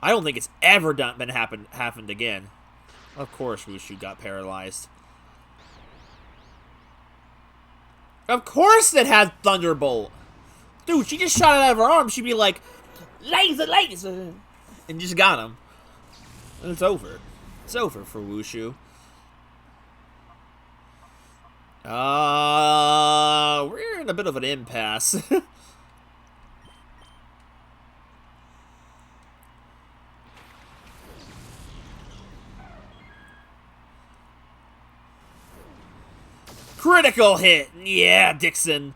Speaker 1: I don't think it's ever happened again. Of course Wushu got paralyzed. Of course it had Thunderbolt. Dude, she just shot it out of her arm. She'd be like, laser, laser. And just got him. And it's over. It's over for Wushu. We're in a bit of an impasse. Critical hit! Yeah, Dixon.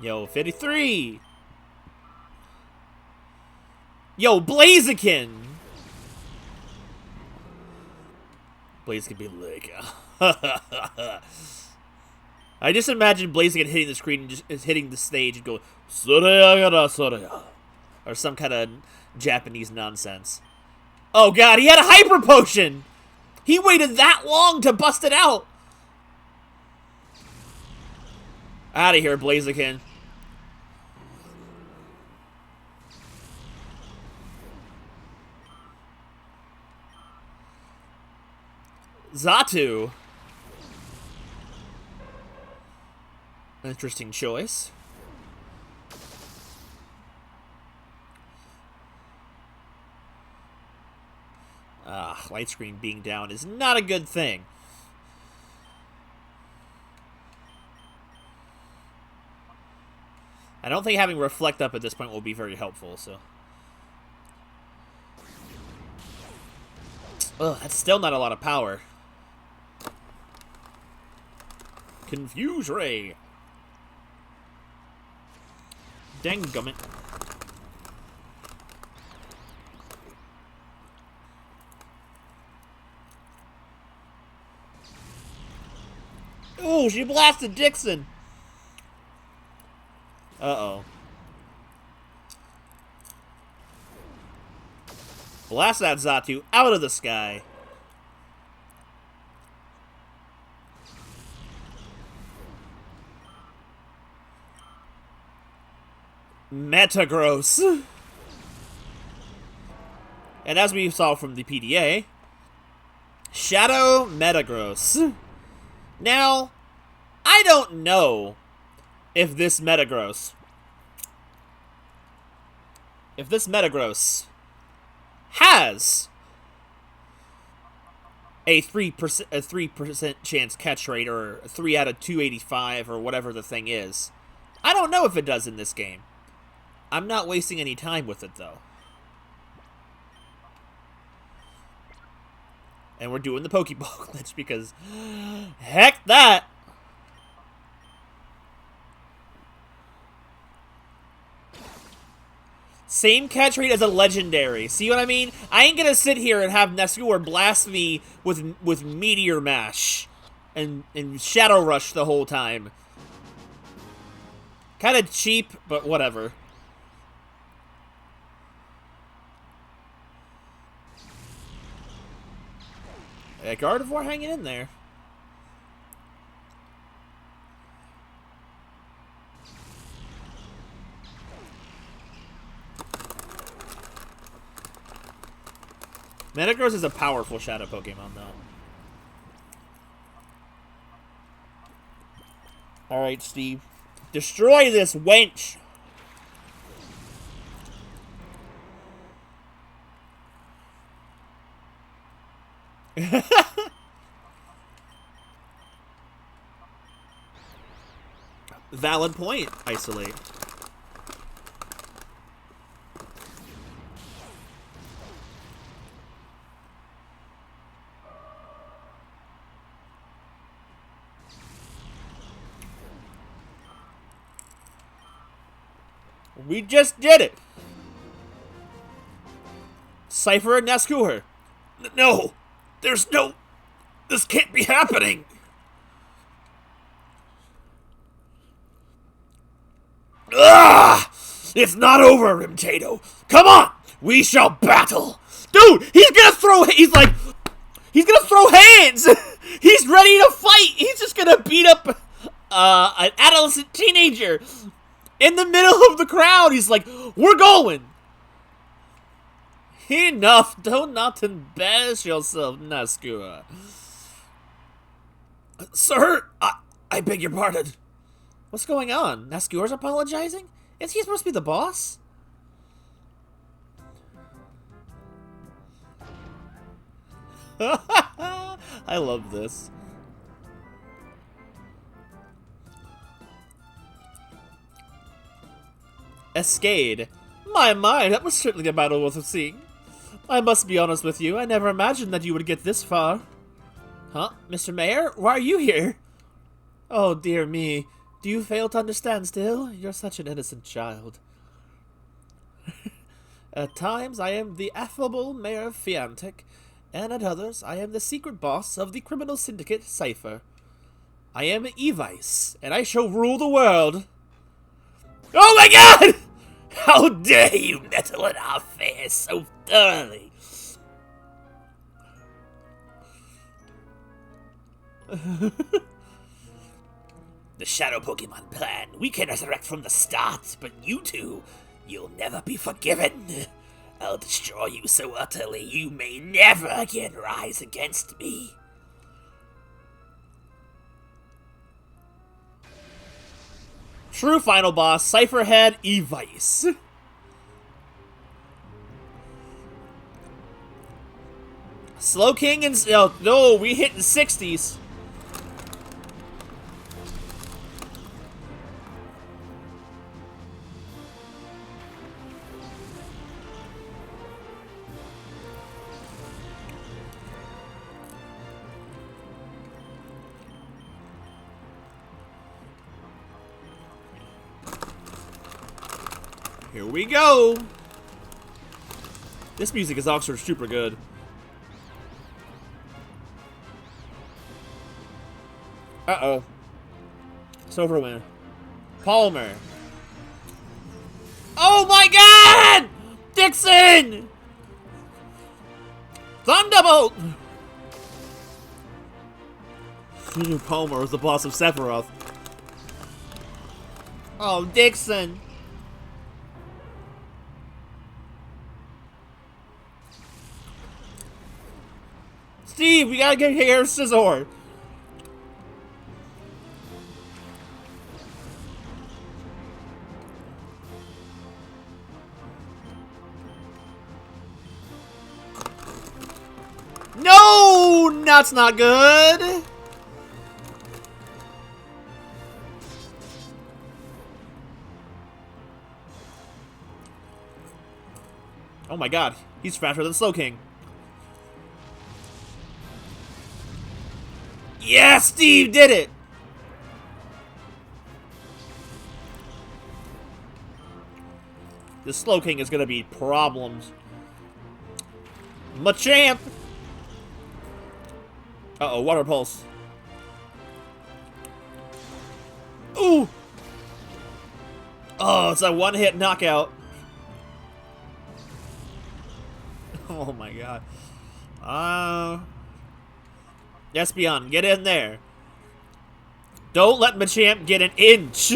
Speaker 1: Yo, 53! Yo, Blaziken! Blaziken be like... I just imagine Blaziken hitting the screen and just hitting the stage and going... Soraya. Or some kind of Japanese nonsense. Oh god, he had a hyper potion! He waited that long to bust it out! Out of here, Blaziken. Xatu. Interesting choice. Light screen being down is not a good thing. I don't think having Reflect up at this point will be very helpful, so... Ugh, that's still not a lot of power. Confuse Ray. Dang gummit. Ooh, she blasted Dixon. Uh-oh. Blast that Xatu out of the sky. Metagross. And as we saw from the PDA, Shadow Metagross. Now, I don't know if this Metagross has a 3% chance catch rate, or 3 out of 285, or whatever the thing is. I don't know if it does in this game. I'm not wasting any time with it, though. And we're doing the Pokeball glitch because, heck that! Same catch rate as a legendary. See what I mean? I ain't gonna sit here and have Nescor blast me with Meteor Mash and Shadow Rush the whole time. Kind of cheap, but whatever. Gardevoir hanging in there. Metagross is a powerful Shadow Pokemon, though. Alright, Steve. Destroy this wench! Valid point, Isolate. We just did it! Cypher and Nescor. No! There's no... This can't be happening! Ah! It's not over, Rimtato. Come on! We shall battle! Dude, he's gonna throw... He's like... He's gonna throw hands! He's ready to fight! He's just gonna beat up an adolescent teenager in the middle of the crowd. He's like, we're going! Enough! Do not embarrass yourself, Nazgul. Sir, I beg your pardon. What's going on? Nazgul's apologizing? Is he supposed to be the boss? I love this. Escade. My, that was certainly a battle worth seeing. I must be honest with you, I never imagined that you would get this far. Huh? Mr. Mayor? Why are you here? Oh, dear me. Do you fail to understand still? You're such an innocent child. At times, I am the affable Mayor of Fiantic, and at others, I am the secret boss of the criminal syndicate, Cypher. I am Evice, and I shall rule the world. Oh my god! How dare you meddle in our affairs so thoroughly? The Shadow Pokemon plan. We can resurrect from the start, but you two, you'll never be forgiven. I'll destroy you so utterly you may never again rise against me. True final boss, Cypher Head Evice. Slowking and... Oh, no, we hit in 60s. Here we go! This music is also super good. Uh-oh. Silverwind. Palmer. Oh my god! Dixon! Thunderbolt! Palmer was the boss of Sephiroth. Oh, Dixon. Steve, we gotta get here, Scizor. No, that's not good. Oh my god, he's faster than Slowking. Yeah, Steve did it! This Slowking is gonna be problems. Machamp! Uh-oh, Water Pulse. Ooh! Oh, it's a one-hit knockout. Oh my god. Espeon, get in there. Don't let Machamp get an inch.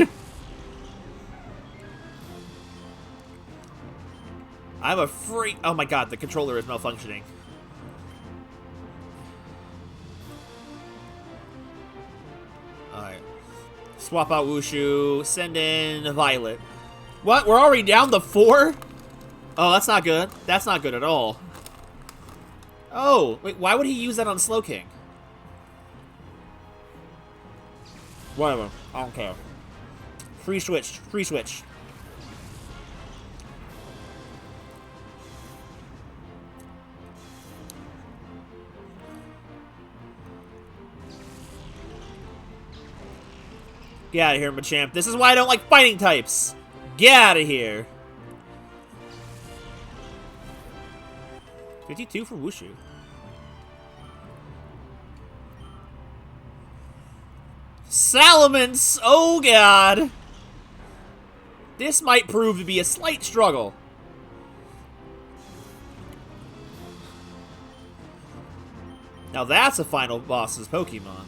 Speaker 1: I'm a freak. Oh my god, the controller is malfunctioning. Alright. Swap out Wushu. Send in Violet. What? We're already down to 4? Oh, that's not good. That's not good at all. Oh, wait, why would he use that on Slowking? Whatever. I don't care. Free switch. Free switch. Get out of here, Machamp. This is why I don't like fighting types. Get out of here. 52 for Wushu. Salamence! Oh god! This might prove to be a slight struggle. Now that's a final boss's Pokemon.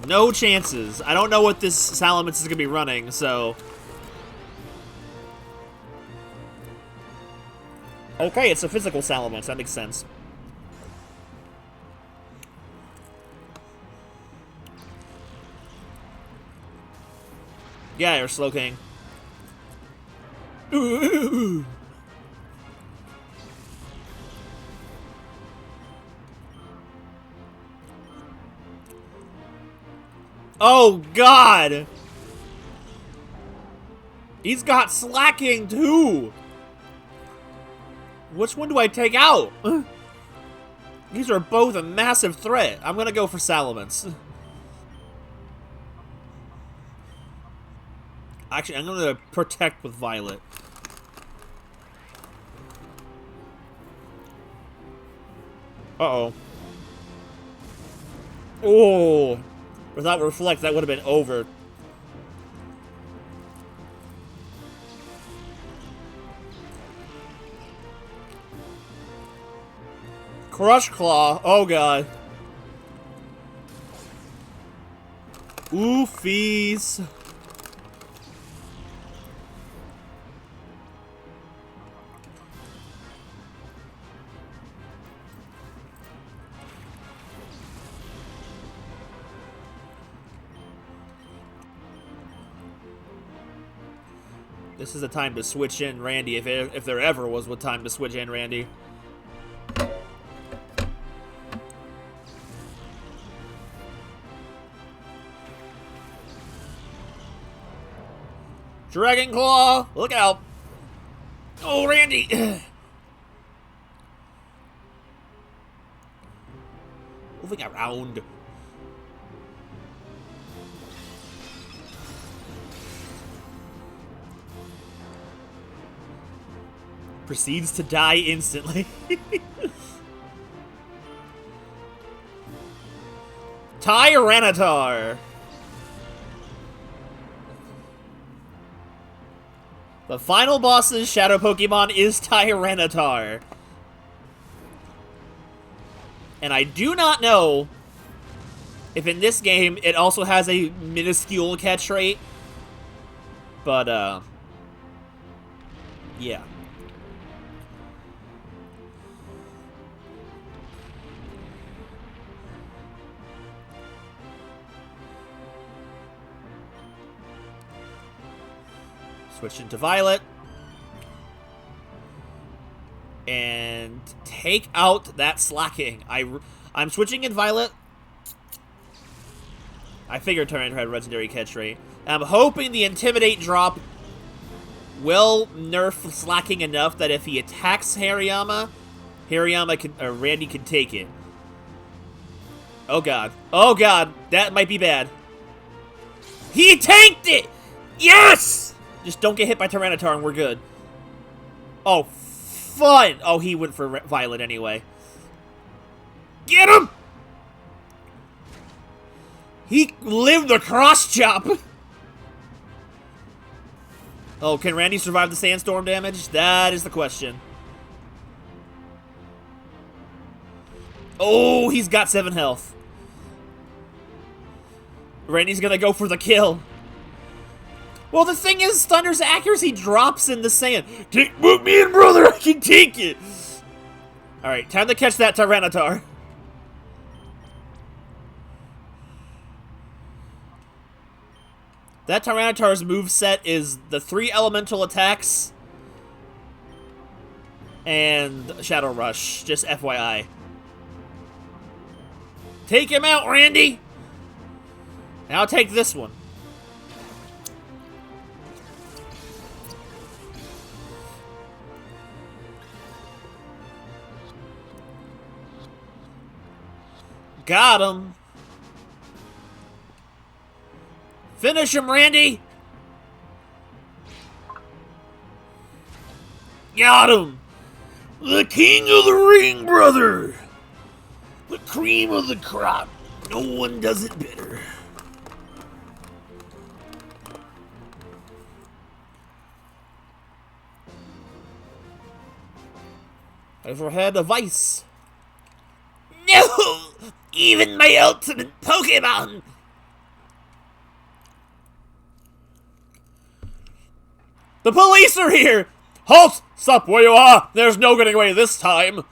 Speaker 1: No chances. I don't know what this Salamence is going to be running, so... Okay, it's a physical Salamence. That makes sense. Yeah, you're Slowking. Oh, God! He's got Slacking, too! Which one do I take out? These are both a massive threat. I'm gonna go for Salamence. Actually, I'm gonna protect with Violet. Uh-oh. Oh! Without Reflect, that would have been over. Crush Claw. Oh, God. Oofies. This is the time to switch in Randy, if there ever was a time to switch in Randy. Dragon Claw! Look out! Oh, Randy! Moving around. Proceeds to die instantly. Tyranitar! The final boss's shadow Pokemon is Tyranitar. And I do not know if in this game it also has a minuscule catch rate. But, yeah. Switch into Violet. And take out that Slacking. I'm switching in Violet. I figured Tyranitar had legendary catch rate. I'm hoping the Intimidate drop will nerf Slacking enough that if he attacks Hariyama, Randy can take it. Oh, God. Oh, God. That might be bad. He tanked it! Yes! Just don't get hit by Tyranitar and we're good. Oh, fun! Oh, he went for Violet anyway. Get him! He lived the cross chop! Oh, can Randy survive the sandstorm damage? That is the question. Oh, he's got 7 health. Randy's gonna go for the kill. Well, the thing is, Thunder's accuracy drops in the sand. Put me in, brother! I can take it! Alright, time to catch that Tyranitar. That Tyranitar's moveset is the 3 elemental attacks and Shadow Rush, just FYI. Take him out, Randy! And I'll take this one. Got him. Finish him, Randy. Got him. The king of the ring, brother. The cream of the crop. No one does it better. Overhead of ice. No! Even my ultimate Pokemon! The police are here!
Speaker 2: Halt! Stop where you are! There's no getting away this time!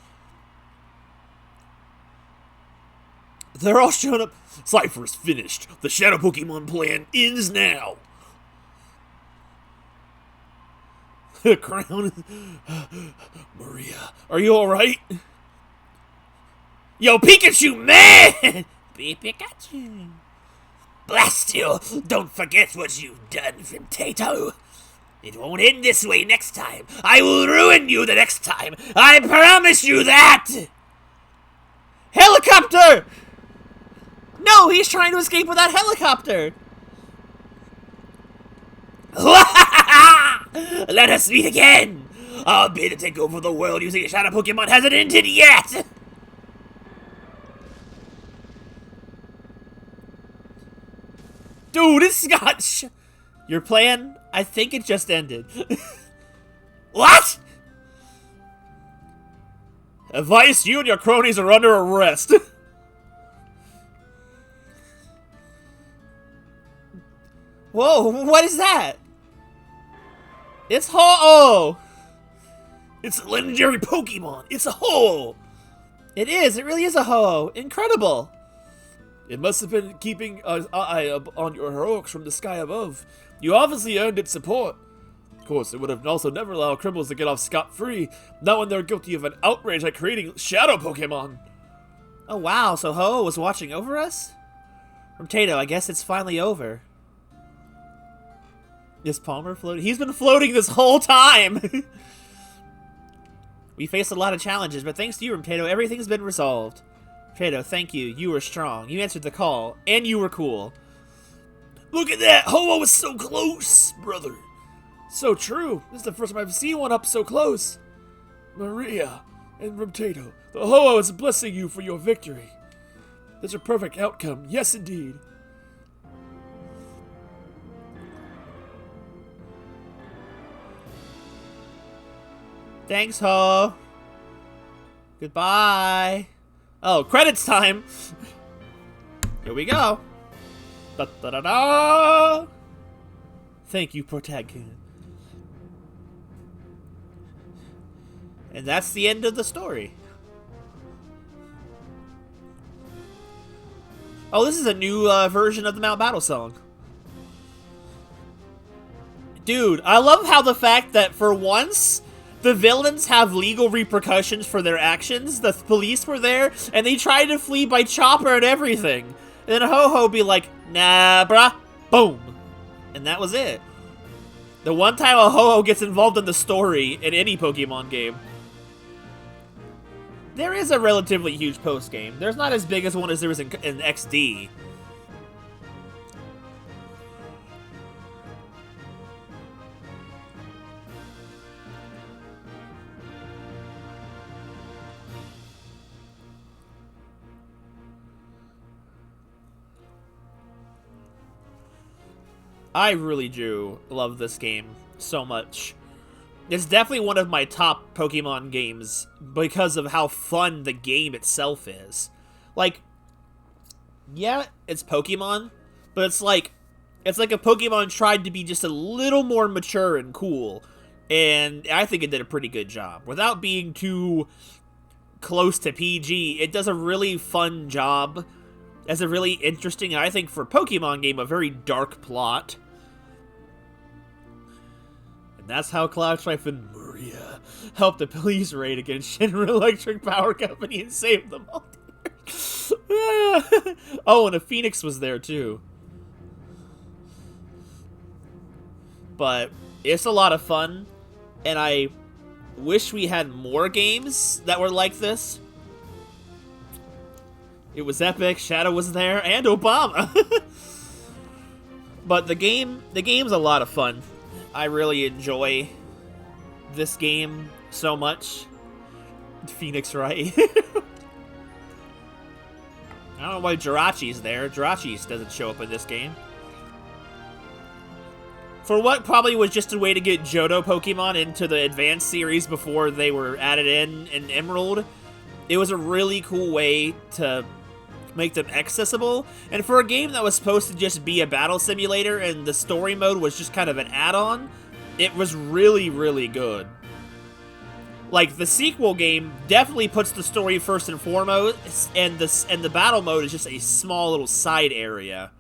Speaker 2: They're all showing up. Cypher's finished. The Shadow Pokemon plan ends now. The crown is... Maria, are you alright? Yo, Pikachu, man! Be Pikachu. Blast you! Don't forget what you've done, Vimtato. It won't end this way next time. I will ruin you the next time. I promise you that!
Speaker 1: Helicopter! No, he's trying to escape with that helicopter!
Speaker 2: Let us meet again! I'll be to take over the world using a Shadow Pokemon hasn't ended yet!
Speaker 1: Dude, it's got your plan? I think it just ended.
Speaker 2: What? Advice, you and your cronies are under arrest.
Speaker 1: Whoa, what is that? It's Ho-Oh!
Speaker 2: It's a legendary Pokemon. It's a Ho-Oh.
Speaker 1: It is. It really is a Ho-Oh. Incredible.
Speaker 2: It must have been keeping an eye on your heroics from the sky above. You obviously earned its support. Of course, it would have also never allowed criminals to get off scot-free, not when they're guilty of an outrage like creating Shadow Pokemon.
Speaker 1: Oh wow, so Ho-Oh was watching over us? Potato, I guess it's finally over. Is Palmer floating? He's been floating this whole time! We faced a lot of challenges, but thanks to you, Potato, everything's been resolved. Potato, thank you. You were strong. You answered the call, and you were cool.
Speaker 2: Look at that! Ho-Oh was so close, brother. So true. This is the first time I've seen one up so close. Maria and Potato, the Ho-Oh is blessing you for your victory. That's a perfect outcome. Yes, indeed.
Speaker 1: Thanks, Ho. Goodbye. Oh, credits time. Here we go. Da da da da. Thank you, protagonist. And that's the end of the story. Oh, this is a new version of the Mount Battle song. Dude, I love how the fact that for once, the villains have legal repercussions for their actions. The police were there, and they tried to flee by chopper and everything. And then Ho-Oh be like, nah, bruh. Boom. And that was it. The one time a Ho-Oh gets involved in the story in any Pokemon game. There is a relatively huge post-game. There's not as big as one as there was in XD. I really do love this game so much. It's definitely one of my top Pokemon games because of how fun the game itself is. Like, yeah, it's Pokemon, but it's like a Pokemon tried to be just a little more mature and cool, and I think it did a pretty good job. Without being too close to PG, it does a really fun job as a really interesting, and I think for a Pokemon game, a very dark plot. That's how Cloudstrife and Maria helped the police raid against Shinra Electric Power Company and saved them all. Oh, and a Phoenix was there too. But it's a lot of fun, and I wish we had more games that were like this. It was epic, Shadow was there, and Obama. But the game's a lot of fun. I really enjoy this game so much. Phoenix, right? I don't know why Jirachi's there. Jirachi doesn't show up in this game. For what probably was just a way to get Johto Pokemon into the Advanced series before they were added in Emerald, it was a really cool way to make them accessible. And for a game that was supposed to just be a battle simulator and the story mode was just kind of an add-on, it was really, really good. Like, the sequel game definitely puts the story first and foremost, and the battle mode is just a small little side area.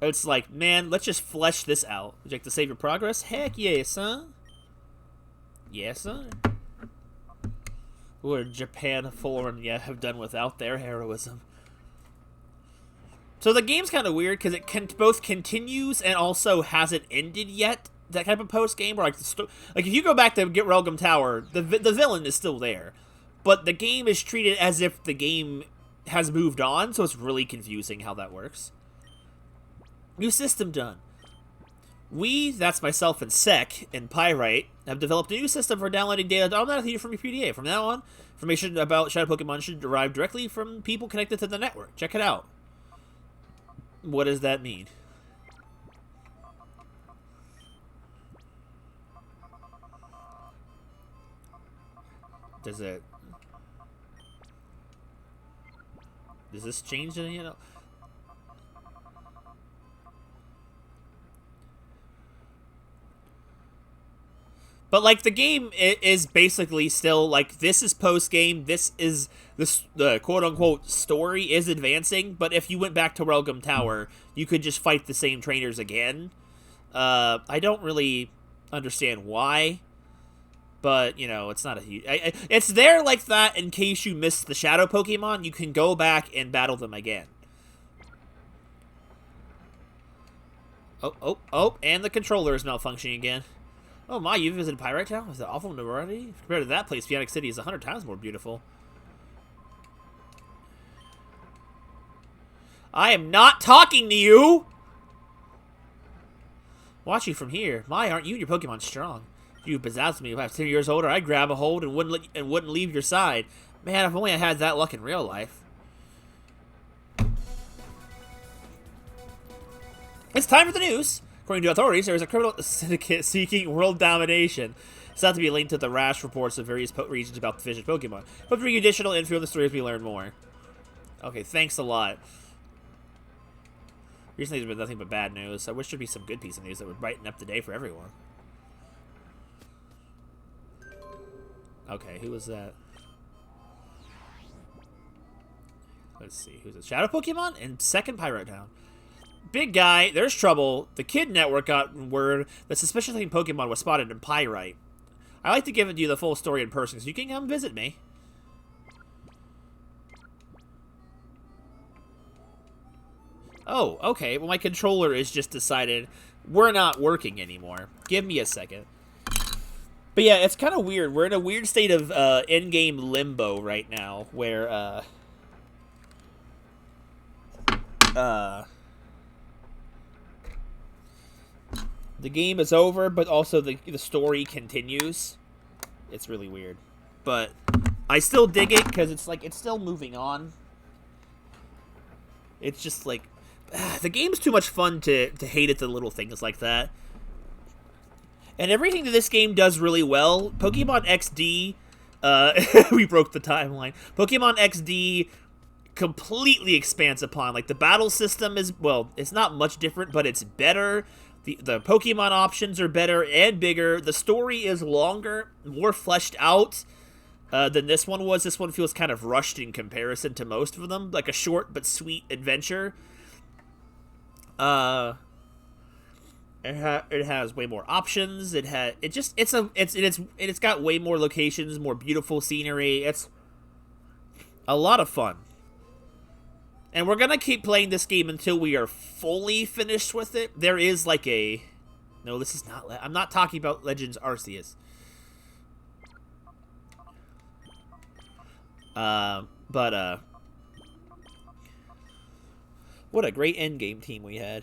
Speaker 1: It's like, man, let's just flesh this out. Would you like to save your progress? Heck yes, huh? Yes, sir. Would Japan foreign have done without their heroism? So the game's kind of weird because it both continues and also hasn't ended yet. That type of post game where like if you go back to get Relgum Tower, the villain is still there, but the game is treated as if the game has moved on. So it's really confusing how that works. New system done. We, that's myself and Sec and Pyrite, have developed a new system for downloading data automatically from your PDA. From now on, information about Shadow Pokemon should derive directly from people connected to the network. Check it out. What does that mean? Does this change any, you know? But, like, the game is basically still, like, this is post-game, the quote-unquote story is advancing, but if you went back to Relgum Tower, you could just fight the same trainers again. I don't really understand why, but, you know, it's not a huge... it's there like that in case you missed the Shadow Pokemon, you can go back and battle them again. Oh, and the controller is malfunctioning again. Oh my, you visited Pyrite Town? Was it awful already? Compared to that place, Phoenix City is 100 times more beautiful. I am not talking to you! Watch you from here. My, aren't you and your Pokemon strong? If you bezazzled me when I was 10 years older, I'd grab a hold and wouldn't leave your side. Man, if only I had that luck in real life. It's time for the news. According to authorities, there is a criminal syndicate seeking world domination. It's not to be linked to the rash reports of various regions about the vicious Pokemon. But bring additional info in the story as we learn more. Okay, thanks a lot. Recently, there's been nothing but bad news. I wish there'd be some good piece of news that would brighten up the day for everyone. Okay, who was that? Let's see, who's it? Shadow Pokemon and second Pyrite Town. Big guy, there's trouble. The Kid Network got word that suspicious-looking Pokemon was spotted in Pyrite. I like to give you the full story in person, so you can come visit me. Oh, okay. Well, my controller is just decided we're not working anymore. Give me a second. But yeah, it's kind of weird. We're in a weird state of in-game limbo right now, where the game is over, but also the story continues. It's really weird. But I still dig it, because it's like, it's still moving on. It's just like, the game's too much fun to hate at the little things like that. And everything that this game does really well, Pokemon XD, we broke the timeline. Pokemon XD completely expands upon. Like, the battle system is, well, it's not much different, but it's better. The Pokemon options are better and bigger. The story is longer, more fleshed out than this one was. This one feels kind of rushed in comparison to most of them, like a short but sweet adventure. It has way more options. It's got way more locations, more beautiful scenery. It's a lot of fun. And we're going to keep playing this game until we are fully finished with it. There is like a... No, this is not... I'm not talking about Legends Arceus. What a great endgame team we had.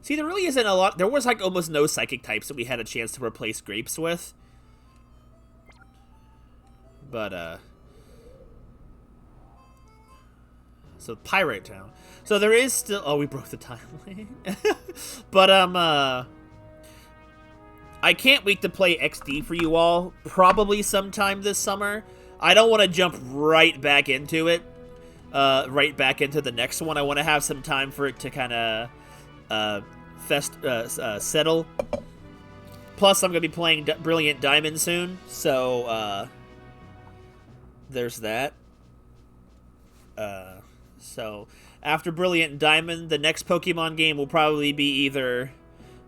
Speaker 1: See, there really isn't a lot... There was like almost no psychic types that we had a chance to replace Grapes with. But, so, Pyrite Town. So there is still... Oh, we broke the timeline. But, I can't wait to play XD for you all. Probably sometime this summer. I don't want to jump right back into it. Right back into the next one. I want to have some time for it to kind of... settle. Plus, I'm going to be playing Brilliant Diamond soon, so, there's that. So, after Brilliant Diamond, the next Pokemon game will probably be either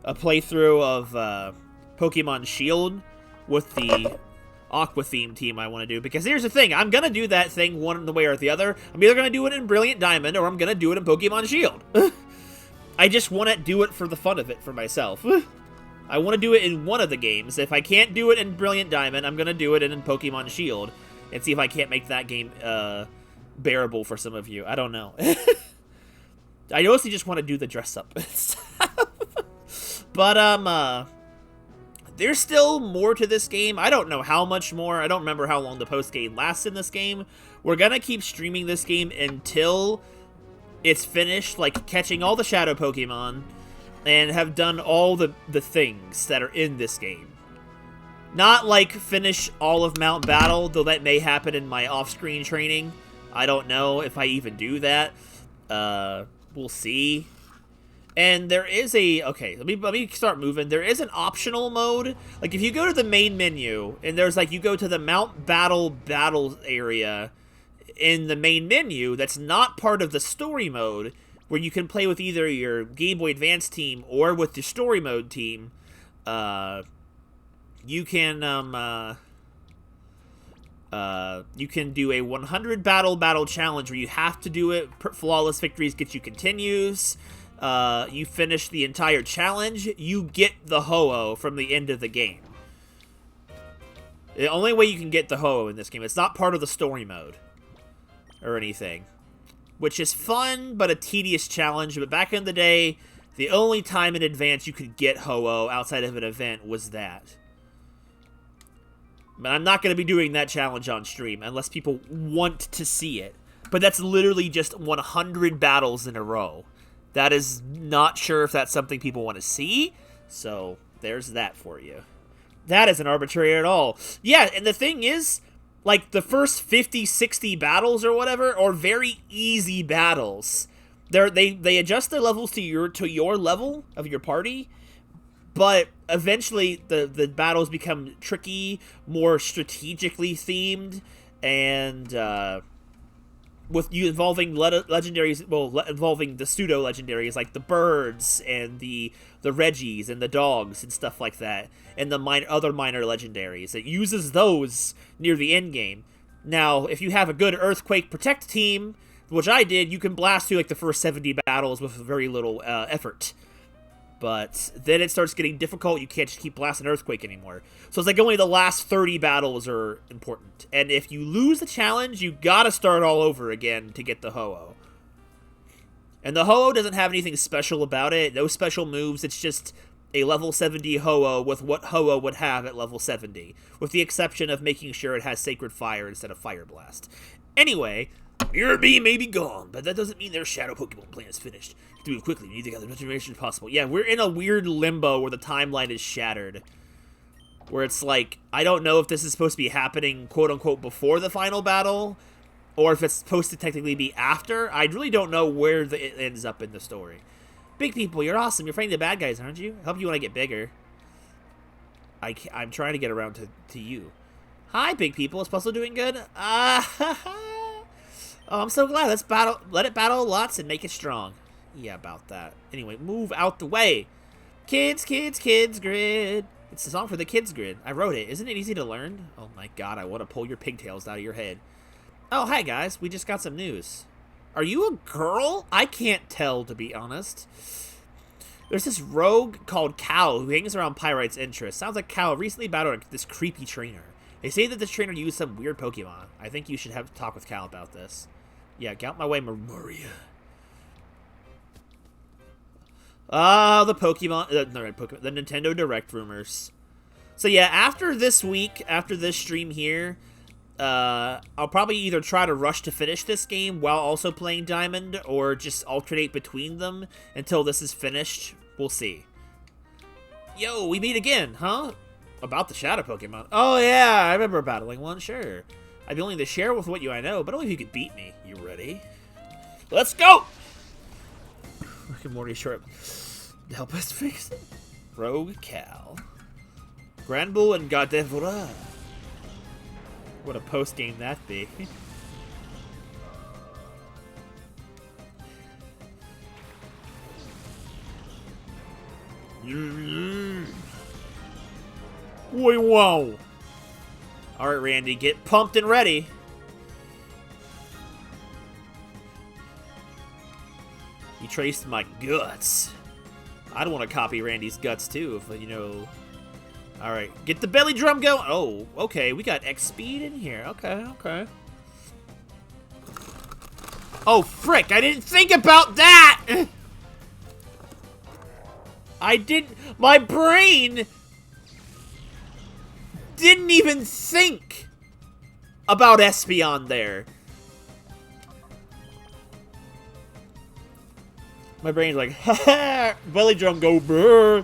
Speaker 1: a playthrough of, Pokemon Shield with the Aqua theme team I want to do. Because here's the thing, I'm going to do that thing one way or the other. I'm either going to do it in Brilliant Diamond, or I'm going to do it in Pokemon Shield. I just want to do it for the fun of it for myself. I want to do it in one of the games. If I can't do it in Brilliant Diamond, I'm going to do it in Pokemon Shield. And see if I can't make that game bearable for some of you. I don't know. I mostly just want to do the dress up. But, there's still more to this game. I don't know how much more. I don't remember how long the post-game lasts in this game. We're gonna keep streaming this game until it's finished, like catching all the Shadow Pokemon, and have done all the things that are in this game. Not, like, finish all of Mount Battle, though that may happen in my off-screen training. I don't know if I even do that. We'll see. And there is a... Okay, let me start moving. There is an optional mode. Like, if you go to the main menu, and there's, like, you go to the Mount Battle area in the main menu, that's not part of the story mode, where you can play with either your Game Boy Advance team or with the story mode team. You can do a 100 battle challenge where you have to do it. Flawless victories get you continues. You finish the entire challenge, you get the Ho-Oh from the end of the game. The only way you can get the Ho-Oh in this game. It's not part of the story mode or anything, which is fun, but a tedious challenge. But back in the day, the only time in advance you could get Ho-Oh outside of an event was that. But I'm not going to be doing that challenge on stream unless people want to see it. But that's literally just 100 battles in a row. That is not sure if that's something people want to see, so there's that for you. That isn't arbitrary at all. Yeah, and the thing is, like, the first 50, 60 battles or whatever are very easy battles. They adjust their levels to your level of your party, but eventually the battles become tricky, more strategically themed, and with you involving legendaries, well, involving the pseudo-legendaries, like the birds, and the Reggies, and the dogs, and stuff like that, and the other minor legendaries. It uses those near the end game. Now, if you have a good Earthquake Protect team, which I did, you can blast through, like, the first 70 battles with very little effort. But then it starts getting difficult. You can't just keep blasting Earthquake anymore. So it's like only the last 30 battles are important. And if you lose the challenge, you gotta start all over again to get the Ho-Oh. And the Ho-Oh doesn't have anything special about it. No special moves. It's just a level 70 Ho-Oh with what Ho-Oh would have at level 70. With the exception of making sure it has Sacred Fire instead of Fire Blast. Anyway, your beam may be gone, but that doesn't mean their Shadow Pokemon plan is finished. To move quickly, you need to gather as much information as possible. Yeah, we're in a weird limbo where the timeline is shattered. Where it's like, I don't know if this is supposed to be happening, quote-unquote, before the final battle, or if it's supposed to technically be after. I really don't know where it ends up in the story. Big people, you're awesome. You're fighting the bad guys, aren't you? I help you when I get bigger. I'm trying to get around to you. Hi, big people. Is Puzzle doing good? Oh, I'm so glad. Let it battle lots and make it strong. Yeah, about that. Anyway, move out the way. Kids, kids, kids grid. It's the song for the kids grid. I wrote it. Isn't it easy to learn? Oh my god, I want to pull your pigtails out of your head. Oh, hi guys. We just got some news. Are you a girl? I can't tell, to be honest. There's this rogue called Cal who hangs around Pyrite's interests. Sounds like Cal recently battled this creepy trainer. They say that this trainer used some weird Pokemon. I think you should have a talk with Cal about this. Yeah, get out my way, Maria. Ah, the Pokemon, the Nintendo Direct rumors. So yeah, after this week, after this stream here, I'll probably either try to rush to finish this game while also playing Diamond, or just alternate between them until this is finished. We'll see. Yo, we meet again, huh? About the Shadow Pokemon. Oh yeah, I remember battling one, sure. I'd be willing to share with what I know, but only if you could beat me. You ready? Let's go! Rick and Morty short. Help us fix it. Rogue Cal. Granbull and Gardevoir. What a post game that be.
Speaker 2: Wow.
Speaker 1: Alright, Randy, get pumped and ready. You traced my guts. I'd want to copy Randy's guts too, if you know. Alright, get the belly drum going. Oh, okay, we got X speed in here. Okay, okay. Oh, frick, I didn't think about that! I didn't. My brain didn't even think about Espeon there. My brain's like, ha ha, belly drum go brr.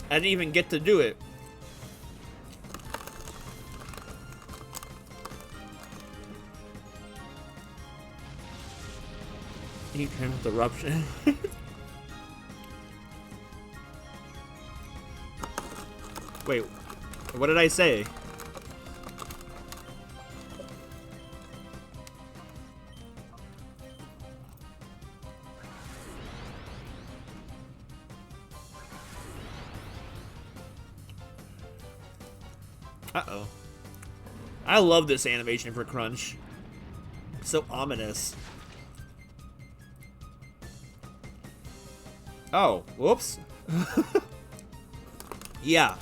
Speaker 1: I didn't even get to do it. Interruption. Wait, what did I say? Uh-oh. I love this animation for Crunch. So ominous. Oh, whoops. Yeah.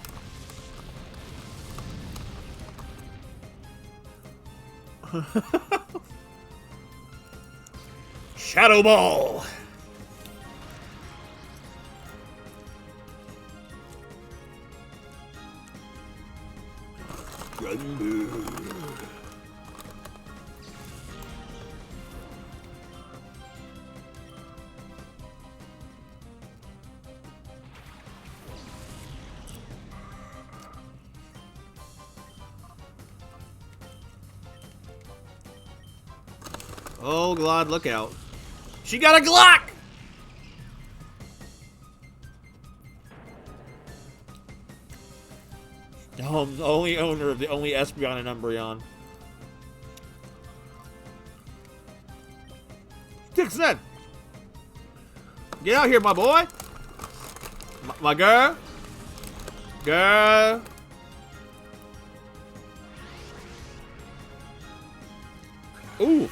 Speaker 1: Shadow Ball. Oh, God, look out. She got a Glock! Oh, I'm the only owner of the only Espeon and Umbreon. Dixon! Get out here, my boy! My girl! Girl! Ooh!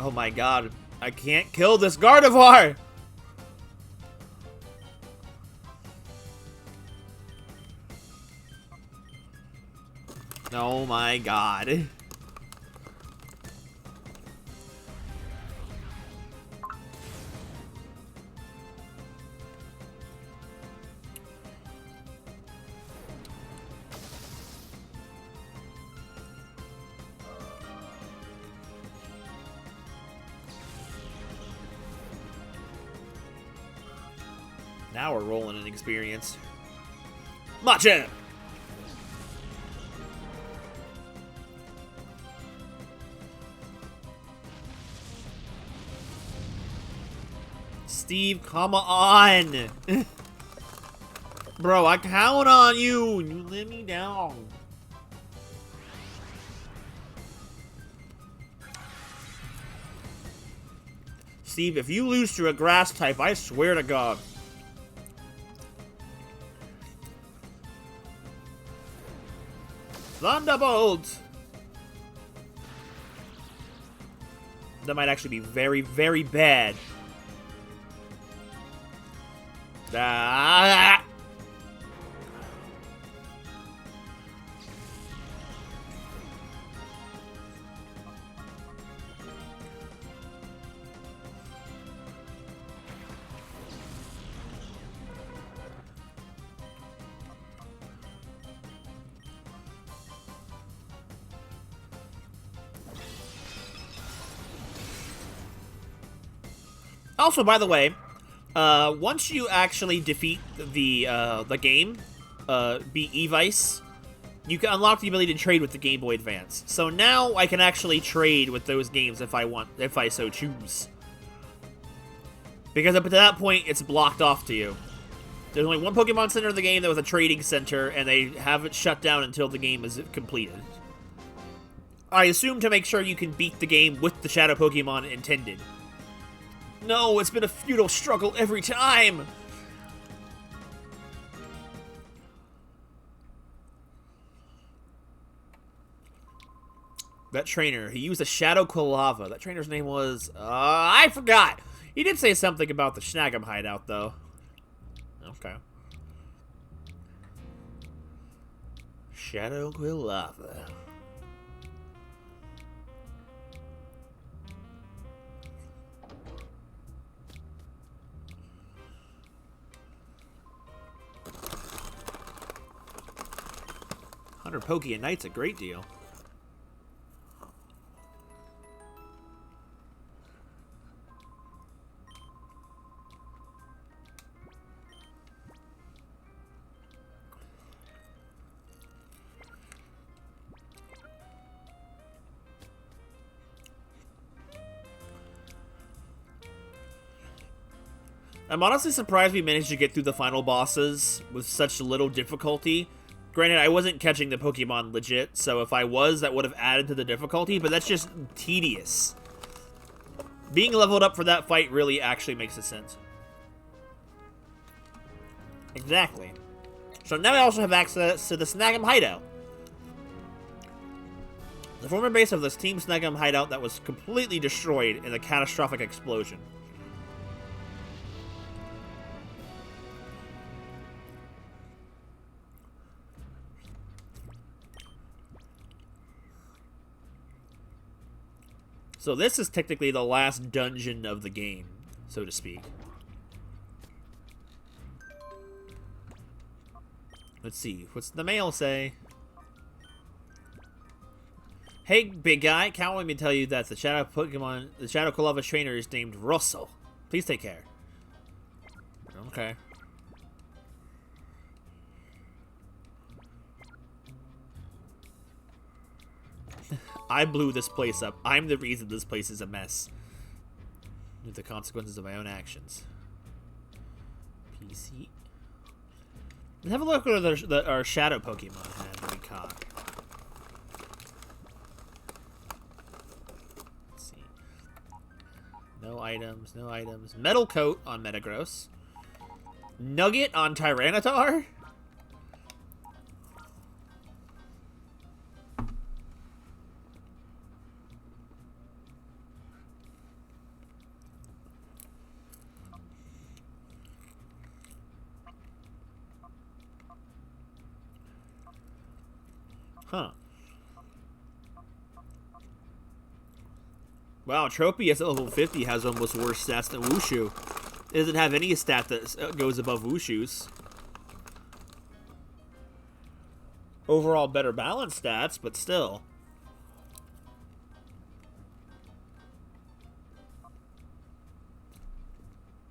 Speaker 1: Oh my god, I can't kill this Gardevoir! Oh my god. Now we're rolling in experience. Machamp! Steve, come on! Bro, I count on you! You let me down. Steve, if you lose to a grass type, I swear to God. Thunderbolt! That might actually be very, very bad. Ah! Also, by the way, once you actually defeat the game, beat Evice, you can unlock the ability to trade with the Game Boy Advance. So now I can actually trade with those games if I so choose. Because up to that point, it's blocked off to you. There's only one Pokemon Center in the game that was a trading center, and they have it shut down until the game is completed. I assume to make sure you can beat the game with the Shadow Pokemon intended. No, it's been a futile struggle every time! That trainer, he used a Shadow Quilava. That trainer's name was... I forgot! He did say something about the Snag'em hideout, though. Okay. Shadow Quilava. Poke a night's a great deal. I'm honestly surprised we managed to get through the final bosses with such little difficulty. Granted, I wasn't catching the Pokemon legit, so if I was, that would have added to the difficulty, but that's just tedious. Being leveled up for that fight really actually makes a sense. Exactly. So now I also have access to the Snag'em hideout. The former base of this Team Snag'em hideout that was completely destroyed in a catastrophic explosion. So this is technically the last dungeon of the game, so to speak. Let's see, what's the mail say? Hey, big guy, can't let me tell you that the Shadow Quilava trainer is named Rosso. Please take care. Okay. I blew this place up. I'm the reason this place is a mess. With the consequences of my own actions. PC. Let's have a look at our shadow Pokemon had we caught. Let's see. No items, no items. Metal Coat on Metagross. Nugget on Tyranitar? Huh. Wow, Tropius at level 50 has almost worse stats than Wushu. It doesn't have any stat that goes above Wushu's. Overall better balanced stats, but still.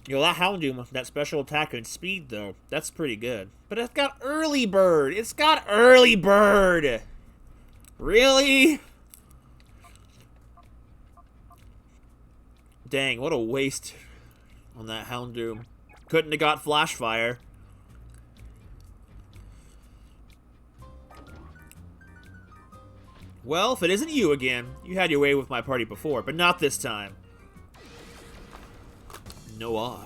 Speaker 1: Yo, that Houndoom, that special attack and speed, though, that's pretty good. But it's got Early Bird! It's got Early Bird! Really? Dang, what a waste on that Houndoom. Couldn't have got Flash Fire. Well, if it isn't you again, you had your way with my party before, but not this time. Noir.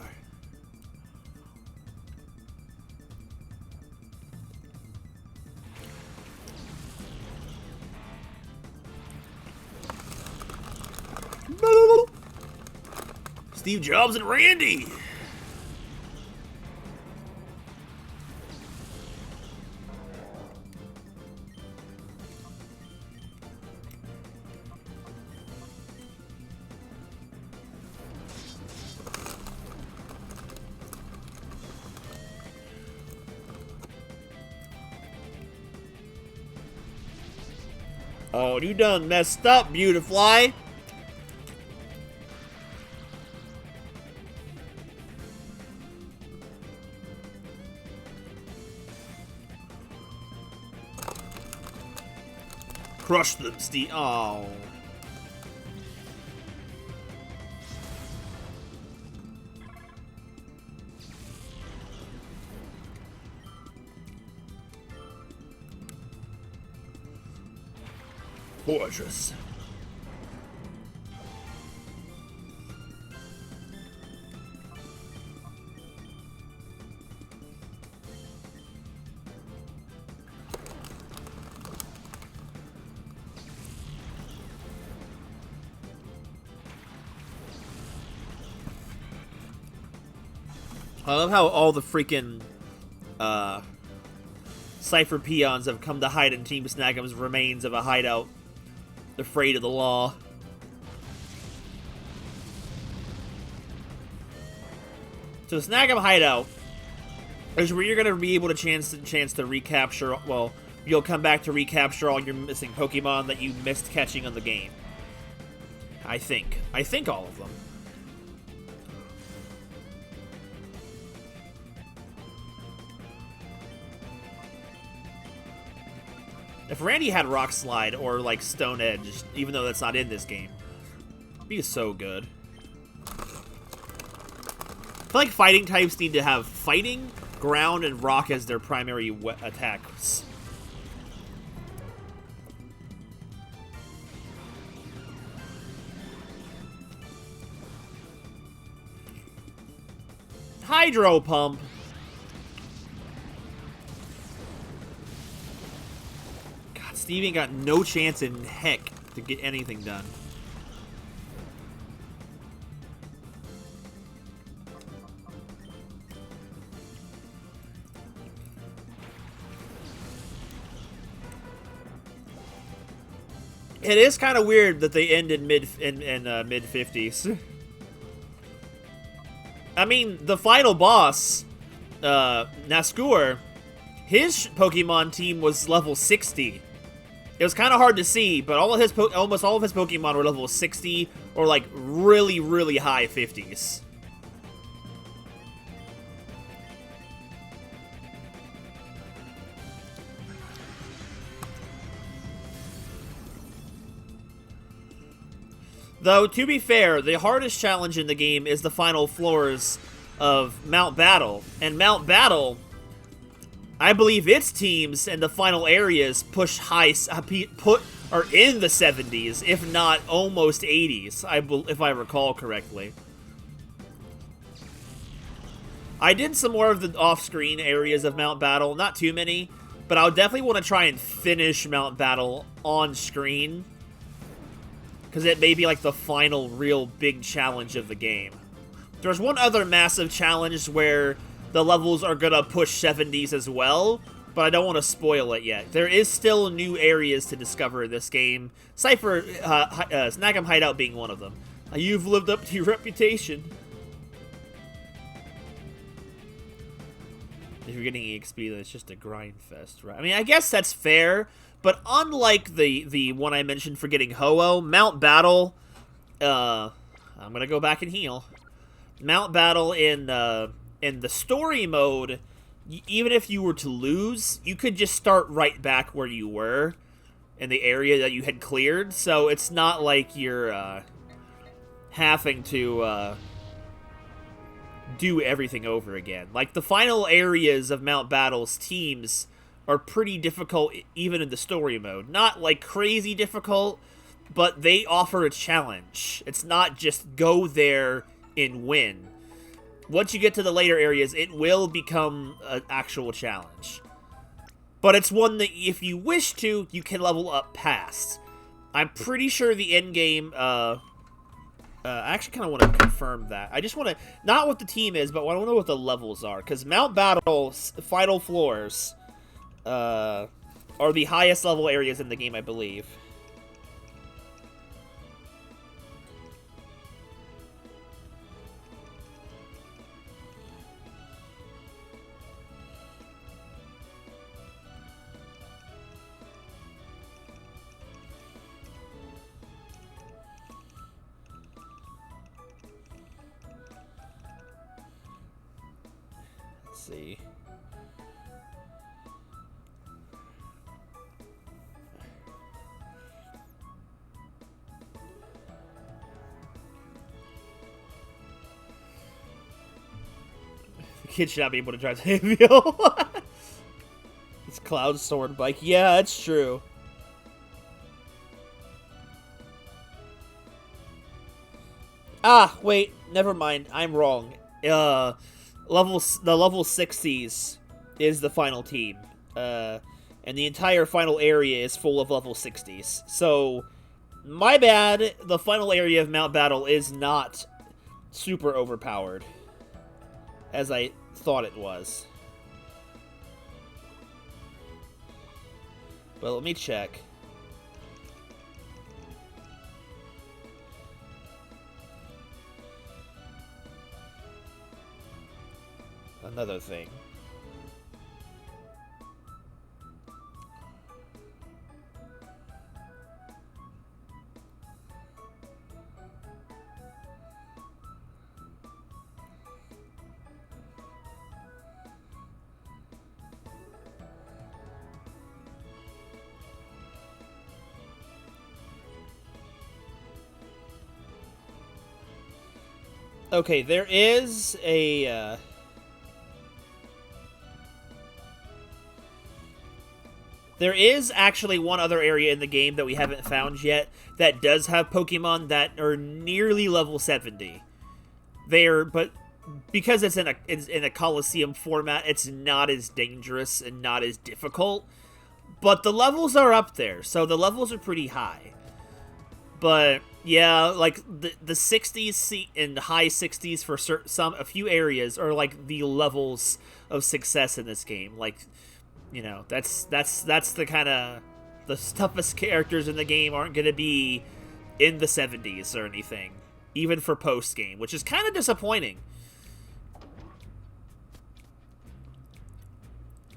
Speaker 1: Steve Jobs and Randy. Oh, you done messed up, Beautifly. Crush them, Steve. Oh.
Speaker 2: Fortress.
Speaker 1: I love how all the freaking Cypher peons have come to hide in Team Snag'em's remains of a hideout, afraid of the law. So the Snag'em hideout is where you're going to be able to chance to recapture, well, you'll come back to recapture all your missing Pokemon that you missed catching on the game. I think all of them. If Randy had Rock Slide or, like, Stone Edge, even though that's not in this game, it'd be so good. I feel like fighting types need to have Fighting, Ground, and Rock as their primary attacks. Hydro Pump. Steve ain't got no chance in heck to get anything done. It is kind of weird that they end in mid 50s. I mean, the final boss, Naskur, his Pokemon team was level 60. It was kind of hard to see, but almost all of his Pokemon were level 60 or like really, really high 50s. Though, to be fair, the hardest challenge in the game is the final floors of Mount Battle. And Mount Battle, I believe its teams and the final areas push are in the 70s, if not almost 80s, if I recall correctly. I did some more of the off-screen areas of Mount Battle, not too many, but I would definitely want to try and finish Mount Battle on screen, because it may be like the final real big challenge of the game. There's one other massive challenge where the levels are gonna push 70s as well, but I don't want to spoil it yet. There is still new areas to discover in this game. Cypher, Snag'em Hideout being one of them. You've lived up to your reputation. If you're getting EXP, then it's just a grind fest, right? I mean, I guess that's fair, but unlike the one I mentioned for getting Ho-Oh, Mount Battle, I'm gonna go back and heal. Mount Battle in the story mode, even if you were to lose, you could just start right back where you were in the area that you had cleared, so it's not like you're having to do everything over again. Like, the final areas of Mount Battle's teams are pretty difficult even in the story mode. Not, like, crazy difficult, but they offer a challenge. It's not just go there and win. Once you get to the later areas, it will become an actual challenge. But it's one that, if you wish to, you can level up past. I'm pretty sure the endgame, I actually kind of want to confirm that. I just want to, not what the team is, but I want to know what the levels are. Because Mount Battle's final floors are the highest level areas in the game, I believe. See. kid should not be able to drive the vehicle. It's Cloud Sword bike. Yeah, that's true. Ah, wait, never mind. I'm wrong. The level 60s is the final team. And the entire final area is full of level 60s. So, my bad. The final area of Mount Battle is not super overpowered, as I thought it was. But let me check. Another thing. Okay, there is a, there is actually one other area in the game that we haven't found yet that does have Pokemon that are nearly level 70. But because it's in a Colosseum format, it's not as dangerous and not as difficult. But the levels are up there, so the levels are pretty high. But yeah, like the 60s and high 60s for a few areas are like the levels of success in this game. Like, you know, that's the kind of the toughest characters in the game aren't going to be in the 70s or anything, even for post game, which is kind of disappointing.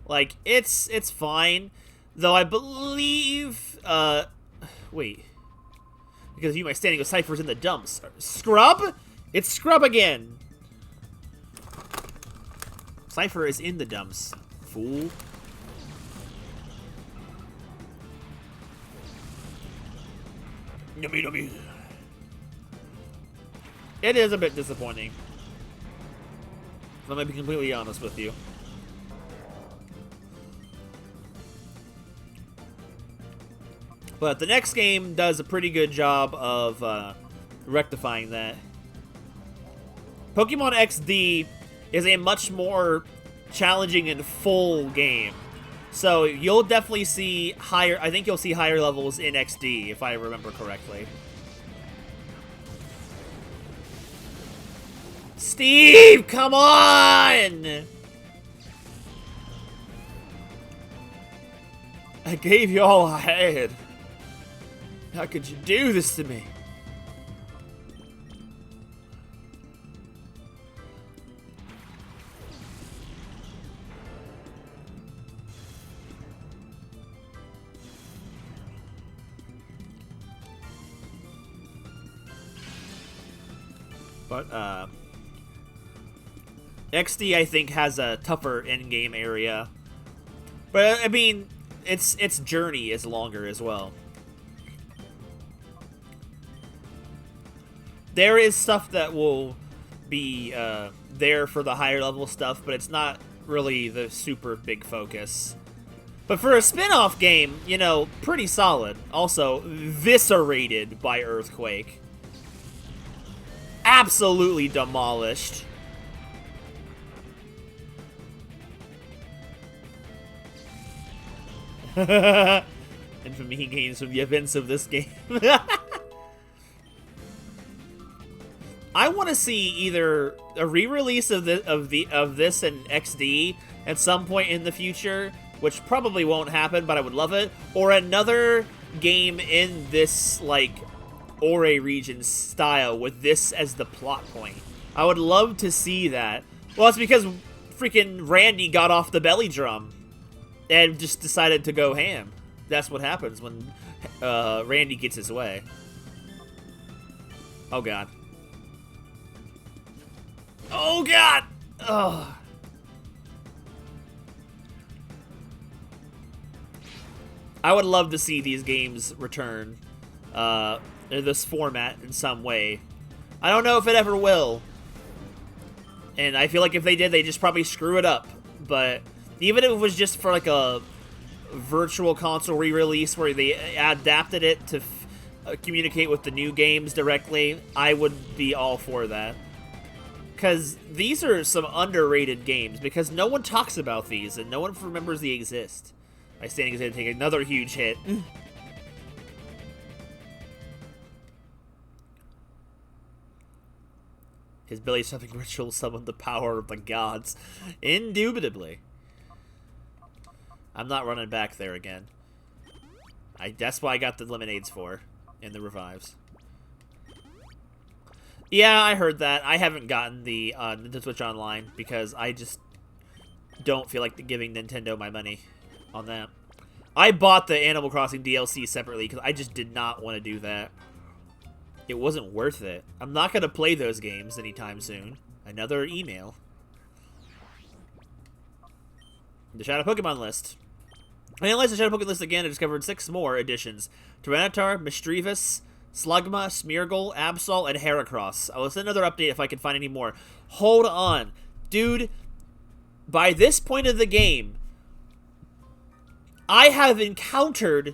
Speaker 1: Like, it's fine, though I believe wait. Because of you, my standing with Cypher's in the dumps. Scrub? It's Scrub again! Cypher is in the dumps, fool. Yummy, yummy. It is a bit disappointing. Let me be completely honest with you. But the next game does a pretty good job of rectifying that. Pokemon XD is a much more challenging and full game. So you'll definitely see higher, I think you'll see higher levels in XD, if I remember correctly. Steve, come on! I gave you all I had. How could you do this to me? But, XD, I think, has a tougher in-game area. But, I mean, its journey is longer as well. There is stuff that will be there for the higher level stuff, but it's not really the super big focus. But for a spin-off game, you know, pretty solid. Also, eviscerated by Earthquake. Absolutely demolished. Infamy gains from the events of this game. I want to see either a re-release of this in XD at some point in the future, which probably won't happen, but I would love it, or another game in this like Ore region style with this as the plot point. I would love to see that. Well, it's because freaking Randy got off the belly drum and just decided to go ham. That's what happens when Randy gets his way. Oh god. Oh god! Ugh. I would love to see these games return in this format in some way. I don't know if it ever will. And I feel like if they did, they just probably screw it up. But even if it was just for like a virtual console re-release where they adapted it to communicate with the new games directly, I would be all for that. Because these are some underrated games, because no one talks about these, and no one remembers they exist. My standing is going to take another huge hit. His belly something ritual summoned the power of the gods. Indubitably. I'm not running back there again. That's why I got the lemonades for. And the revives. Yeah, I heard that. I haven't gotten the Nintendo Switch Online because I just don't feel like giving Nintendo my money on that. I bought the Animal Crossing DLC separately because I just did not want to do that. It wasn't worth it. I'm not going to play those games anytime soon. Another email. The Shadow Pokemon list. I analyzed the Shadow Pokemon list again and discovered 6 more additions. Tyranitar, Misdreavus, Slugma, Smeargle, Absol, and Heracross. I will send another update if I can find any more. Hold on. Dude, by this point of the game, I have encountered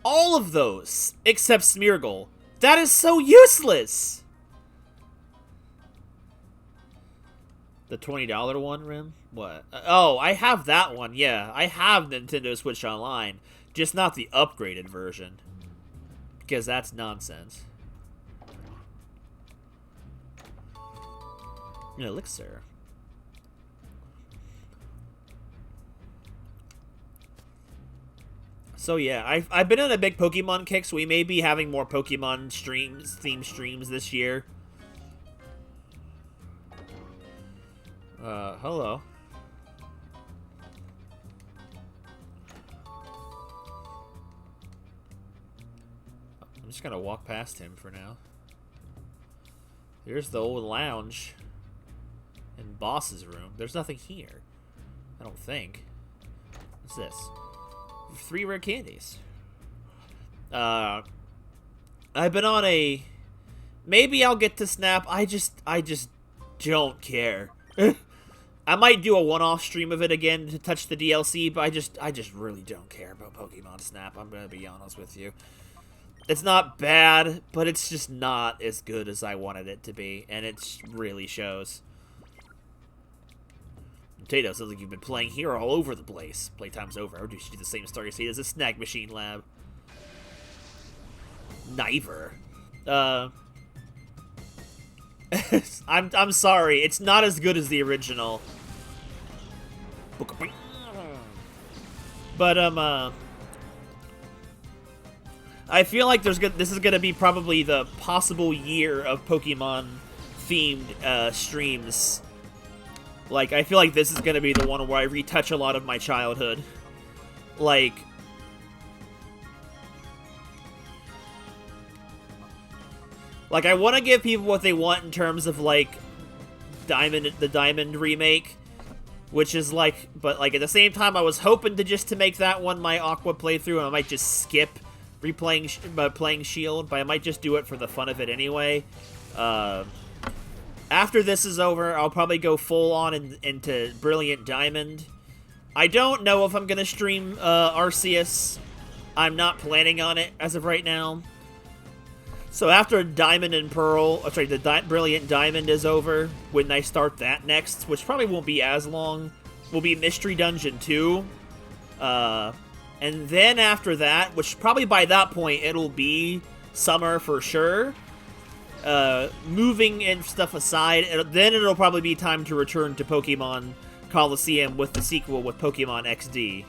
Speaker 1: all of those except Smeargle. That is so useless! The $20 one, Rim? What? Oh, I have that one, yeah. I have Nintendo Switch Online. Just not the upgraded version. Because that's nonsense. An elixir. So yeah, I've been on a big Pokemon kick, so we may be having more Pokemon themed streams this year. Hello. I'm just gonna walk past him for now. Here's the old lounge. In Boss's room. There's nothing here. I don't think. What's this? 3 rare candies. I've been on a... Maybe I'll get to Snap. I just don't care. I might do a one-off stream of it again to touch the DLC, but I just really don't care about Pokemon Snap. I'm gonna be honest with you. It's not bad, but it's just not as good as I wanted it to be, and it really shows. Potato, sounds like you've been playing here all over the place. Playtime's over. How do you do the same Starry State as a Snack Machine Lab? Neither. I'm sorry. It's not as good as the original. But I feel like this is gonna be probably the possible year of Pokemon themed streams. Like, I feel like this is going to be the one where I retouch a lot of my childhood. Like... I want to give people what they want in terms of, like, the Diamond remake. Which is, like... But, like, at the same time, I was hoping to make that one my Aqua playthrough, and I might just skip playing Shield, but I might just do it for the fun of it anyway. After this is over, I'll probably go full on into Brilliant Diamond. I don't know if I'm going to stream Arceus. I'm not planning on it as of right now. So after Diamond and Pearl, the Brilliant Diamond is over, when I start that next, which probably won't be as long, will be Mystery Dungeon 2. And then after that, which probably by that point it'll be summer for sure. Moving and stuff aside, then it'll probably be time to return to Pokemon Colosseum with the sequel with Pokemon XD.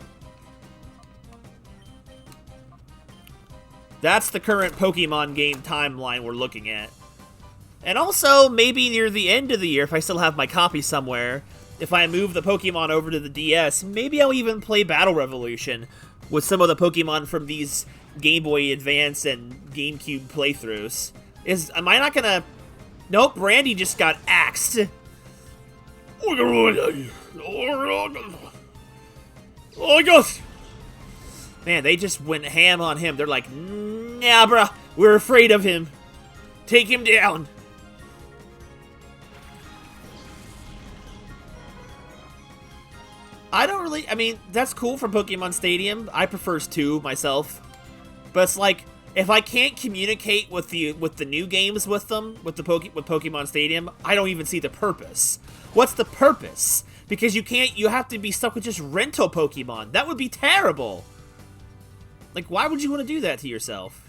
Speaker 1: That's the current Pokemon game timeline we're looking at. And also, maybe near the end of the year, if I still have my copy somewhere, if I move the Pokemon over to the DS, maybe I'll even play Battle Revolution with some of the Pokemon from these Game Boy Advance and GameCube playthroughs. Am I not gonna... Nope, Brandy just got axed. Oh my god! Man, they just went ham on him. They're like, nah, bruh, we're afraid of him. Take him down. I don't really, I mean, that's cool for Pokemon Stadium. I prefers 2 myself. But it's like, if I can't communicate with the new games with them, with Pokemon Stadium, I don't even see the purpose. What's the purpose? Because you have to be stuck with just rental Pokemon. That would be terrible. Like, why would you want to do that to yourself?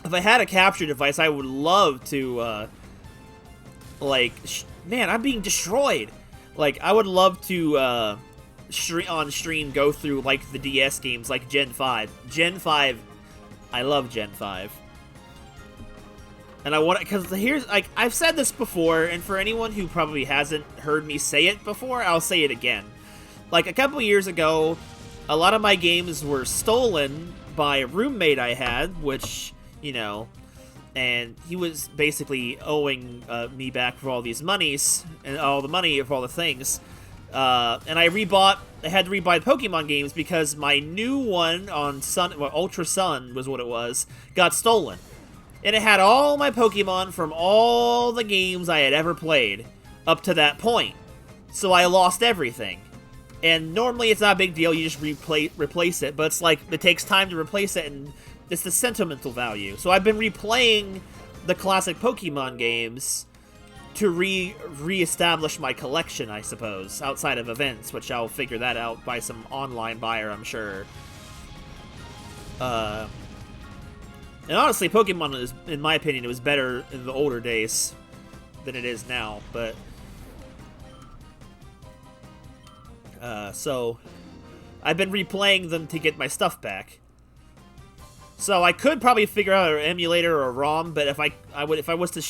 Speaker 1: If I had a capture device, I would love to, like, man, I'm being destroyed. Like, I would love to, on stream go through, like, the DS games, like Gen 5. Gen 5, I love Gen 5. And I want to, because here's, like, I've said this before, and for anyone who probably hasn't heard me say it before, I'll say it again. Like, a couple years ago, a lot of my games were stolen by a roommate I had, which, you know, and he was basically owing me back for all these monies, and all the money for all the things. And I had to rebuy Pokemon games because my new one on Ultra Sun was what it was, got stolen. And it had all my Pokemon from all the games I had ever played up to that point. So I lost everything. And normally it's not a big deal, you just replace it, but it's like, it takes time to replace it, and it's the sentimental value. So I've been replaying the classic Pokemon games to re-establish my collection, I suppose, outside of events, which I'll figure that out by some online buyer, I'm sure. And honestly, Pokemon is, in my opinion, it was better in the older days than it is now, but... so... I've been replaying them to get my stuff back. So I could probably figure out an emulator or a ROM, but if I was to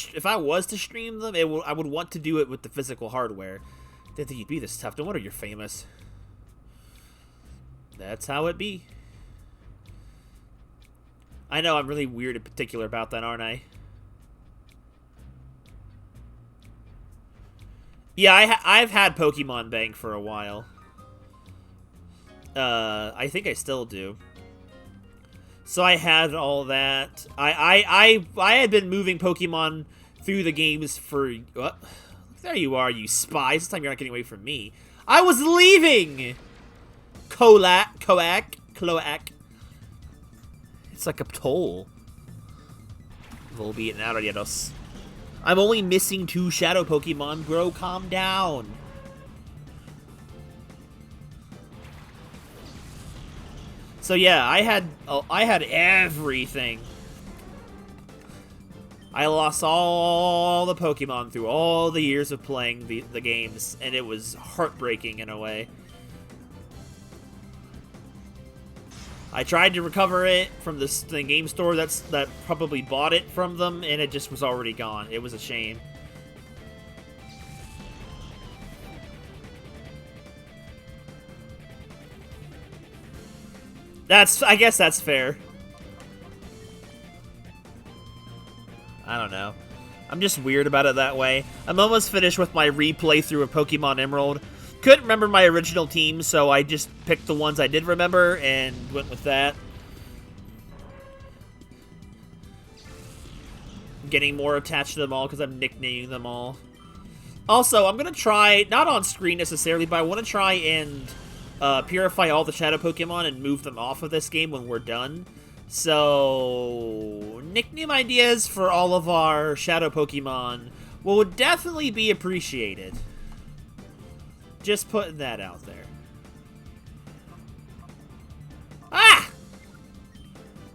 Speaker 1: stream them, I would want to do it with the physical hardware. Didn't think you'd be this tough. No wonder you're famous. That's how it be. I know I'm really weird and particular about that, aren't I? Yeah, I've had Pokemon Bank for a while. I think I still do. So I had all that. I had been moving Pokemon through the games for... What? There you are, you spies. This time you're not getting away from me. I was leaving! Cloac. It's like a toll. Volbeat and Ariados. I'm only missing 2 Shadow Pokemon, bro. Calm down. So yeah, I had everything. I lost all the Pokemon through all the years of playing the games, and it was heartbreaking in a way. I tried to recover it from the game store that probably bought it from them, and it just was already gone. It was a shame. I guess that's fair. I don't know. I'm just weird about it that way. I'm almost finished with my replay through of Pokemon Emerald. Couldn't remember my original team, so I just picked the ones I did remember and went with that. I'm getting more attached to them all because I'm nicknaming them all. Also, I'm going to try, not on screen necessarily, but I want to try and purify all the Shadow Pokemon and move them off of this game when we're done. So, nickname ideas for all of our Shadow Pokemon would definitely be appreciated. Just putting that out there. Ah!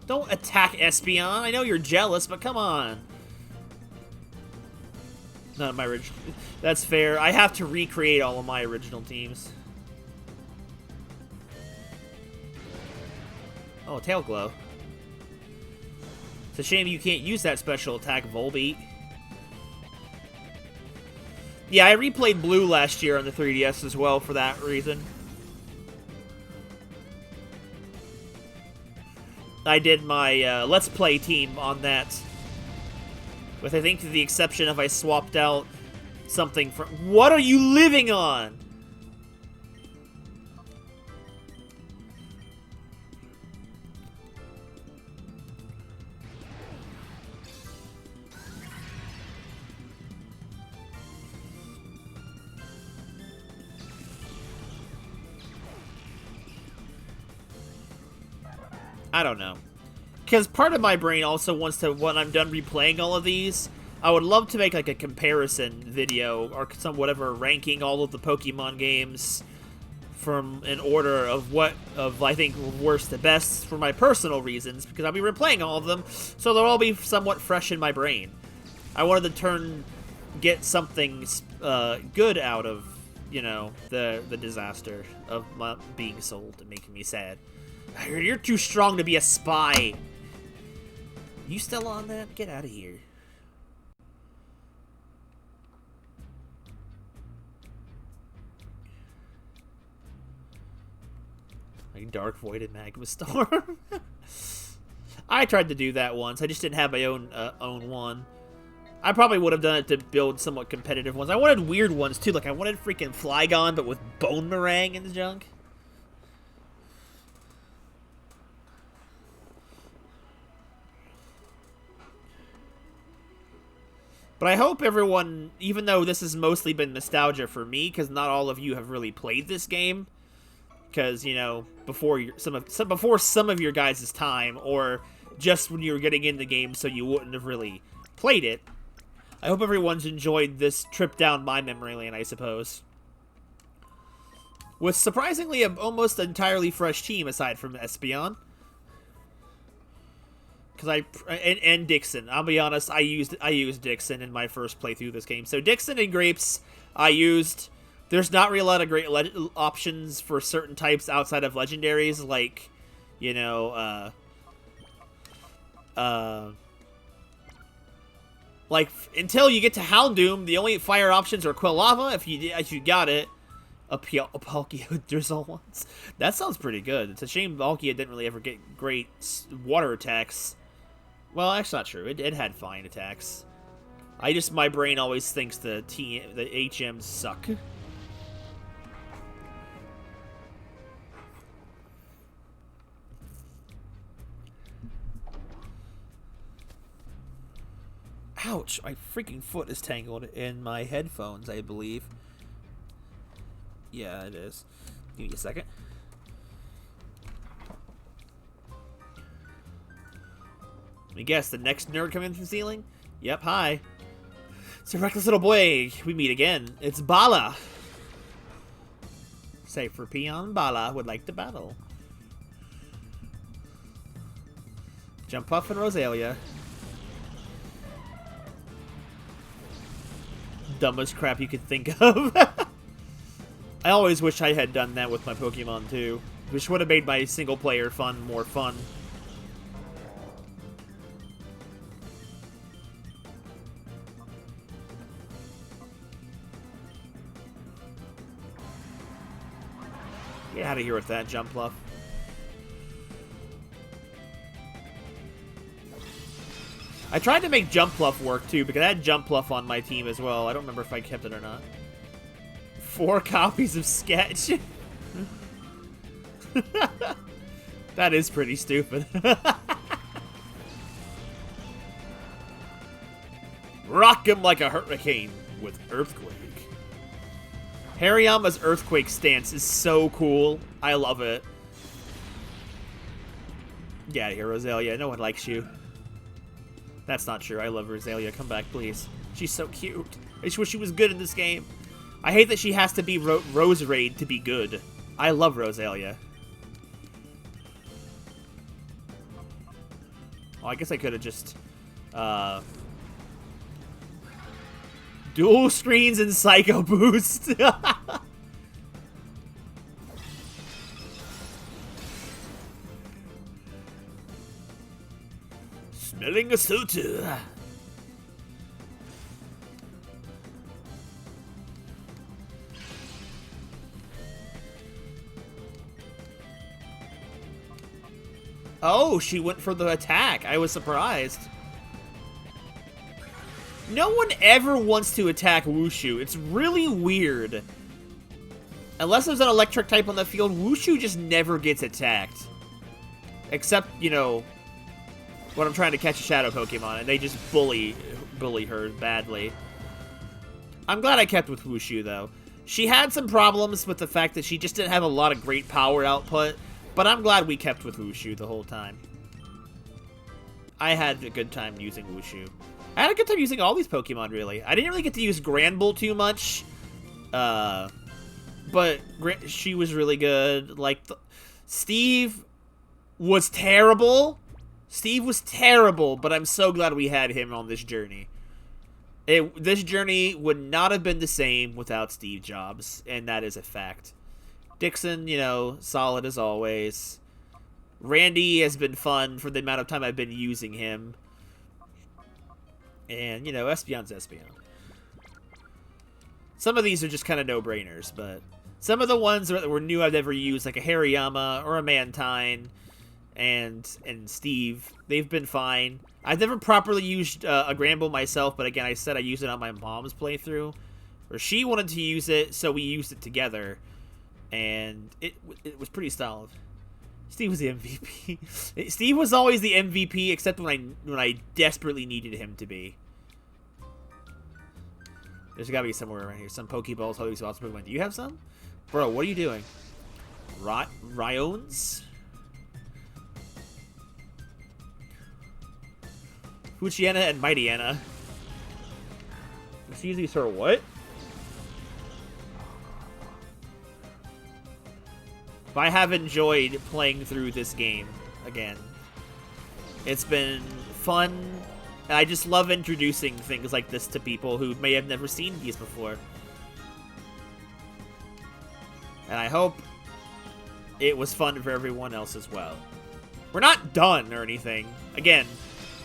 Speaker 1: Don't attack Espeon. I know you're jealous, but come on. Not my original. That's fair. I have to recreate all of my original teams. Oh, Tail Glow. It's a shame you can't use that special attack, Volbeat. Yeah, I replayed Blue last year on the 3DS as well for that reason. I did my Let's Play team on that. With, I think, the exception of I swapped out something from... What are you living on? I don't know. Because part of my brain also wants to, when I'm done replaying all of these, I would love to make like a comparison video or some whatever ranking all of the Pokemon games from an order of I think worst to best for my personal reasons, because I'll be replaying all of them, so they'll all be somewhat fresh in my brain. I wanted to get something good out of, you know, the disaster of my being sold and making me sad. You're too strong to be a spy. You still on that? Get out of here. Like Dark Void and Magma Storm. I tried to do that once. I just didn't have my own one. I probably would have done it to build somewhat competitive ones. I wanted weird ones too. Like I wanted freaking Flygon, but with Bone Meringue and junk. But I hope everyone, even though this has mostly been nostalgia for me, because not all of you have really played this game, because, you know, before some of your guys' time, or just when you were getting into the game so you wouldn't have really played it, I hope everyone's enjoyed this trip down my memory lane, I suppose. With surprisingly an almost entirely fresh team aside from Espeon. And Dixon. I'll be honest, I used Dixon in my first playthrough of this game. So Dixon and Grapes, I used. There's not really a lot of great options for certain types outside of legendaries, like, you know, like until you get to Houndoom, the only fire options are Quilava if you got it. A Palkia with Drizzle once. That sounds pretty good. It's a shame Palkia didn't really ever get great water attacks. Well, that's not true. It had fine attacks. My brain always thinks the HMs suck. Ouch, my freaking foot is tangled in my headphones, I believe. Yeah, it is. Give me a second. Let me guess, the next nerd coming from the ceiling? Yep, hi. It's a reckless little boy. We meet again. It's Bala. Cypher Peon Bala would like to battle. Jump Puff and Rosalia. Dumbest crap you could think of. I always wish I had done that with my Pokemon too, which would have made my single player fun more fun. Get out of here with that, Jump Bluff. I tried to make Jump Bluff work too, because I had Jump Bluff on my team as well. I don't remember if I kept it or not. 4 copies of Sketch. That is pretty stupid. Rock him like a hurricane with Earthquake. Hariyama's Earthquake stance is so cool. I love it. Get out of here, Rosalia. No one likes you. That's not true. I love Rosalia. Come back, please. She's so cute. I just wish she was good in this game. I hate that she has to be Rose Raid to be good. I love Rosalia. Well, I guess I could have just... dual screens and Psycho Boost. Smelling a soda. Oh, she went for the attack. I was surprised. No one ever wants to attack Wushu. It's really weird. Unless there's an electric type on the field, Wushu just never gets attacked. Except, you know, when I'm trying to catch a shadow Pokemon, and they just bully her badly. I'm glad I kept with Wushu, though. She had some problems with the fact that she just didn't have a lot of great power output, But I'm glad we kept with Wushu the whole time. I had a good time using Wushu. I had a good time using all these Pokemon, really. I didn't really get to use Granbull too much. But she was really good. Like, Steve was terrible. Steve was terrible, but I'm so glad we had him on this journey. This journey would not have been the same without Steve Jobs, and that is a fact. Dixon, you know, solid as always. Randy has been fun for the amount of time I've been using him. And, you know, Espeon's Espeon. Some of these are just kind of no-brainers, but some of the ones that were new I've never used, like a Hariyama or a Mantine and Steve, they've been fine. I've never properly used a Granbull myself, but again, I said I used it on my mom's playthrough. Or she wanted to use it, so we used it together. And it was pretty solid. Steve was the MVP. Steve was always the MVP, except when I desperately needed him to be. There's gotta be somewhere around here. Some Pokeballs, Holy Spots, Pokemon. Do you have some? Bro, what are you doing? Ryones? Fuchiana and Mightyena. Excuse me, sir, what? But I have enjoyed playing through this game again. It's been fun, and I just love introducing things like this to people who may have never seen these before. And I hope it was fun for everyone else as well. We're not done or anything. Again,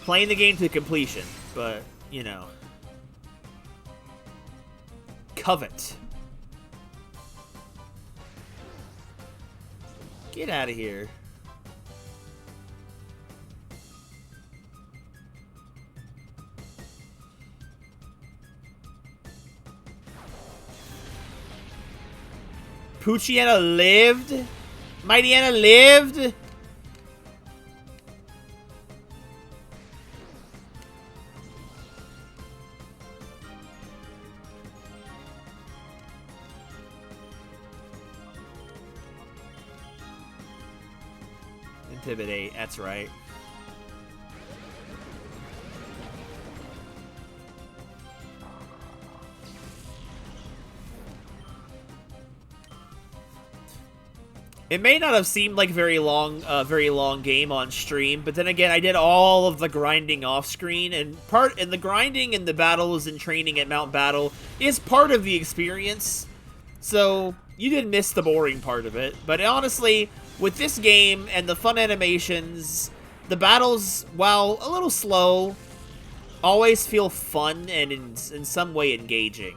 Speaker 1: playing the game to completion, but, you know. Covet. Get out of here. Poochyena lived? Mightyena lived? Intimidate, that's right. It may not have seemed like a very long game on stream, but then again, I did all of the grinding off screen, and the grinding and the battles and training at Mount Battle is part of the experience. So you didn't miss the boring part of it, but honestly, with this game and the fun animations, the battles, while a little slow, always feel fun and in some way engaging.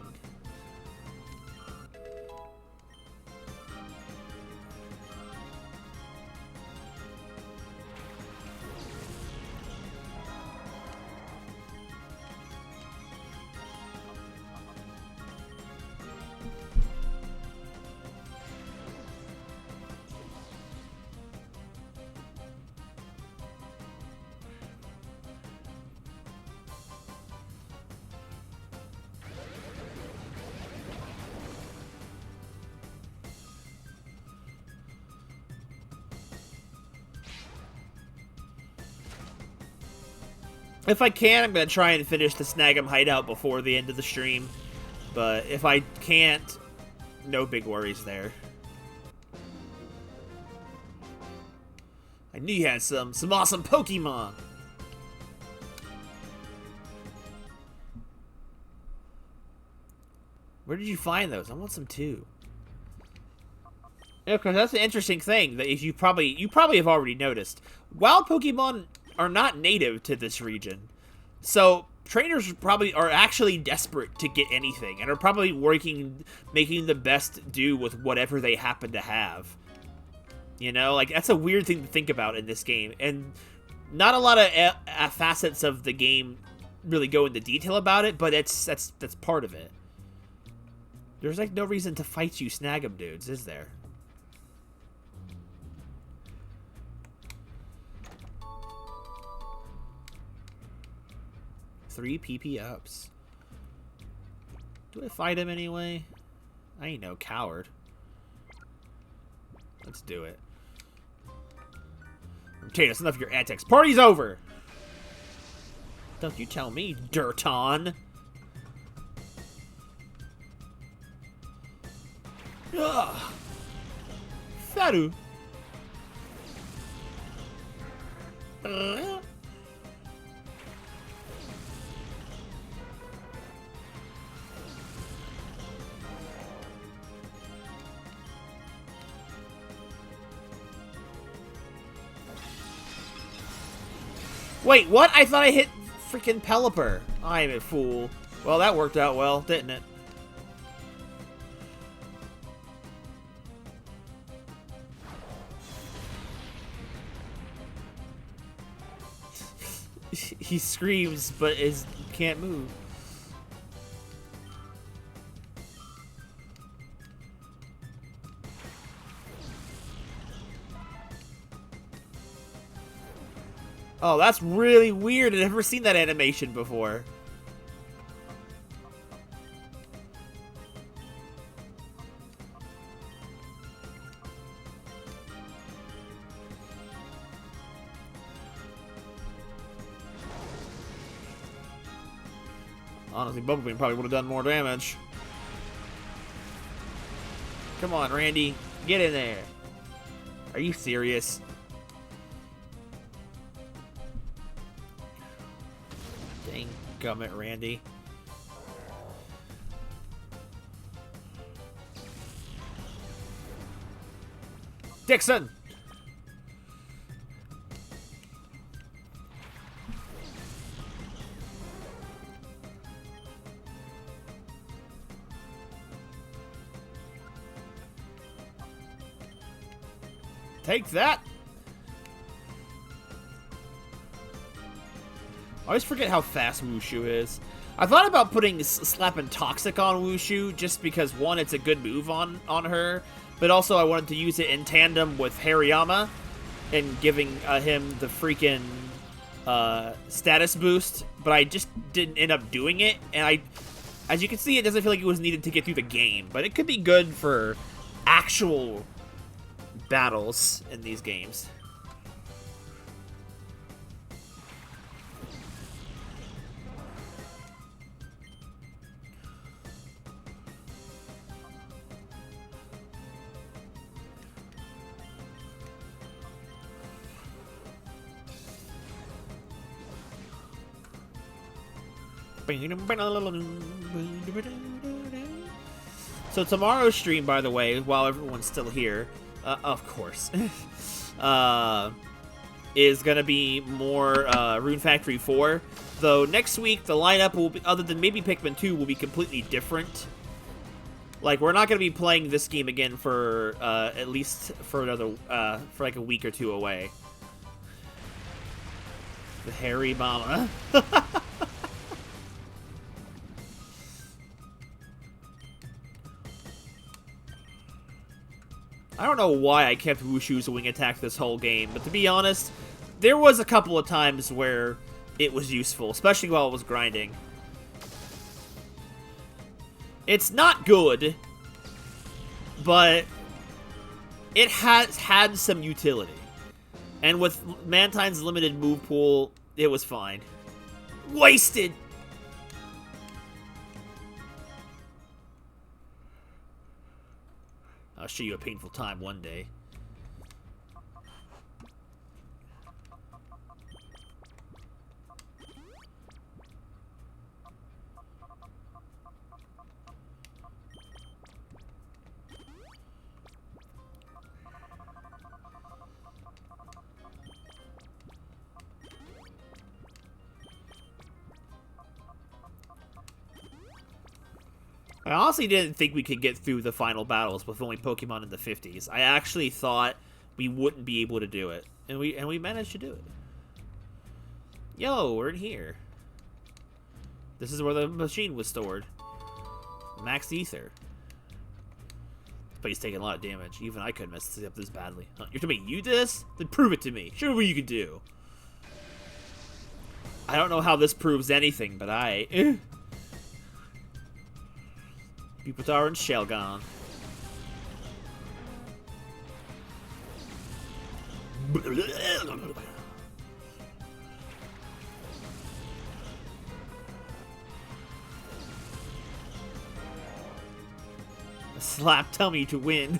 Speaker 1: If I can, I'm going to try and finish the Snag'em hideout before the end of the stream. But if I can't, no big worries there. I knew you had some awesome Pokemon. Where did you find those? I want some too. Yeah, because that's an interesting thing that you probably have already noticed. Wild Pokemon are not native to this region, so trainers probably are actually desperate to get anything and are probably making the best do with whatever they happen to have. You know, like, that's a weird thing to think about in this game, and not a lot of facets of the game really go into detail about it, but that's part of it. There's like no reason to fight you Snag'em dudes, is there? Three PP ups. Do I fight him anyway? I ain't no coward. Let's do it. Tatus, enough of your antics. Party's over! Don't you tell me, Dirton. Ugh. Faru. Wait, what? I thought I hit freaking Pelipper. I'm a fool. Well, that worked out well, didn't it? He screams, but can't move. Oh, that's really weird. I've never seen that animation before. Honestly, Bubblebeam probably would have done more damage. Come on, Randy. Get in there. Are you serious? Dang gummit, Randy. Dixon! Take that! I always forget how fast Wushu is. I thought about putting slapping Toxic on Wushu just because, one, it's a good move on her, but also I wanted to use it in tandem with Hariyama and giving him the freaking status boost, but I just didn't end up doing it, and as you can see, it doesn't feel like it was needed to get through the game, but it could be good for actual battles in these games. So tomorrow's stream, by the way, while everyone's still here, of course, is gonna be more Rune Factory 4. Though next week the lineup will be, other than maybe Pikmin 2, will be completely different. Like, we're not gonna be playing this game again for at least for another for like a week or two away. The hairy mama. I don't know why I kept Wushu's wing attack this whole game, but to be honest, there was a couple of times where it was useful, especially while it was grinding. It's not good, but it has had some utility. And with Mantine's limited move pool, it was fine. Wasted! I'll show you a painful time one day. I honestly didn't think we could get through the final battles with only Pokemon in the 50s. I actually thought we wouldn't be able to do it. And we managed to do it. Yo, we're in here. This is where the machine was stored. Max Ether. But he's taking a lot of damage. Even I couldn't mess up this badly. Huh? You're telling me you did this? Then prove it to me. Show me what you can do. I don't know how this proves anything, but Pupitar and Shelgon. Slap tummy to win.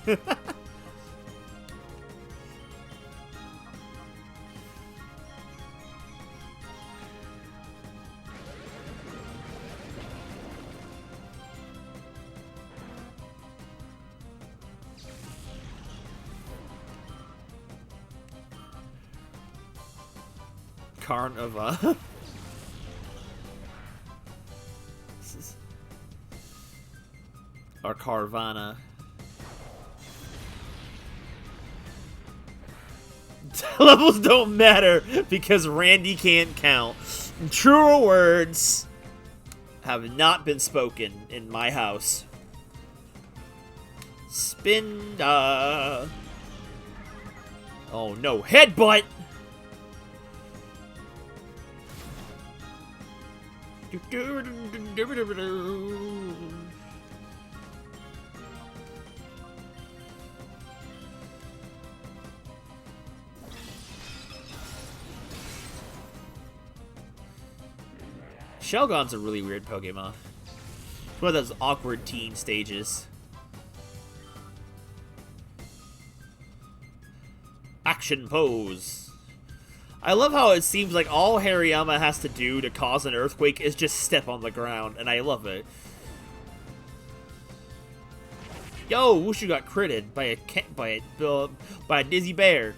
Speaker 1: Carnava. This is... Or Carvana. Levels don't matter because Randy can't count. Truer words have not been spoken in my house. Spinda. Oh no, headbutt! Shelgon's a really weird Pokemon. It's one of those awkward teen stages. Action pose. I love how it seems like all Hariyama has to do to cause an earthquake is just step on the ground, and I love it. Yo, Wushu got critted by a dizzy bear.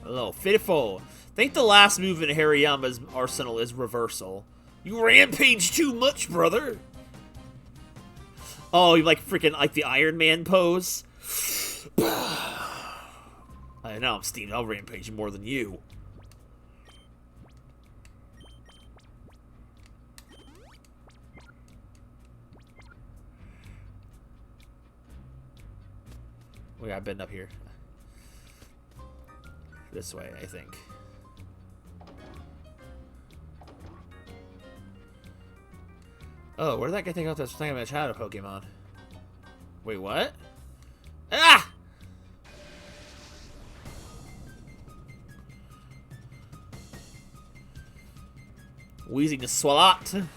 Speaker 1: Oh, pitiful. I think the last move in Hariyama's arsenal is reversal. You rampage too much, brother. Oh, you like freaking like the Iron Man pose? I know I'm steamed. I'll rampage more than you. We got bend up here. This way, I think. Oh, where did that guy think out this thing of a shadow Pokemon? Wait, what? Ah! Wheezing to Swalot.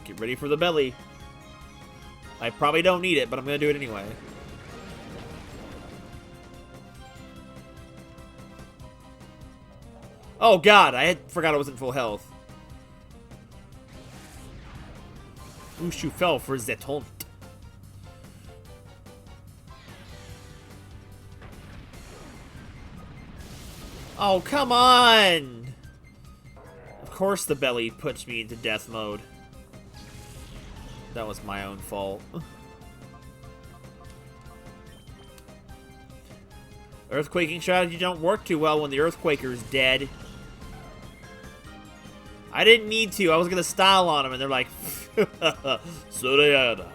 Speaker 1: Get ready for the belly. I probably don't need it, but I'm gonna do it anyway. Oh god, I forgot I was in full health. Wushu fell for the taunt. Oh, come on! Of course the belly puts me into death mode. That was my own fault. Earthquaking strategy don't work too well when the Earthquaker's dead. I didn't need to. I was gonna style on him, and they're like, Surayada.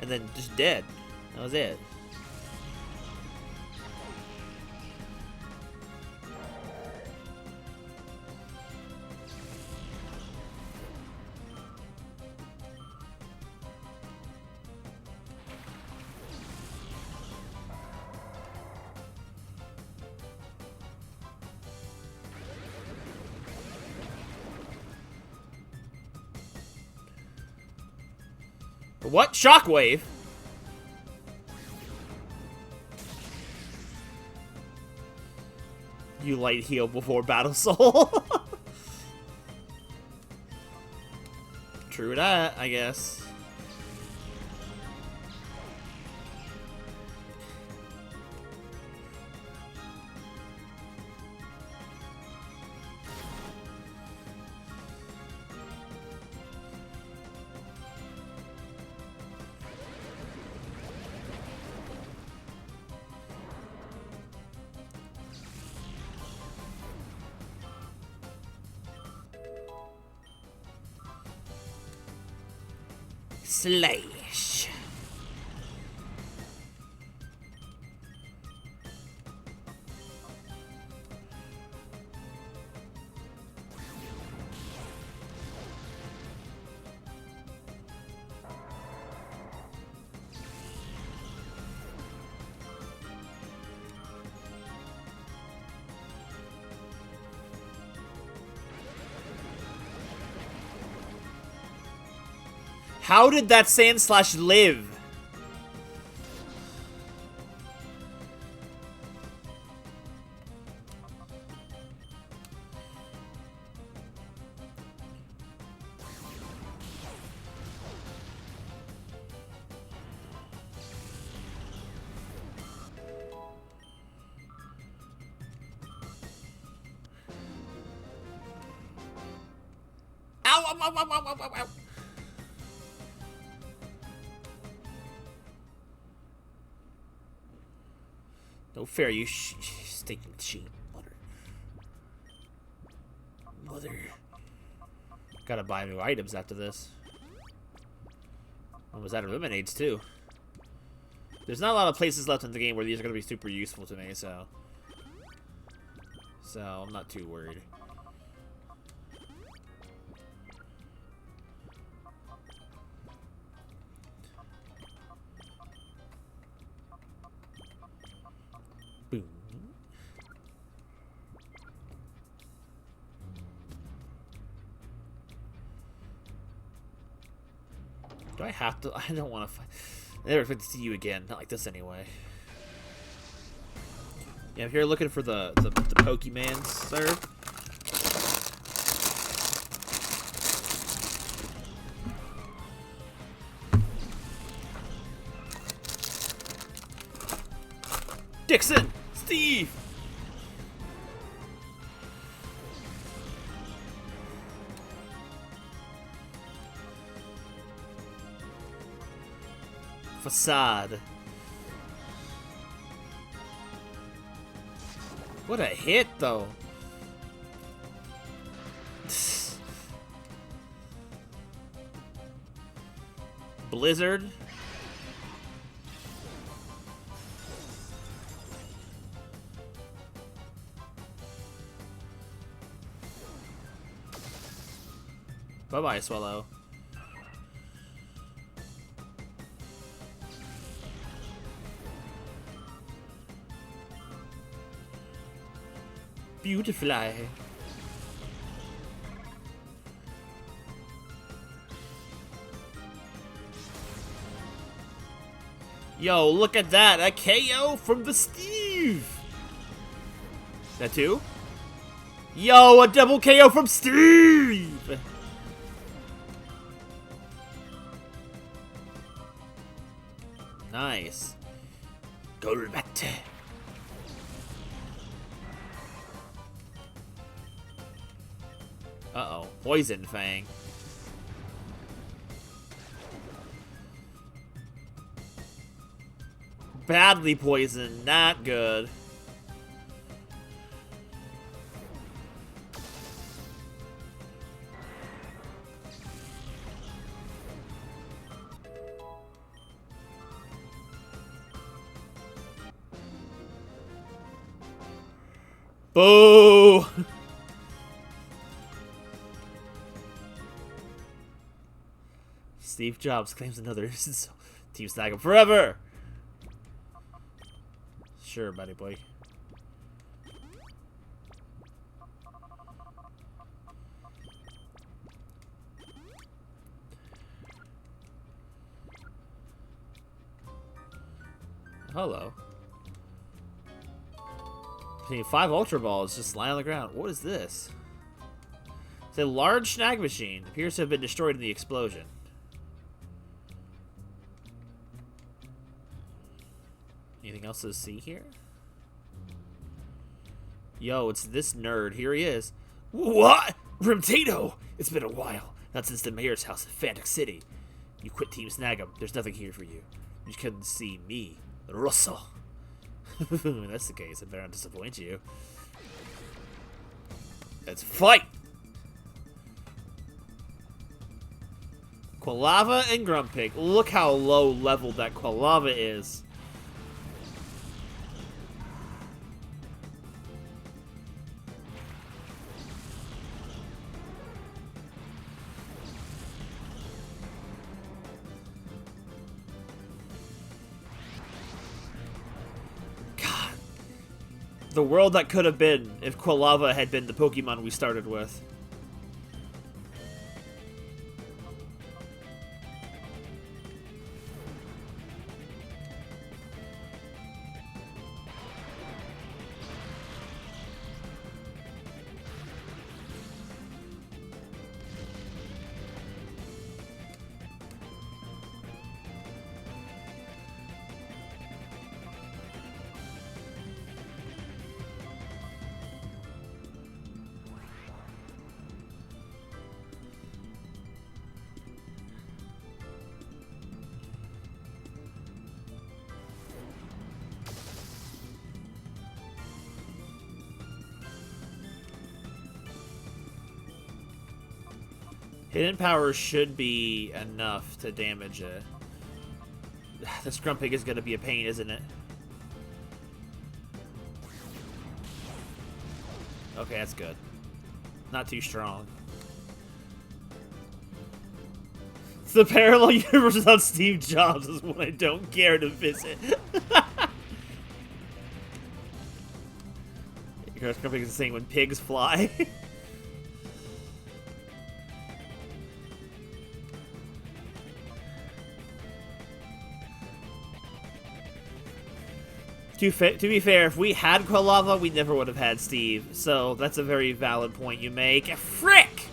Speaker 1: And then just dead. That was it. What? Shockwave? You light heal before Battle Soul. True that, I guess. Slash. How did that Sand Slash live? Ow, ow, ow, ow, ow, ow, ow, ow. No fair, you stinking cheat, mother. Gotta buy new items after this. Oh, was that eliminates too? There's not a lot of places left in the game where these are gonna be super useful to me, so I'm not too worried. Boom. Do I have to? I don't want to fight. I never expect to see you again. Not like this anyway. Yeah, I'm here looking for the Pokemans, sir. Dixon! Steve! Facade. What a hit, though. Blizzard. Bye-bye, Swallow. Beautifly. Yo, look at that. A KO from the Steve. That too? Yo, a double KO from Steve. Nice. Golbat. Uh-oh. Poison Fang. Badly poisoned. Not good. Boo! Steve Jobs claims another Team Snag him forever! Sure, buddy boy. Hello. Containing 5 Ultra Balls just lying on the ground. What is this? It's a large snag machine. Appears to have been destroyed in the explosion. Anything else to see here? Yo, it's this nerd. Here he is. What? Rimtato! It's been a while. Not since the mayor's house in Fantic City. You quit Team Snag'em. There's nothing here for you. You couldn't see me. Russell. If that's the case, I better not disappoint you. Let's fight! Quilava and Grumpig. Look how low leveled that Quilava is. God. The world that could have been if Quilava had been the Pokemon we started with. Hidden power should be enough to damage it. This Grumpig is going to be a pain, isn't it? Okay, that's good. Not too strong. It's the parallel universe without Steve Jobs is one I don't care to visit. Grumpig is saying when pigs fly. To be fair, if we had Quilava, we never would have had Steve. So that's a very valid point you make. Frick!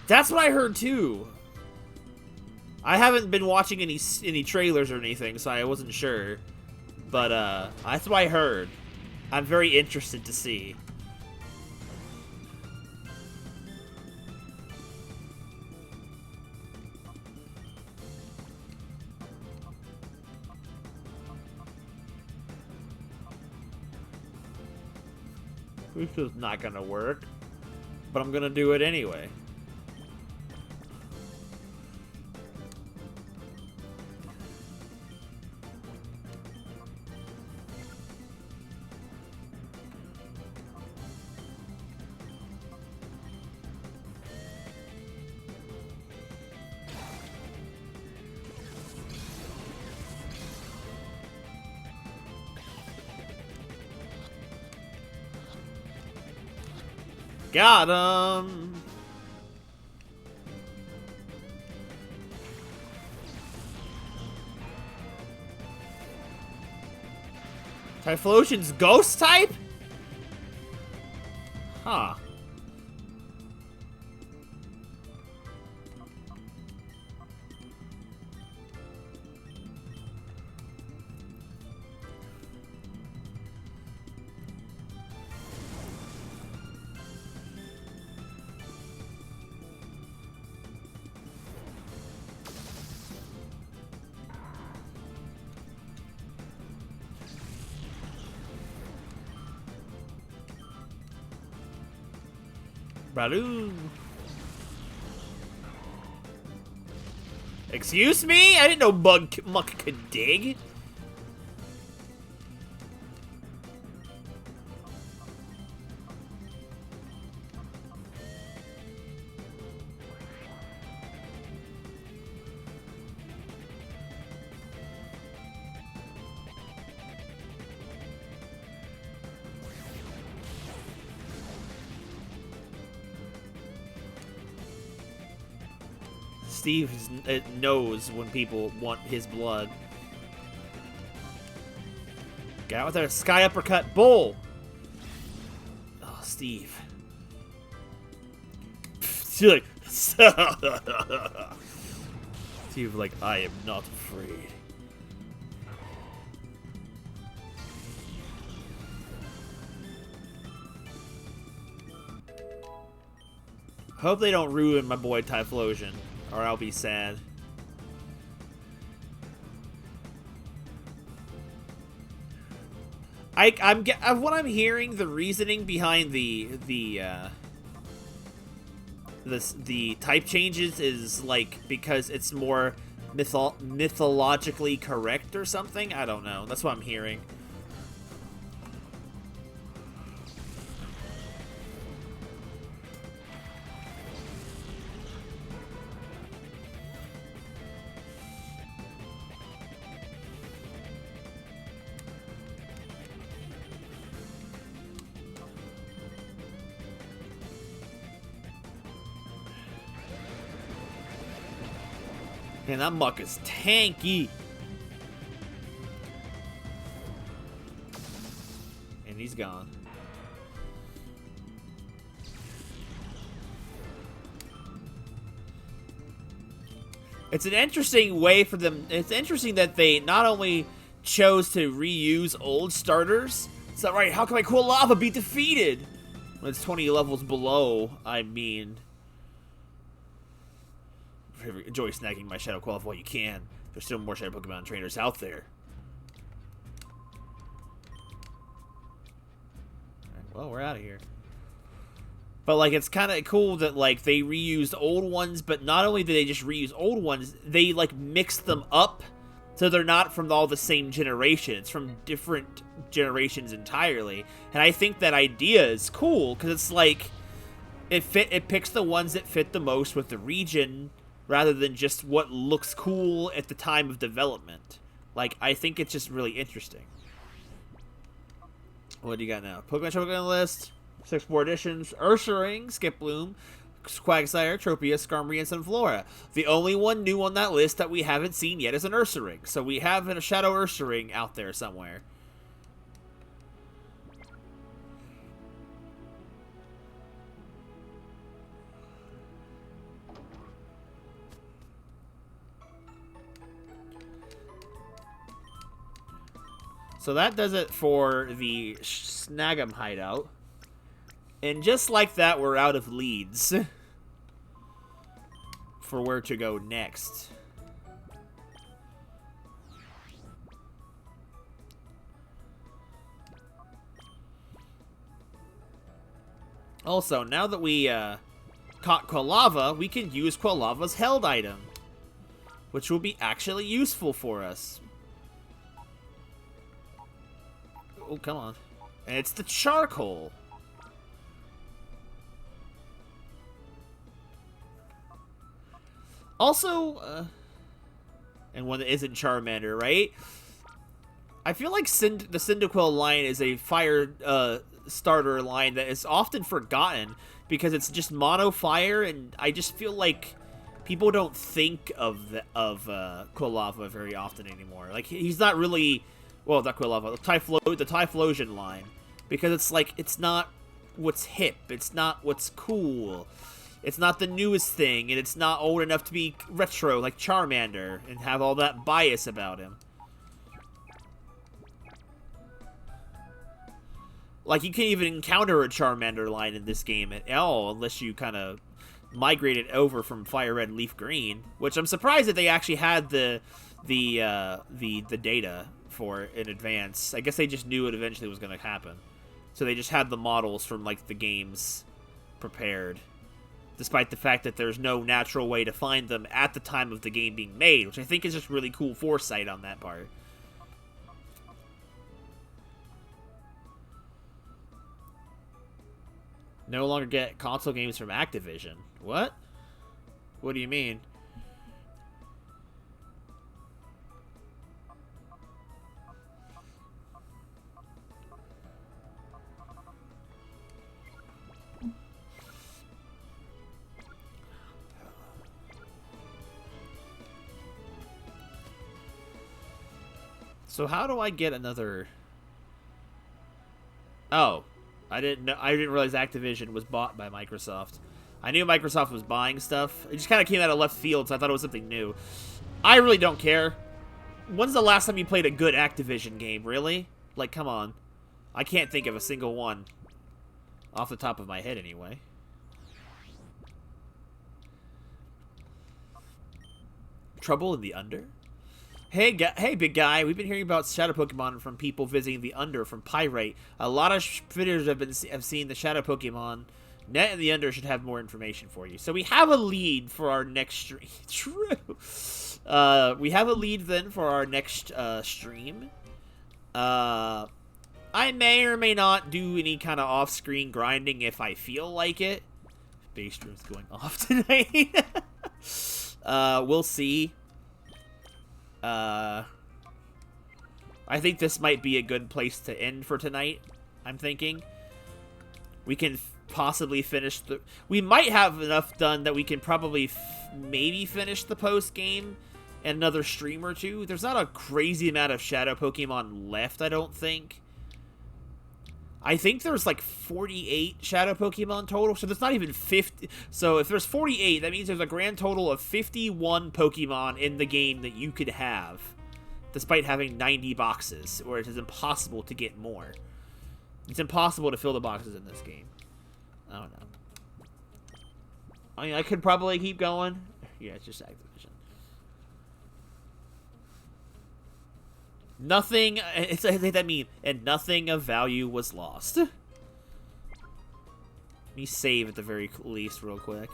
Speaker 1: That's what I heard too. I haven't been watching any trailers or anything, so I wasn't sure. But that's what I heard. I'm very interested to see. This is not gonna work, but I'm gonna do it anyway. Got him! Typhlosion's ghost type? Huh. Balloon. Excuse me? I didn't know Muck could dig. Steve knows when people want his blood. Get out with our Sky Uppercut Bull! Oh, Steve. You're like... Steve like, I am not afraid. Hope they don't ruin my boy Typhlosion, or I'll be sad. What I'm hearing, the reasoning behind the type changes is like because it's more mythologically correct or something. I don't know. That's what I'm hearing. Man, that muck is tanky. And he's gone. It's an interesting way for them. It's interesting that they not only chose to reuse old starters. Is that right? How can my cool lava be defeated? When it's 20 levels below, I mean. Enjoy snagging my Shadow Qualifier while you can. There's still more Shadow Pokemon trainers out there. Alright, well, we're out of here. But, like, it's kind of cool that, like, they reused old ones, but not only did they just reuse old ones, they, like, mixed them up so they're not from all the same generation. It's from different generations entirely. And I think that idea is cool, because it's, like, it picks the ones that fit the most with the region, rather than just what looks cool at the time of development. Like, I think it's just really interesting. What do you got now? Pokemon Showdown list. 6 more additions. Ursaring, Skiploom, Quagsire, Tropia, Skarmory, and Sunflora. The only one new on that list that we haven't seen yet is an Ursaring. So we have a Shadow Ursaring out there somewhere. So that does it for the Snag'em hideout. And just like that, we're out of leads for where to go next. Also, now that we caught Quilava, we can use Quilava's held item, which will be actually useful for us. Oh, come on. And it's the charcoal. Also, and one that isn't Charmander, right? I feel like the Cyndaquil line is a fire starter line that is often forgotten because it's just mono fire, and I just feel like people don't think of Quilava very often anymore. Like, he's not really... Well, not Quilava, the Typhlosion line. Because it's like, it's not what's hip. It's not what's cool. It's not the newest thing. And it's not old enough to be retro like Charmander and have all that bias about him. Like, you can't even encounter a Charmander line in this game at all unless you kind of migrate it over from Fire Red and Leaf Green. Which I'm surprised that they actually had the data for in advance. I guess they just knew it eventually was going to happen. So they just had the models from, like, the games prepared. Despite the fact that there's no natural way to find them at the time of the game being made, which I think is just really cool foresight on that part. No longer get console games from Activision. What? What do you mean? So how do I get another... Oh, I didn't realize Activision was bought by Microsoft. I knew Microsoft was buying stuff. It just kind of came out of left field, so I thought it was something new. I really don't care. When's the last time you played a good Activision game, really? Like, come on. I can't think of a single one. Off the top of my head, anyway. Trouble in the Under? Hey, big guy. We've been hearing about shadow Pokemon from people visiting the Under from Pyrite. A lot of videos have seen the shadow Pokemon. Net and the Under should have more information for you. So we have a lead for our next stream. True. We have a lead then for our next stream. I may or may not do any kind of off-screen grinding if I feel like it. Base stream's going off tonight. We'll see. I think this might be a good place to end for tonight. I'm thinking we can possibly finish the. We might have enough done that we can probably maybe finish the post game and another stream or two. There's not a crazy amount of shadow Pokemon left, I don't think. I think there's like 48 shadow Pokemon total, so there's not even 50. So if there's 48, that means there's a grand total of 51 Pokemon in the game that you could have, despite having 90 boxes, or it is impossible to get more. It's impossible to fill the boxes in this game. I don't know. I mean, I could probably keep going. Yeah, it's just Activision. Nothing, it's like that meme, and nothing of value was lost. Let me save at the very least real quick.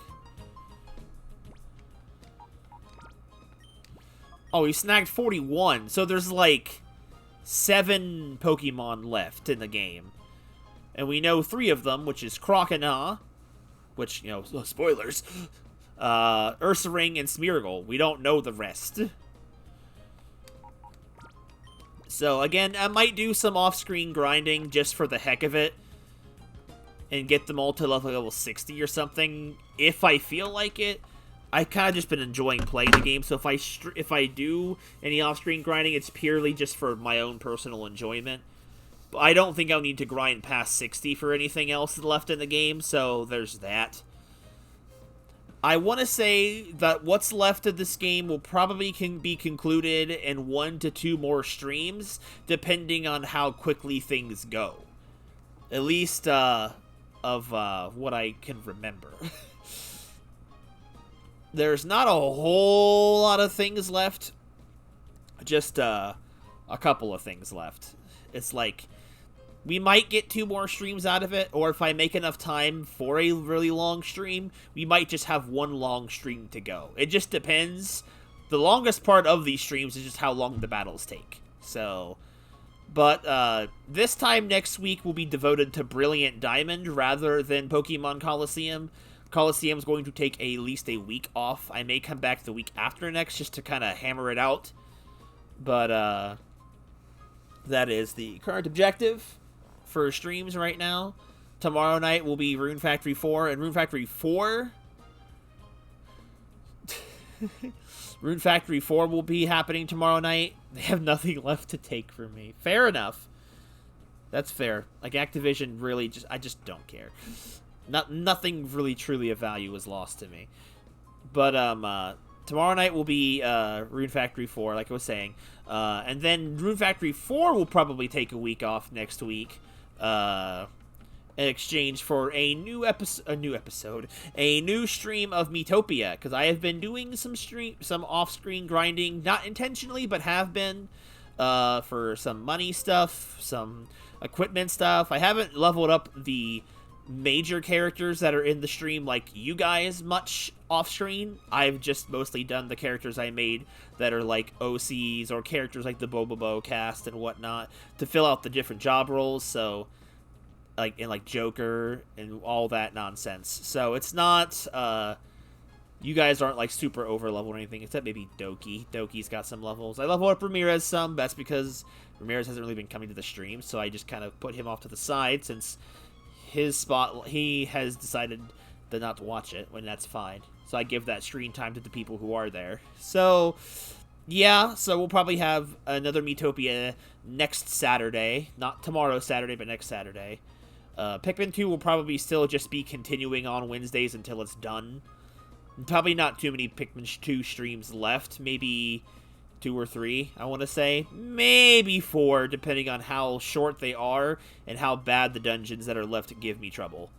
Speaker 1: Oh, he snagged 41, so there's like 7 Pokemon left in the game. And we know 3 of them, which is Croconaw, which, you know, spoilers, Ursaring and Smeargle. We don't know the rest. So, again, I might do some off-screen grinding just for the heck of it. And get them all to level 60 or something, if I feel like it. I've kind of just been enjoying playing the game, so if I do any off-screen grinding, it's purely just for my own personal enjoyment. But I don't think I'll need to grind past 60 for anything else left in the game, so there's that. I want to say that what's left of this game will probably be concluded in 1 to 2 more streams, depending on how quickly things go. At least, of what I can remember. There's not a whole lot of things left. Just, a couple of things left. It's like, we might get 2 more streams out of it, or if I make enough time for a really long stream, we might just have 1 long stream to go. It just depends. The longest part of these streams is just how long the battles take. So, but this time next week will be devoted to Brilliant Diamond rather than Pokemon Colosseum. Colosseum is going to take at least a week off. I may come back the week after next just to kind of hammer it out. But, that is the current objective for streams right now. Tomorrow night will be Rune Factory 4, and Rune Factory 4... Rune Factory 4 will be happening tomorrow night. They have nothing left to take from me. Fair enough. That's fair. Like, Activision really just... I just don't care. Nothing really truly of value was lost to me. But, tomorrow night will be Rune Factory 4, like I was saying. And then Rune Factory 4 will probably take a week off next week. In exchange for a new stream of Miitopia, because I have been doing some off-screen grinding, not intentionally, but have been, for some money stuff, some equipment stuff. I haven't leveled up the major characters that are in the stream like you guys much off-screen. I've just mostly done the characters I made that are like OCs or characters like the Bobobo cast and whatnot to fill out the different job roles, so like Joker and all that nonsense. So it's not you guys aren't like super over leveled or anything, except maybe Doki. Doki's got some levels. I leveled up Ramirez some. That's because Ramirez hasn't really been coming to the stream, so I just kind of put him off to the side since his spot, he has decided to not to watch it, when that's fine. So I give that screen time to the people who are there. So, yeah, so we'll probably have another Miitopia next Saturday. Not tomorrow Saturday, but next Saturday. Pikmin 2 will probably still just be continuing on Wednesdays until it's done. Probably not too many Pikmin 2 streams left. Maybe 2 or 3, I want to say. Maybe 4, depending on how short they are and how bad the dungeons that are left give me trouble.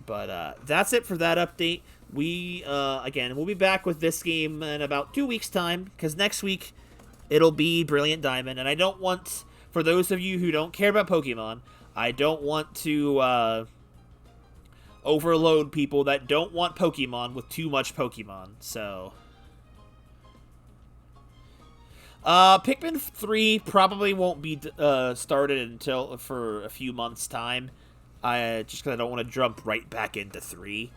Speaker 1: But that's it for that update. We, again, we'll be back with this game in about 2 weeks' time, because next week it'll be Brilliant Diamond, and I don't want, for those of you who don't care about Pokemon, I don't want to overload people that don't want Pokemon with too much Pokemon, so... Pikmin 3 probably won't be started until for a few months' time. Just because I don't want to jump right back into 3.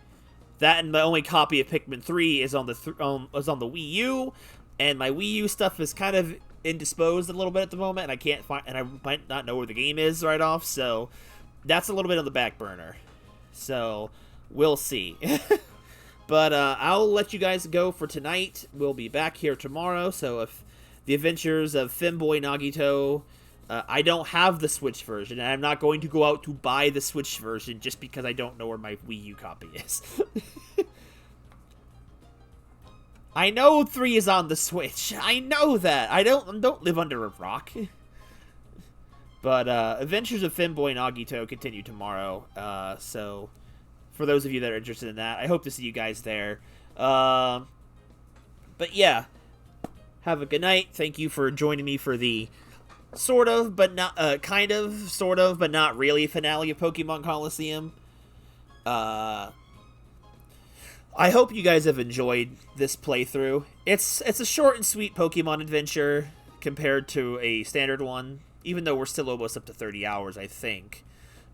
Speaker 1: That and my only copy of Pikmin 3 is on the Wii U, and my Wii U stuff is kind of indisposed a little bit at the moment, and I can't find, and I might not know where the game is right off, so that's a little bit on the back burner. So we'll see. But I'll let you guys go for tonight. We'll be back here tomorrow. So if the Adventures of Femboy Nagito. I don't have the Switch version, and I'm not going to go out to buy the Switch version just because I don't know where my Wii U copy is. I know 3 is on the Switch. I know that. I don't live under a rock. But Adventures of Femboy Nagito continue tomorrow. So for those of you that are interested in that, I hope to see you guys there. But yeah. Have a good night. Thank you for joining me for the sort of, but not, kind of, sort of, but not really finale of Pokemon Colosseum. I hope you guys have enjoyed this playthrough. It's a short and sweet Pokemon adventure compared to a standard one, even though we're still almost up to 30 hours, I think.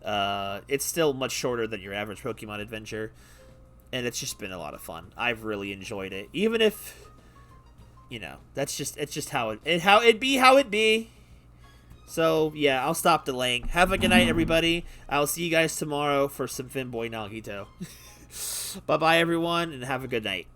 Speaker 1: It's still much shorter than your average Pokemon adventure, and it's just been a lot of fun. I've really enjoyed it, even if... You know, it's just how it be. So, yeah, I'll stop delaying. Have a good night, everybody. I'll see you guys tomorrow for some Femboy Nagito. Bye-bye, everyone, and have a good night.